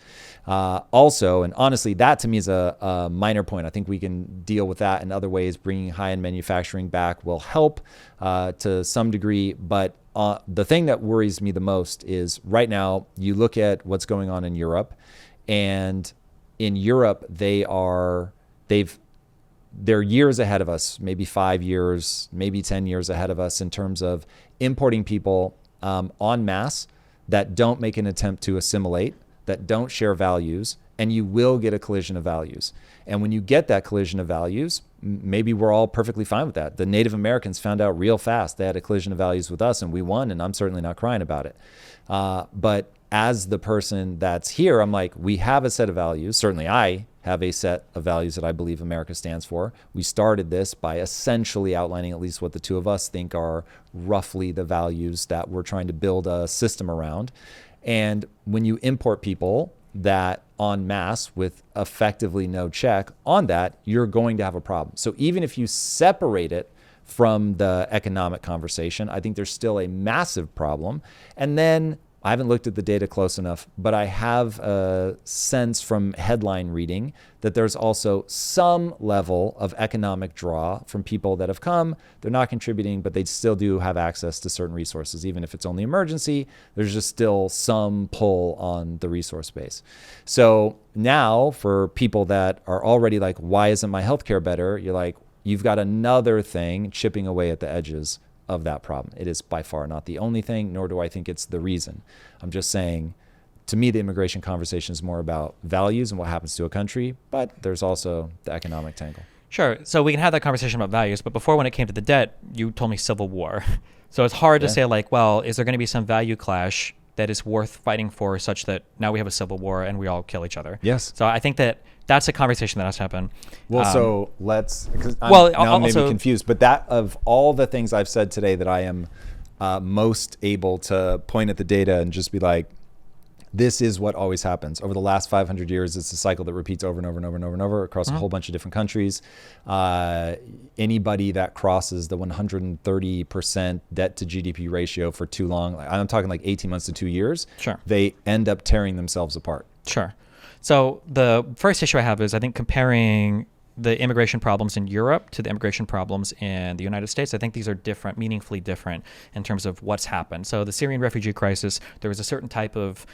Also, and honestly, that to me is a minor point. I think we can deal with that in other ways. Bringing high-end manufacturing back will help to some degree, but the thing that worries me the most is right now you look at what's going on in Europe, and in Europe they're years ahead of us, maybe 5 years, maybe 10 years ahead of us in terms of importing people en masse that don't make an attempt to assimilate, that don't share values, and you will get a collision of values. And when you get that collision of values, maybe we're all perfectly fine with that. The Native Americans found out real fast they had a collision of values with us, and we won, and I'm certainly not crying about it. But as the person that's here, I'm like, we have a set of values. Certainly I have a set of values that I believe America stands for. We started this by essentially outlining at least what the two of us think are roughly the values that we're trying to build a system around. And when you import people that en masse with effectively no check on that, you're going to have a problem. So even if you separate it from the economic conversation, I think there's still a massive problem. And then I haven't looked at the data close enough, but I have a sense from headline reading that there's also some level of economic draw from people that have come. They're not contributing, but they still do have access to certain resources. Even if it's only emergency, there's just still some pull on the resource base. So now for people that are already like, why isn't my healthcare better? You're like, you've got another thing chipping away at the edges of that problem. It is by far not the only thing, nor do I think it's the reason. I'm just saying, to me, the immigration conversation is more about values and what happens to a country, but there's also the economic tangle. Sure. So we can have that conversation about values, but before, when it came to the debt, you told me civil war. So it's hard to say like, well, is there going to be some value clash that is worth fighting for such that now we have a civil war and we all kill each other? Yes. So I think that that's a conversation that has to happen. Well, so let's, because I'm maybe confused, but that of all the things I've said today that I am most able to point at the data and just be like, this is what always happens. Over the last 500 years, it's a cycle that repeats over and over and over and over and over across a whole bunch of different countries. Anybody that crosses the 130% debt to GDP ratio for too long, I'm talking like 18 months to 2 years, sure, they end up tearing themselves apart. Sure. So the first issue I have is I think comparing the immigration problems in Europe to the immigration problems in the United States, I think these are different, meaningfully different in terms of what's happened. So the Syrian refugee crisis, there was a certain type of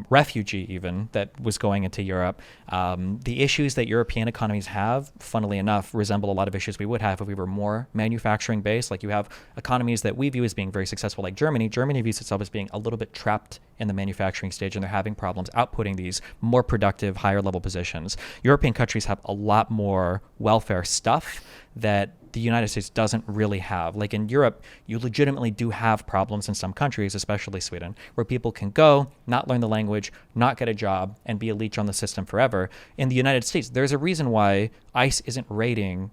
refugee even that was going into Europe. The issues that European economies have, funnily enough, resemble a lot of issues we would have if we were more manufacturing based. Like you have economies that we view as being very successful, like Germany. Germany views itself as being a little bit trapped in the manufacturing stage, and they're having problems outputting these more productive, higher level positions. European countries have a lot more welfare stuff that the United States doesn't really have. Like in Europe, you legitimately do have problems in some countries, especially Sweden, where people can go, not learn the language, not get a job, and be a leech on the system forever. In the United States, there's a reason why ICE isn't raiding,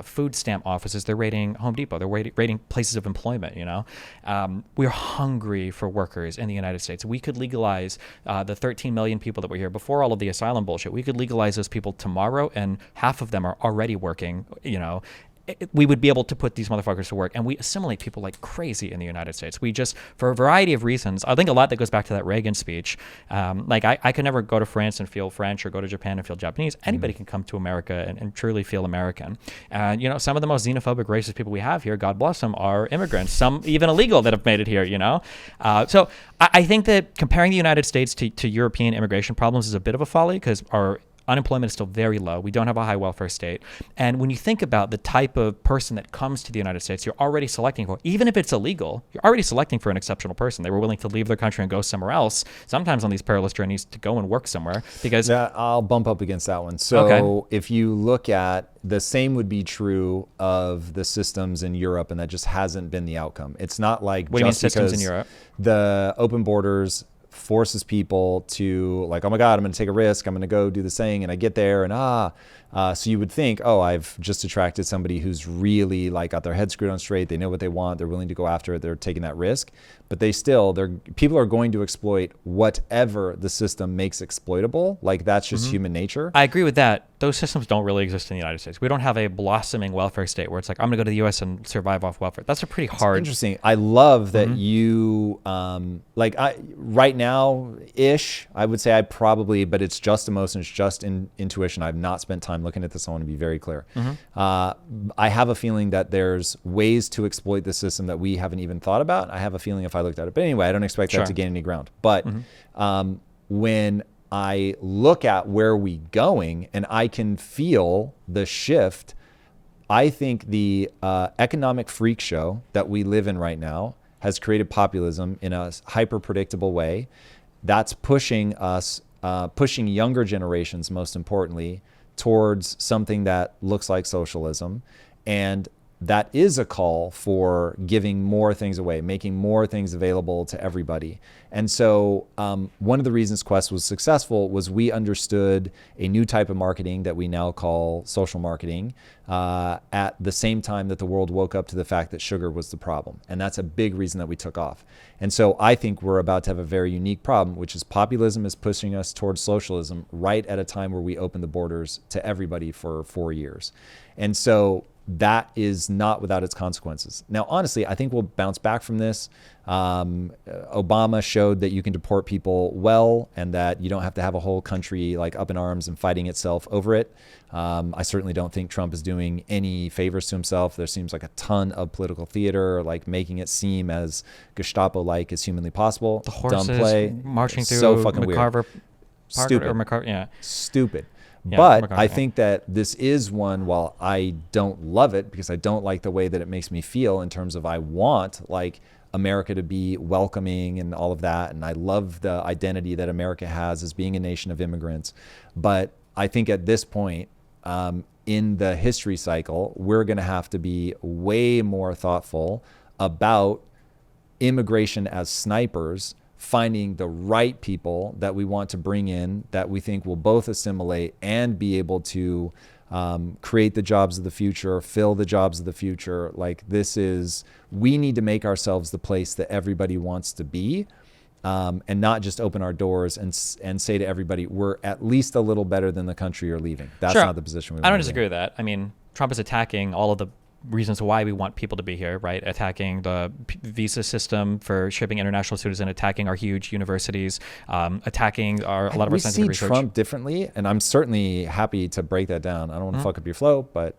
food stamp offices. They're raiding Home Depot. They're raiding places of employment, We're hungry for workers in the United States. We could legalize the 13 million people that were here before all of the asylum bullshit. We could legalize those people tomorrow, and half of them are already working, we would be able to put these motherfuckers to work, and we assimilate people like crazy in the United States. We just, for a variety of reasons, I think a lot that goes back to that Reagan speech. I could never go to France and feel French or go to Japan and feel Japanese. Anybody can come to America and truly feel American. And, some of the most xenophobic, racist people we have here, God bless them, are immigrants, some even illegal that have made it here, So I think that comparing the United States to European immigration problems is a bit of a folly because our Unemployment is still very low. We don't have a high welfare state. And when you think about the type of person that comes to the United States, you're already selecting for, even if it's illegal, you're already selecting for an exceptional person. They were willing to leave their country and go somewhere else, sometimes on these perilous journeys to go and work somewhere because... Yeah, I'll bump up against that one. So if you look at, the same would be true of the systems in Europe, and that just hasn't been the outcome. It's not like what do you mean just systems in because Europe? The open borders forces people to like, oh my God, I'm going to take a risk. I'm going to go do this thing. And I get there and so you would think, oh, I've just attracted somebody who's really like got their head screwed on straight. They know what they want. They're willing to go after it. They're taking that risk. But people are going to exploit whatever the system makes exploitable. Like that's just human nature. I agree with that. Those systems don't really exist in the United States. We don't have a blossoming welfare state where it's like, I'm going to go to the US and survive off welfare. That's a pretty hard. Interesting. I love that you, right now-ish, I would say but it's just emotion, it's just intuition. I've not spent time looking at this. I want to be very clear. I have a feeling that there's ways to exploit the system that we haven't even thought about. I have a feeling if I looked at it. But anyway, I don't expect that to gain any ground. But when I look at where we're going and I can feel the shift, I think the economic freak show that we live in right now has created populism in a hyper predictable way. That's pushing us, pushing younger generations, most importantly, towards something that looks like socialism. And that is a call for giving more things away, making more things available to everybody. And so one of the reasons Quest was successful was we understood a new type of marketing that we now call social marketing at the same time that the world woke up to the fact that sugar was the problem. And that's a big reason that we took off. And so I think we're about to have a very unique problem, which is populism is pushing us towards socialism right at a time where we open the borders to everybody for 4 years. And so that is not without its consequences. Now, honestly, I think we'll bounce back from this. Obama showed that you can deport people well and that you don't have to have a whole country like up in arms and fighting itself over it. I certainly don't think Trump is doing any favors to himself. There seems like a ton of political theater, like making it seem as Gestapo-like as humanly possible. The horses dumb play. marching through so fucking McCarver weird. Stupid. Stupid. Yeah, But I think that this is one, while I don't love it because I don't like the way that it makes me feel in terms of I want like America to be welcoming and all of that. And I love the identity that America has as being a nation of immigrants. But I think at this point in the history cycle, we're going to have to be way more thoughtful about immigration as snipers, finding the right people that we want to bring in that we think will both assimilate and be able to create the jobs of the future, fill the jobs of the future. Like we need to make ourselves the place that everybody wants to be, and not just open our doors and say to everybody, we're at least a little better than the country you're leaving. That's not the position we want. I don't disagree with that. I mean, Trump is attacking all of the reasons why we want people to be here, right? Attacking the visa system for shipping international students and attacking our huge universities, attacking a lot of our scientific research. We see Trump differently, and I'm certainly happy to break that down. I don't want to fuck up your flow, but...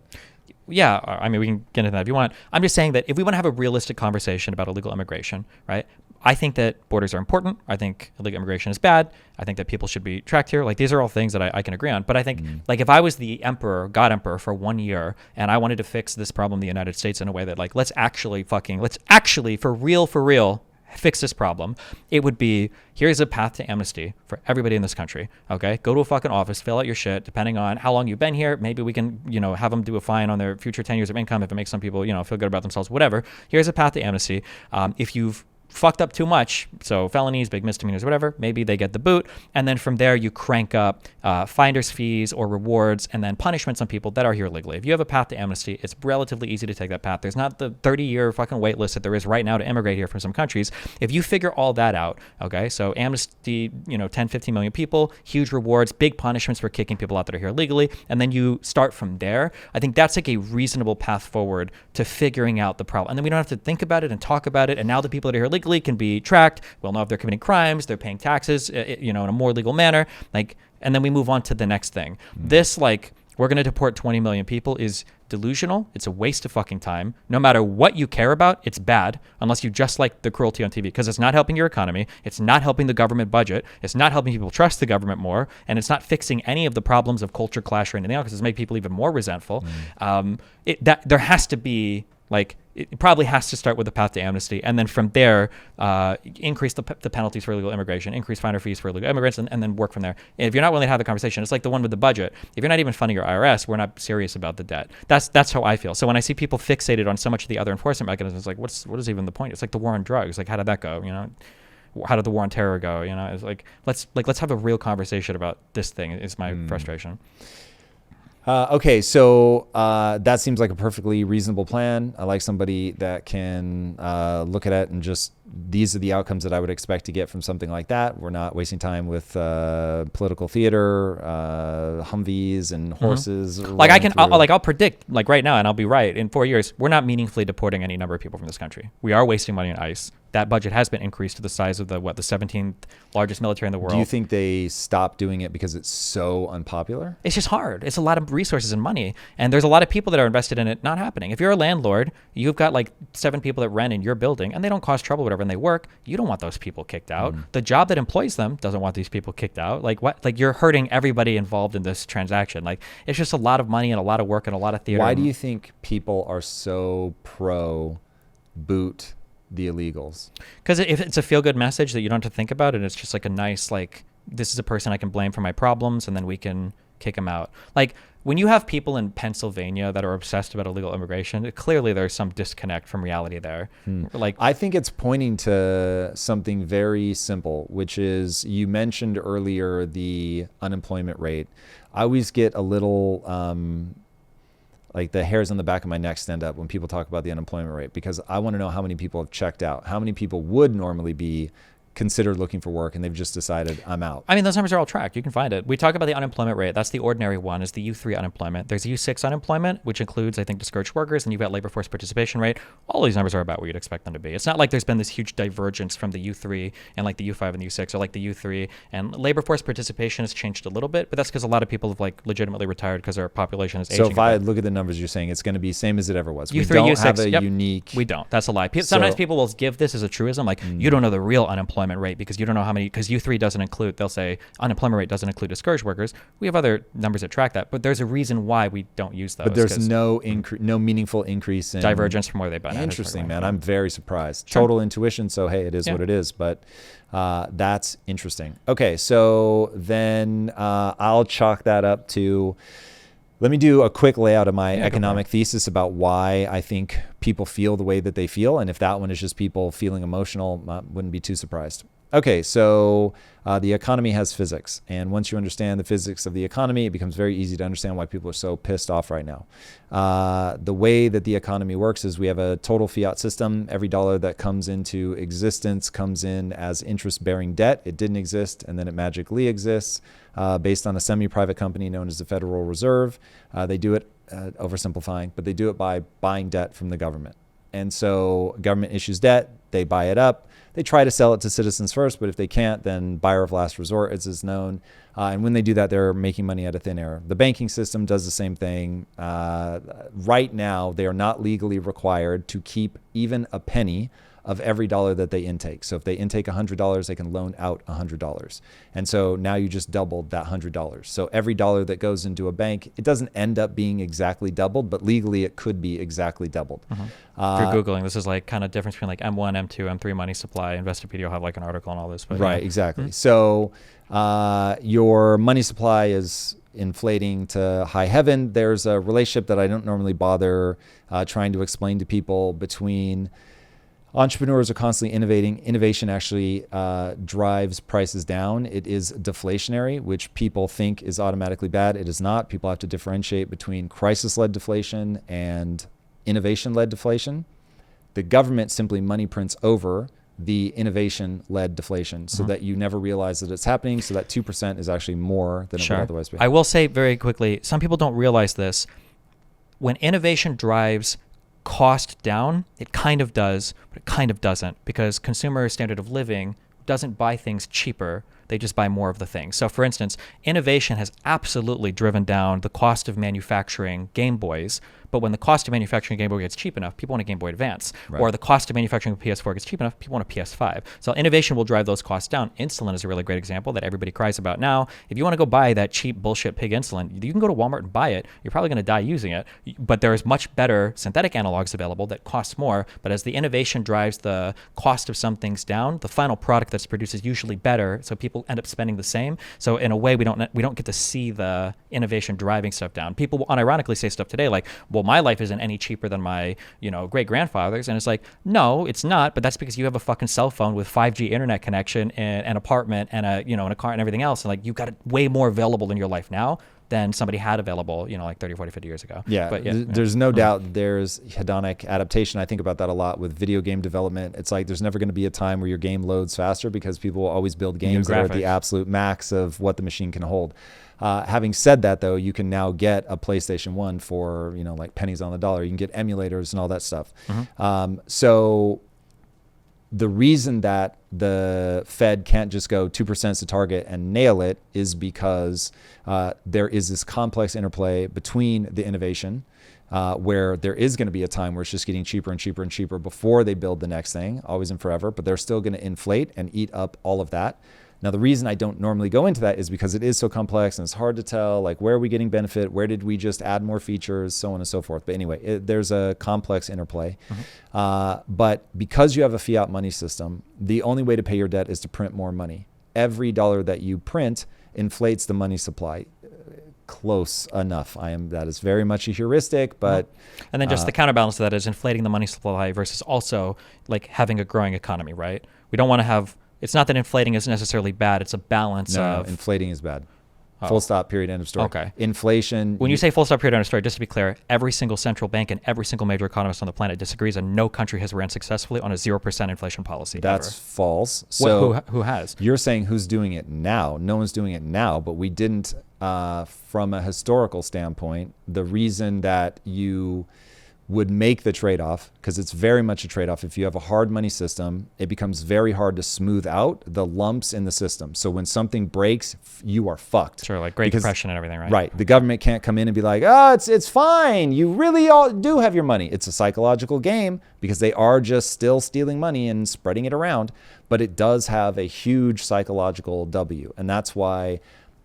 Yeah, I mean, we can get into that if you want. I'm just saying that if we want to have a realistic conversation about illegal immigration, right? I think that borders are important. I think illegal immigration is bad. I think that people should be tracked here. Like, these are all things that I can agree on. But I think, like, if I was the emperor, God emperor for 1 year, and I wanted to fix this problem in the United States in a way that, like, let's actually for real, fix this problem, it would be, here's a path to amnesty for everybody in this country. Okay, go to a fucking office, fill out your shit. Depending on how long you've been here, maybe we can, have them do a fine on their future 10 years of income if it makes some people, feel good about themselves. Whatever. Here's a path to amnesty. If you've fucked up too much, so felonies, big misdemeanors, whatever, maybe they get the boot, and then from there you crank up finder's fees or rewards and then punishments on people that are here legally. If you have a path to amnesty, it's relatively easy to take that path. There's not the 30-year fucking wait list that there is right now to immigrate here from some countries. If you figure all that out, okay, so amnesty, 10, 15 million people, huge rewards, big punishments for kicking people out that are here legally, and then you start from there, I think that's like a reasonable path forward to figuring out the problem. And then we don't have to think about it and talk about it, and now the people that are here legally can be tracked. We'll know if they're committing crimes, they're paying taxes, in a more legal manner, and then we move on to the next thing. This we're going to deport 20 million people is delusional. It's a waste of fucking time. No matter what you care about, it's bad unless you just like the cruelty on TV, because it's not helping your economy. It's not helping the government budget. It's not helping people trust the government more. And it's not fixing any of the problems of culture clash or anything else, because it's making people even more resentful. There has to be, like, it probably has to start with the path to amnesty, and then from there, increase the penalties for illegal immigration, increase finer fees for illegal immigrants, and then work from there. If you're not willing to have the conversation, it's like the one with the budget. If you're not even funding your IRS, we're not serious about the debt. That's how I feel. So when I see people fixated on so much of the other enforcement mechanisms, it's like, what is even the point? It's like the war on drugs. Like, how did that go? You know, how did the war on terror go? You know, it's like let's have a real conversation about this thing. Is my frustration. Okay, so that seems like a perfectly reasonable plan. I like somebody that can look at it and just, these are the outcomes that I would expect to get from something like that. We're not wasting time with political theater, Humvees and horses. Like I'll predict, like right now, and I'll be right, in 4 years, we're not meaningfully deporting any number of people from this country. We are wasting money on ICE. That budget has been increased to the size of the 17th largest military in the world. Do you think they stopped doing it because it's so unpopular? It's just hard. It's a lot of resources and money. And there's a lot of people that are invested in it not happening. If you're a landlord, you've got like 7 people that rent in your building and they don't cause trouble, whatever, and they work, you don't want those people kicked out. The job that employs them doesn't want these people kicked out. Like what? Like you're hurting everybody involved in this transaction. Like it's just a lot of money and a lot of work and a lot of theater. Why do you think people are so pro boot the illegals? Because if it's a feel-good message that you don't have to think about it, it's just like a nice, like, this is a person I can blame for my problems, and then we can kick them out. Like when you have people in Pennsylvania that are obsessed about illegal immigration, clearly there's some disconnect from reality there. Like I think it's pointing to something very simple, which is, you mentioned earlier the unemployment rate. I always get a little like the hairs on the back of my neck stand up when people talk about the unemployment rate, because I want to know how many people have checked out, how many people would normally be considered looking for work and they've just decided I'm out. I mean, those numbers are all tracked. You can find it. We talk about the unemployment rate. That's the ordinary one, is the U3 unemployment. There's U6 unemployment, which includes, I think, discouraged workers, and you've got labor force participation rate. All these numbers are about where you'd expect them to be. It's not like there's been this huge divergence from the U3 and like the U5 and the U6, or like the U3, and labor force participation has changed a little bit, but that's because a lot of people have like legitimately retired because our population is aging. So if I look at the numbers you're saying, it's going to be same as it ever was. U3, we don't U6, have a unique. We don't. That's a lie. Sometimes people will give this as a truism, like you don't know the real unemployment rate because you don't know how many, because U3 doesn't include, they'll say unemployment rate doesn't include discouraged workers. We have other numbers that track that, but there's a reason why we don't use those. But there's no meaningful increase in divergence from where they've been. Interesting, man. I'm very surprised. Sure. Total intuition. So, hey, it is what it is, but that's interesting. Okay. So then I'll chalk that up to, let me do a quick layout of my economic thesis about why I think people feel the way that they feel. And if that one is just people feeling emotional, I wouldn't be too surprised. Okay, so the economy has physics. And once you understand the physics of the economy, it becomes very easy to understand why people are so pissed off right now. The way that the economy works is we have a total fiat system. Every dollar that comes into existence comes in as interest-bearing debt. It didn't exist, and then it magically exists based on a semi-private company known as the Federal Reserve. They do it, oversimplifying, but they do it by buying debt from the government. And so government issues debt, they buy it up. They try to sell it to citizens first, but if they can't, then buyer of last resort, as is known. And when they do that, they're making money out of thin air. The banking system does the same thing. Right now, they are not legally required to keep even a penny of every dollar that they intake. So if they intake $100, they can loan out $100. And so now you just doubled that $100. So every dollar that goes into a bank, it doesn't end up being exactly doubled, but legally it could be exactly doubled. If you're Googling, this is like kind of difference between like M1, M2, M3 money supply. Investopedia will have like an article on all this. But right, exactly. So your money supply is inflating to high heaven. There's a relationship that I don't normally bother trying to explain to people between entrepreneurs are constantly innovating. Innovation actually drives prices down. It is deflationary, which people think is automatically bad. It is not. People have to differentiate between crisis-led deflation and innovation-led deflation. The government simply money prints over the innovation-led deflation so that you never realize that it's happening, so that 2% is actually more than it would otherwise be. I will say very quickly, some people don't realize this. When innovation drives cost down, it kind of does, but it kind of doesn't, because consumer standard of living doesn't buy things cheaper They just buy more of the thing. So for instance, innovation has absolutely driven down the cost of manufacturing Game Boys. But when the cost of manufacturing a Game Boy gets cheap enough, people want a Game Boy Advance. Right. Or the cost of manufacturing a PS4 gets cheap enough, people want a PS5. So innovation will drive those costs down. Insulin is a really great example that everybody cries about now. If you want to go buy that cheap bullshit pig insulin, you can go to Walmart and buy it. You're probably going to die using it. But there's much better synthetic analogs available that cost more. But as the innovation drives the cost of some things down, the final product that's produced is usually better. So people end up spending the same. So in a way, we don't get to see the innovation driving stuff down. People will unironically say stuff today like, well, my life isn't any cheaper than my, great grandfather's. And it's like, no, it's not. But that's because you have a fucking cell phone with 5G internet connection and an apartment and and a car and everything else. And like, you've got it way more available in your life now than somebody had available, like 30, 40, 50 years ago. Yeah, but there's no doubt there's hedonic adaptation. I think about that a lot with video game development. It's like there's never going to be a time where your game loads faster because people will always build games that are at the absolute max of what the machine can hold. Having said that, though, you can now get a PlayStation 1 for, like pennies on the dollar. You can get emulators and all that stuff. So the reason that the Fed can't just go 2% is the target and nail it is because there is this complex interplay between the innovation, where there is going to be a time where it's just getting cheaper and cheaper and cheaper before they build the next thing, always and forever, but they're still going to inflate and eat up all of that. Now, the reason I don't normally go into that is because it is so complex and it's hard to tell, like, where are we getting benefit? Where did we just add more features? So on and so forth. But anyway, there's a complex interplay. But because you have a fiat money system, the only way to pay your debt is to print more money. Every dollar that you print inflates the money supply. Close enough. That is very much a heuristic, but and then just the counterbalance to that is inflating the money supply versus also like having a growing economy, right? We don't want to have. It's not that inflating is necessarily bad. It's a balance of... No, inflating is bad. Full stop, period, end of story. Okay. Inflation... When you say full stop, period, end of story, just to be clear, every single central bank and every single major economist on the planet disagrees, and no country has ran successfully on a 0% inflation policy. That's ever. false. So who has? You're saying who's doing it now. No one's doing it now, but we didn't, from a historical standpoint, the reason that you would make the trade-off, because it's very much a trade-off. If you have a hard money system, it becomes very hard to smooth out the lumps in the system. So when something breaks, you are fucked. Sure, like Great Depression and everything, right? Right. The government can't come in and be like, it's fine. You really all do have your money. It's a psychological game because they are just still stealing money and spreading it around. But it does have a huge psychological W. And that's why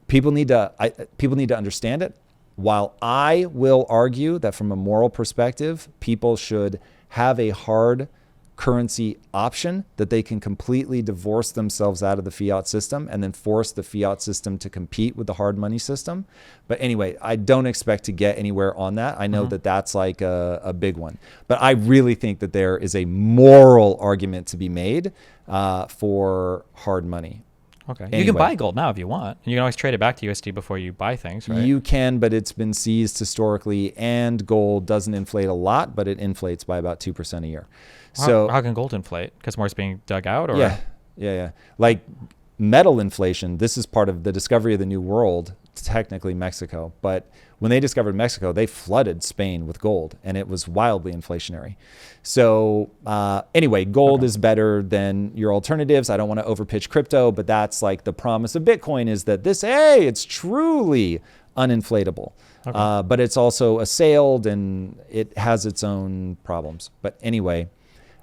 people need to understand it. While I will argue that from a moral perspective, people should have a hard currency option that they can completely divorce themselves out of the fiat system and then force the fiat system to compete with the hard money system. But anyway, I don't expect to get anywhere on that. I know that that's like a big one. But I really think that there is a moral argument to be made for hard money. Okay. Anyway. You can buy gold now if you want. You can always trade it back to USD before you buy things, right? You can, but it's been seized historically, and gold doesn't inflate a lot, but it inflates by about 2% a year. So how can gold inflate? Because more is being dug out? Or? Yeah. Like metal inflation, this is part of the discovery of the New World, technically Mexico. But when they discovered Mexico, they flooded Spain with gold, and it was wildly inflationary. So anyway, gold is better than your alternatives. I don't want to overpitch crypto, but that's like the promise of Bitcoin is that it's truly uninflatable. Okay. But it's also assailed, and it has its own problems. But anyway,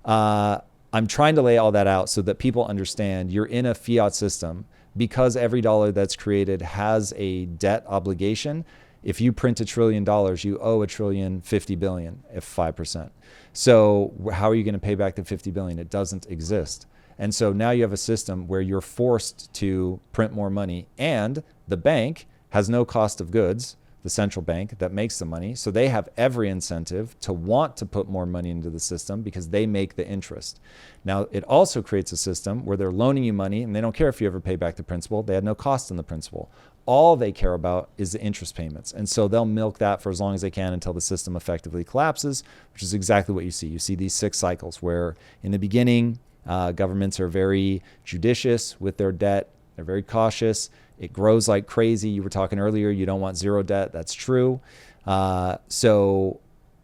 I'm trying to lay all that out so that people understand you're in a fiat system because every dollar that's created has a debt obligation. If you print $1 trillion, you owe $1,050 billion, if 5%. So how are you going to pay back the 50 billion? It doesn't exist. And so now you have a system where you're forced to print more money, and the bank has no cost of goods, the central bank that makes the money. So they have every incentive to want to put more money into the system because they make the interest. Now, it also creates a system where they're loaning you money and they don't care if you ever pay back the principal. They had no cost in the principal. All they care about is the interest payments. And so they'll milk that for as long as they can until the system effectively collapses, which is exactly what you see. You see these 6 cycles where in the beginning, governments are very judicious with their debt. They're very cautious. It grows like crazy. You were talking earlier, you don't want zero debt. That's true. So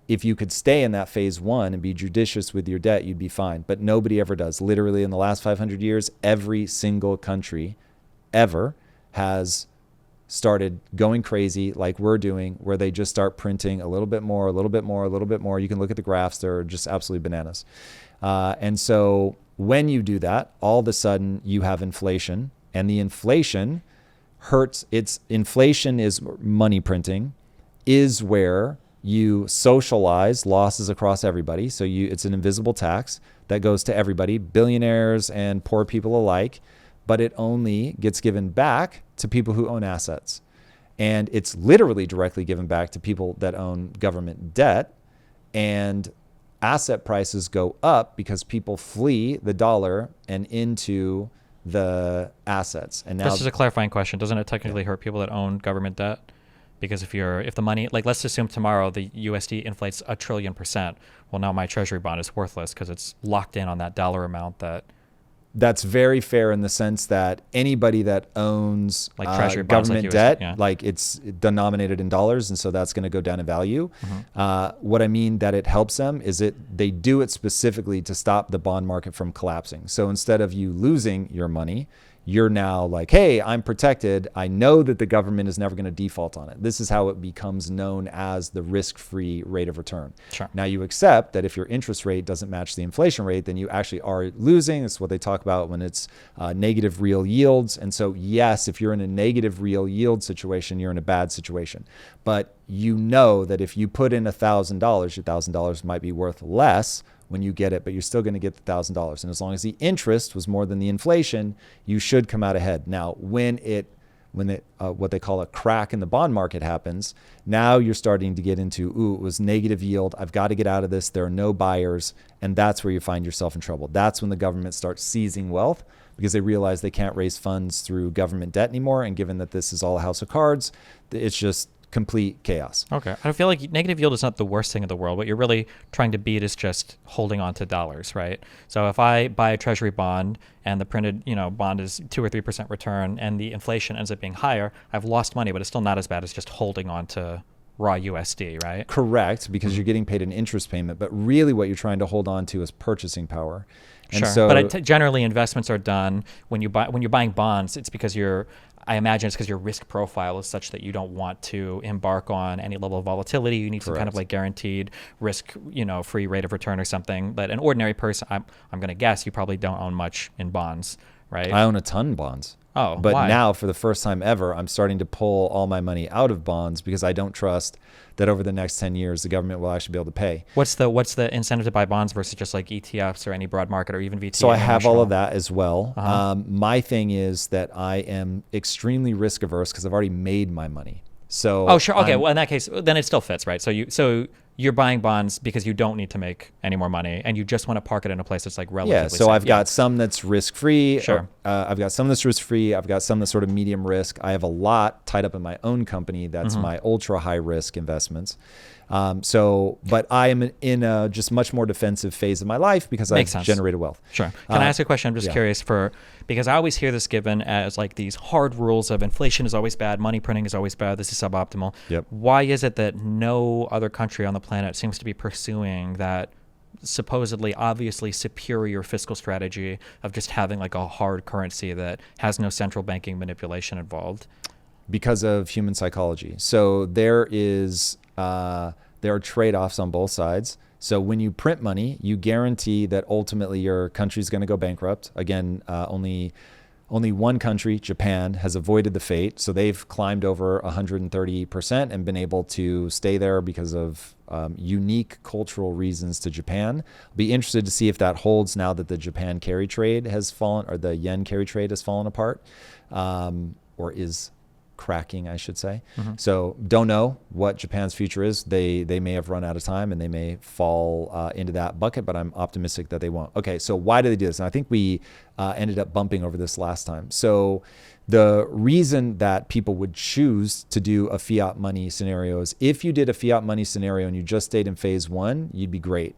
if you could stay in that phase 1 and be judicious with your debt, you'd be fine. But nobody ever does. Literally in the last 500 years, every single country ever has started going crazy like we're doing, where they just start printing a little bit more, a little bit more, a little bit more. You can look at the graphs. They're just absolutely bananas. And so when you do that, all of a sudden you have inflation, and the inflation hurts. Inflation is money printing, is where you socialize losses across everybody. So it's an invisible tax that goes to everybody, billionaires and poor people alike, but it only gets given back to people who own assets. And it's literally directly given back to people that own government debt. And asset prices go up because people flee the dollar and into the assets. And now this is a clarifying question. Doesn't it technically hurt people that own government debt? Because if the money, like let's assume tomorrow the USD inflates 1 trillion%, well, now my treasury bond is worthless because it's locked in on that dollar amount. That's very fair in the sense that anybody that owns like treasury bonds, government debt, like it's denominated in dollars, and so that's going to go down in value. What I mean that it helps them is they do it specifically to stop the bond market from collapsing. So instead of you losing your money, you're now like, hey, I'm protected. I know that the government is never going to default on it. This is how it becomes known as the risk-free rate of return. Sure. Now you accept that if your interest rate doesn't match the inflation rate, then you actually are losing. It's what they talk about when it's negative real yields. And so yes, if you're in a negative real yield situation, you're in a bad situation. But you know that if you put in $1,000, your $1,000 might be worth less when you get it, but you're still going to get the $1,000. And as long as the interest was more than the inflation, you should come out ahead. Now, when what they call a crack in the bond market happens, now you're starting to get into, it was negative yield. I've got to get out of this. There are no buyers. And that's where you find yourself in trouble. That's when the government starts seizing wealth because they realize they can't raise funds through government debt anymore. And given that this is all a house of cards, it's just complete chaos. Okay. I feel like negative yield is not the worst thing in the world. What you're really trying to beat is just holding on to dollars, right? So if I buy a treasury bond and the printed, bond is 2 or 3% return and the inflation ends up being higher, I've lost money, but it's still not as bad as just holding on to raw USD, right? Correct, because you're getting paid an interest payment, but really what you're trying to hold on to is purchasing power. And sure. So, but generally investments are done when you're buying bonds, it's because I imagine it's because your risk profile is such that you don't want to embark on any level of volatility. You need some kind of like guaranteed risk, free rate of return or something. But an ordinary person, I'm going to guess you probably don't own much in bonds, right? I own a ton of bonds. Oh, but why? Now for the first time ever, I'm starting to pull all my money out of bonds because I don't trust that over the next 10 years, the government will actually be able to pay. What's the incentive to buy bonds versus just like ETFs or any broad market or even VT? So I have all of that as well. My thing is that I am extremely risk averse because I've already made my money. So oh, sure. Okay. Well, in that case, then it still fits, right? So you're buying bonds because you don't need to make any more money and you just want to park it in a place that's like relatively safe. I've got some that's risk-free. Sure. I've got some that's risk-free. I've got some that's sort of medium risk. I have a lot tied up in my own company that's my ultra high risk investments. But I am in a just much more defensive phase of my life because I've generated wealth. Sure. Can I ask a question? I'm just curious because I always hear this given as like these hard rules of inflation is always bad, money printing is always bad, this is suboptimal. Yep. Why is it that no other country on the planet seems to be pursuing that supposedly obviously superior fiscal strategy of just having like a hard currency that has no central banking manipulation involved? Because of human psychology. So there are trade-offs on both sides. So when you print money, you guarantee that ultimately your country's going to go bankrupt. Again, only one country, Japan, has avoided the fate. So they've climbed over 130% and been able to stay there because of unique cultural reasons to Japan. I'll be interested to see if that holds now that the Japan carry trade has fallen, or the yen carry trade has fallen apart, or is cracking, I should say. So don't know what Japan's future is. They may have run out of time and they may fall into that bucket, but I'm optimistic that they won't. Okay, so why do they do this? And I think we ended up bumping over this last time. So the reason that people would choose to do a fiat money scenario is if you did a fiat money scenario and you just stayed in phase one, you'd be great.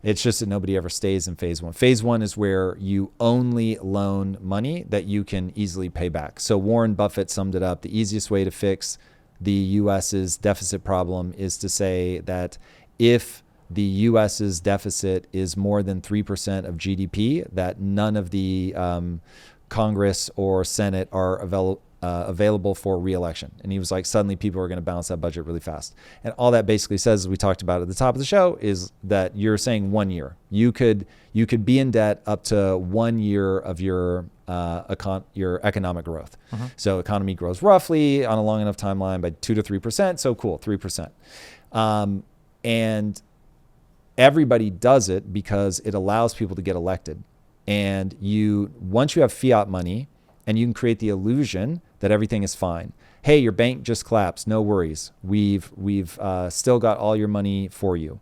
It's just that nobody ever stays in phase one. Phase one is where you only loan money that you can easily pay back. So Warren Buffett summed it up. The easiest way to fix the U.S.'s deficit problem is to say that if the U.S.'s deficit is more than 3% of GDP, that none of the Congress or Senate are available for re-election. And he was like, suddenly people are going to balance that budget really fast. And all that basically says, as we talked about at the top of the show, is that you're saying 1 year. You could be in debt up to 1 year of your economic growth. So economy grows roughly on a long enough timeline by 2 to 3%. So cool, 3%. And everybody does it because it allows people to get elected. And once you have fiat money, and you can create the illusion that everything is fine. Hey, your bank just collapsed. No worries. We've still got all your money for you.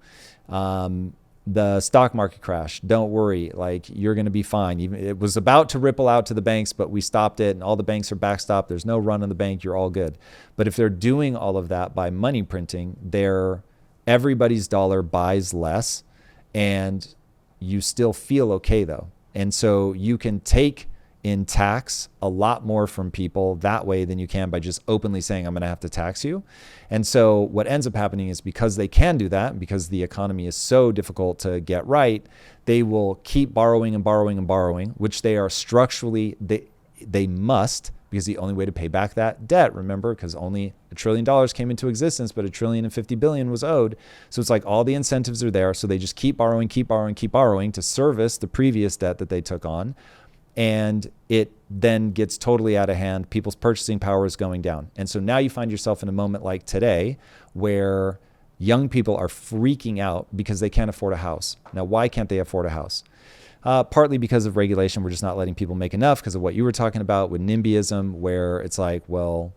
The stock market crashed. Don't worry. Like, you're going to be fine. It was about to ripple out to the banks, but we stopped it, and all the banks are backstopped. There's no run on the bank. You're all good. But if they're doing all of that by money printing, everybody's dollar buys less, and you still feel okay though. And so you can take in tax a lot more from people that way than you can by just openly saying, I'm going to have to tax you. And so what ends up happening is, because they can do that, because the economy is so difficult to get right, they will keep borrowing and borrowing and borrowing, which they are structurally, they must, because the only way to pay back that debt, remember, because only $1 trillion came into existence, but $1.05 trillion was owed. So it's like all the incentives are there. So they just keep borrowing to service the previous debt that they took on. And it then gets totally out of hand. People's purchasing power is going down. And so now you find yourself in a moment like today where young people are freaking out because they can't afford a house. Now, why can't they afford a house? Partly because of regulation. We're just not letting people make enough, because of what you were talking about with NIMBYism, where it's like, well,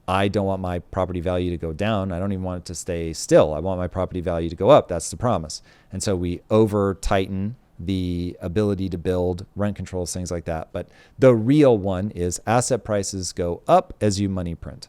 I don't want my property value to go down. I don't even want it to stay still. I want my property value to go up. That's the promise. And so we over tighten the ability to build, rent controls, things like that. But the real one is asset prices go up as you money print.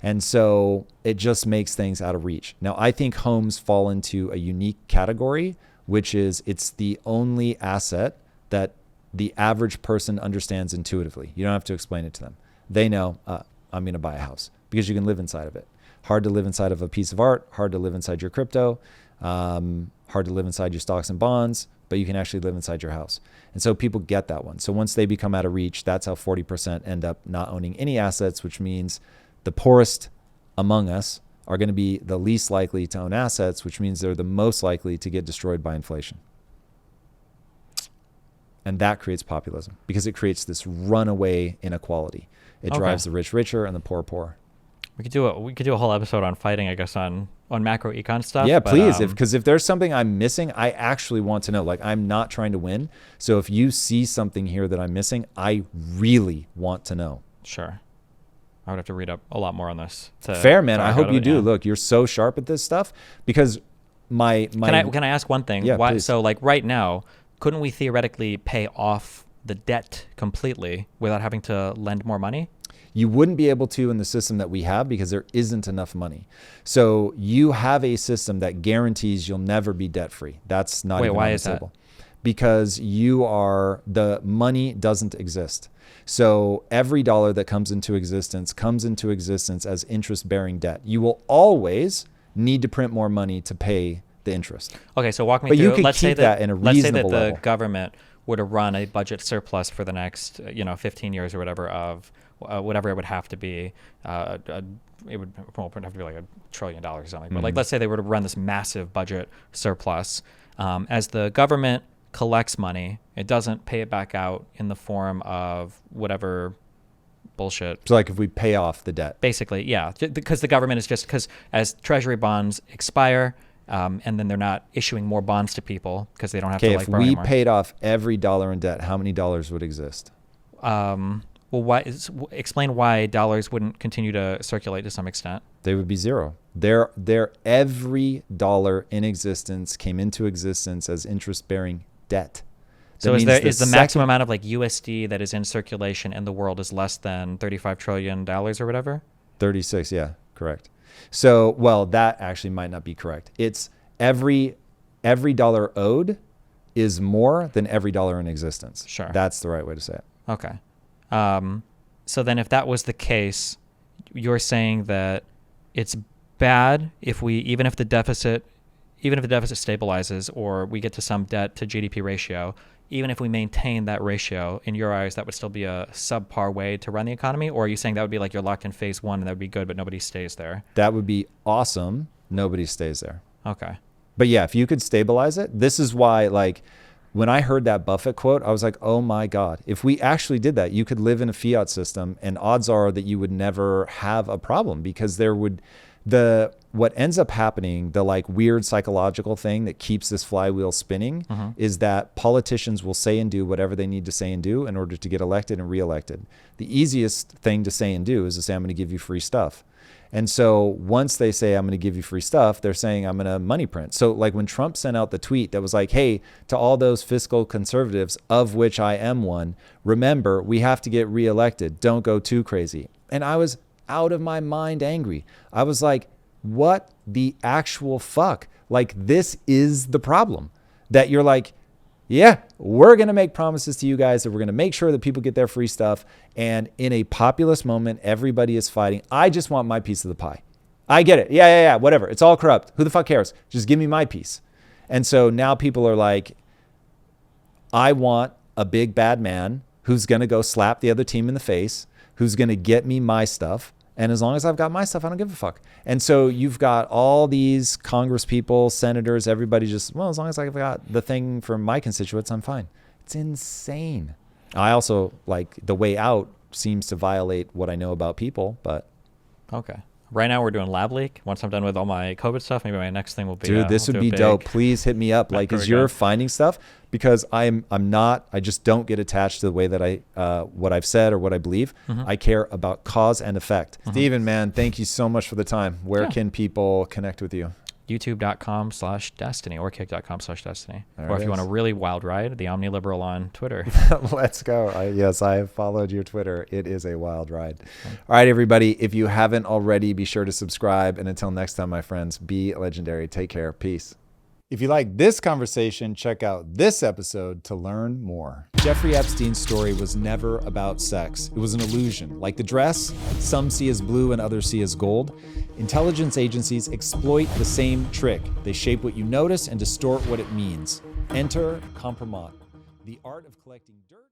And so it just makes things out of reach. Now, I think homes fall into a unique category, which is it's the only asset that the average person understands intuitively. You don't have to explain it to them. They know, I'm going to buy a house, because you can live inside of it. Hard to live inside of a piece of art, hard to live inside your crypto, hard to live inside your stocks and bonds, but you can actually live inside your house. And so people get that one. So once they become out of reach, that's how 40% end up not owning any assets, which means the poorest among us are going to be the least likely to own assets, which means they're the most likely to get destroyed by inflation. And that creates populism, because it creates this runaway inequality. It drives the rich richer and the poor poorer. We could do a whole episode on fighting, I guess, on macro econ stuff. Yeah, please. Because if there's something I'm missing, I actually want to know. Like, I'm not trying to win. So if you see something here that I'm missing, I really want to know. Sure. I would have to read up a lot more on this. Fair, man. I hope you do. Yeah. Look, you're so sharp at this stuff, because can I ask one thing? Yeah, why, please. so like right now, couldn't we theoretically pay off the debt completely without having to lend more money? You wouldn't be able to in the system that we have, because there isn't enough money. So you have a system that guarantees you'll never be debt free. That's not even on the table. Because the money doesn't exist. So every dollar that comes into existence as interest bearing debt. You will always need to print more money to pay the interest. Okay, so walk me through. But you could let's keep that in a reasonable level. Let's say that the government were to run a budget surplus for the next 15 years or whatever of whatever it would have to be. It would have to be like $1 trillion or something. But like, let's say they were to run this massive budget surplus. As the government collects money, it doesn't pay it back out in the form of whatever bullshit. So like if we pay off the debt. Basically, yeah. Because the government is because as treasury bonds expire, and then they're not issuing more bonds to people because they don't have to like borrow anymore. If we paid off every dollar in debt, how many dollars would exist? Well, explain why dollars wouldn't continue to circulate to some extent. They would be zero. Every dollar in existence came into existence as interest-bearing debt. So is the maximum amount of like USD that is in circulation in the world is less than $35 trillion or whatever? 36, yeah, correct. So, well, that actually might not be correct. It's every dollar owed is more than every dollar in existence. Sure. That's the right way to say it. Okay. So then if that was the case, you're saying that it's bad even if the deficit even if the deficit stabilizes or we get to some debt to GDP ratio, even if we maintain that ratio, in your eyes, that would still be a subpar way to run the economy? Or are you saying that would be like you're locked in phase one and that would be good, but nobody stays there? That would be awesome. Nobody stays there. Okay. But yeah, if you could stabilize it, this is why, like, when I heard that Buffett quote, I was like, oh my God, if we actually did that, you could live in a fiat system and odds are that you would never have a problem, because what ends up happening, the like weird psychological thing that keeps this flywheel spinning is that politicians will say and do whatever they need to say and do in order to get elected and reelected. The easiest thing to say and do is to say, I'm going to give you free stuff. And so once they say, I'm going to give you free stuff, they're saying, I'm going to money print. So like when Trump sent out the tweet that was like, hey, to all those fiscal conservatives, of which I am one, remember, we have to get reelected. Don't go too crazy. And I was out of my mind angry. I was like, what the actual fuck? Like, this is the problem, that you're like, yeah, we're going to make promises to you guys that we're going to make sure that people get their free stuff. And in a populist moment, everybody is fighting. I just want my piece of the pie. I get it. Yeah, whatever. It's all corrupt. Who the fuck cares? Just give me my piece. And so now people are like, I want a big bad man who's going to go slap the other team in the face, who's going to get me my stuff. And as long as I've got my stuff, I don't give a fuck. And so you've got all these Congress people, senators, everybody just, well, as long as I've got the thing for my constituents, I'm fine. It's insane. I also, like, the way out seems to violate what I know about people, but. Okay. Right now we're doing lab leak. Once I'm done with all my COVID stuff, maybe my next thing will be. Dude, this would be dope. Please hit me up. Like, as you're finding stuff, because I just don't get attached to the way that what I've said or what I believe. I care about cause and effect. Steven, man, thank you so much for the time. Where can people connect with you? YouTube.com/Destiny or Kick.com/Destiny. Or if you want a really wild ride, the OmniLiberal on Twitter. Let's go. Yes, I have followed your Twitter. It is a wild ride. All right, everybody. If you haven't already, be sure to subscribe. And until next time, my friends, be legendary. Take care. Peace. If you like this conversation, check out this episode to learn more. Jeffrey Epstein's story was never about sex. It was an illusion. Like the dress, some see as blue and others see as gold. Intelligence agencies exploit the same trick. They shape what you notice and distort what it means. Enter compromat, the art of collecting dirt.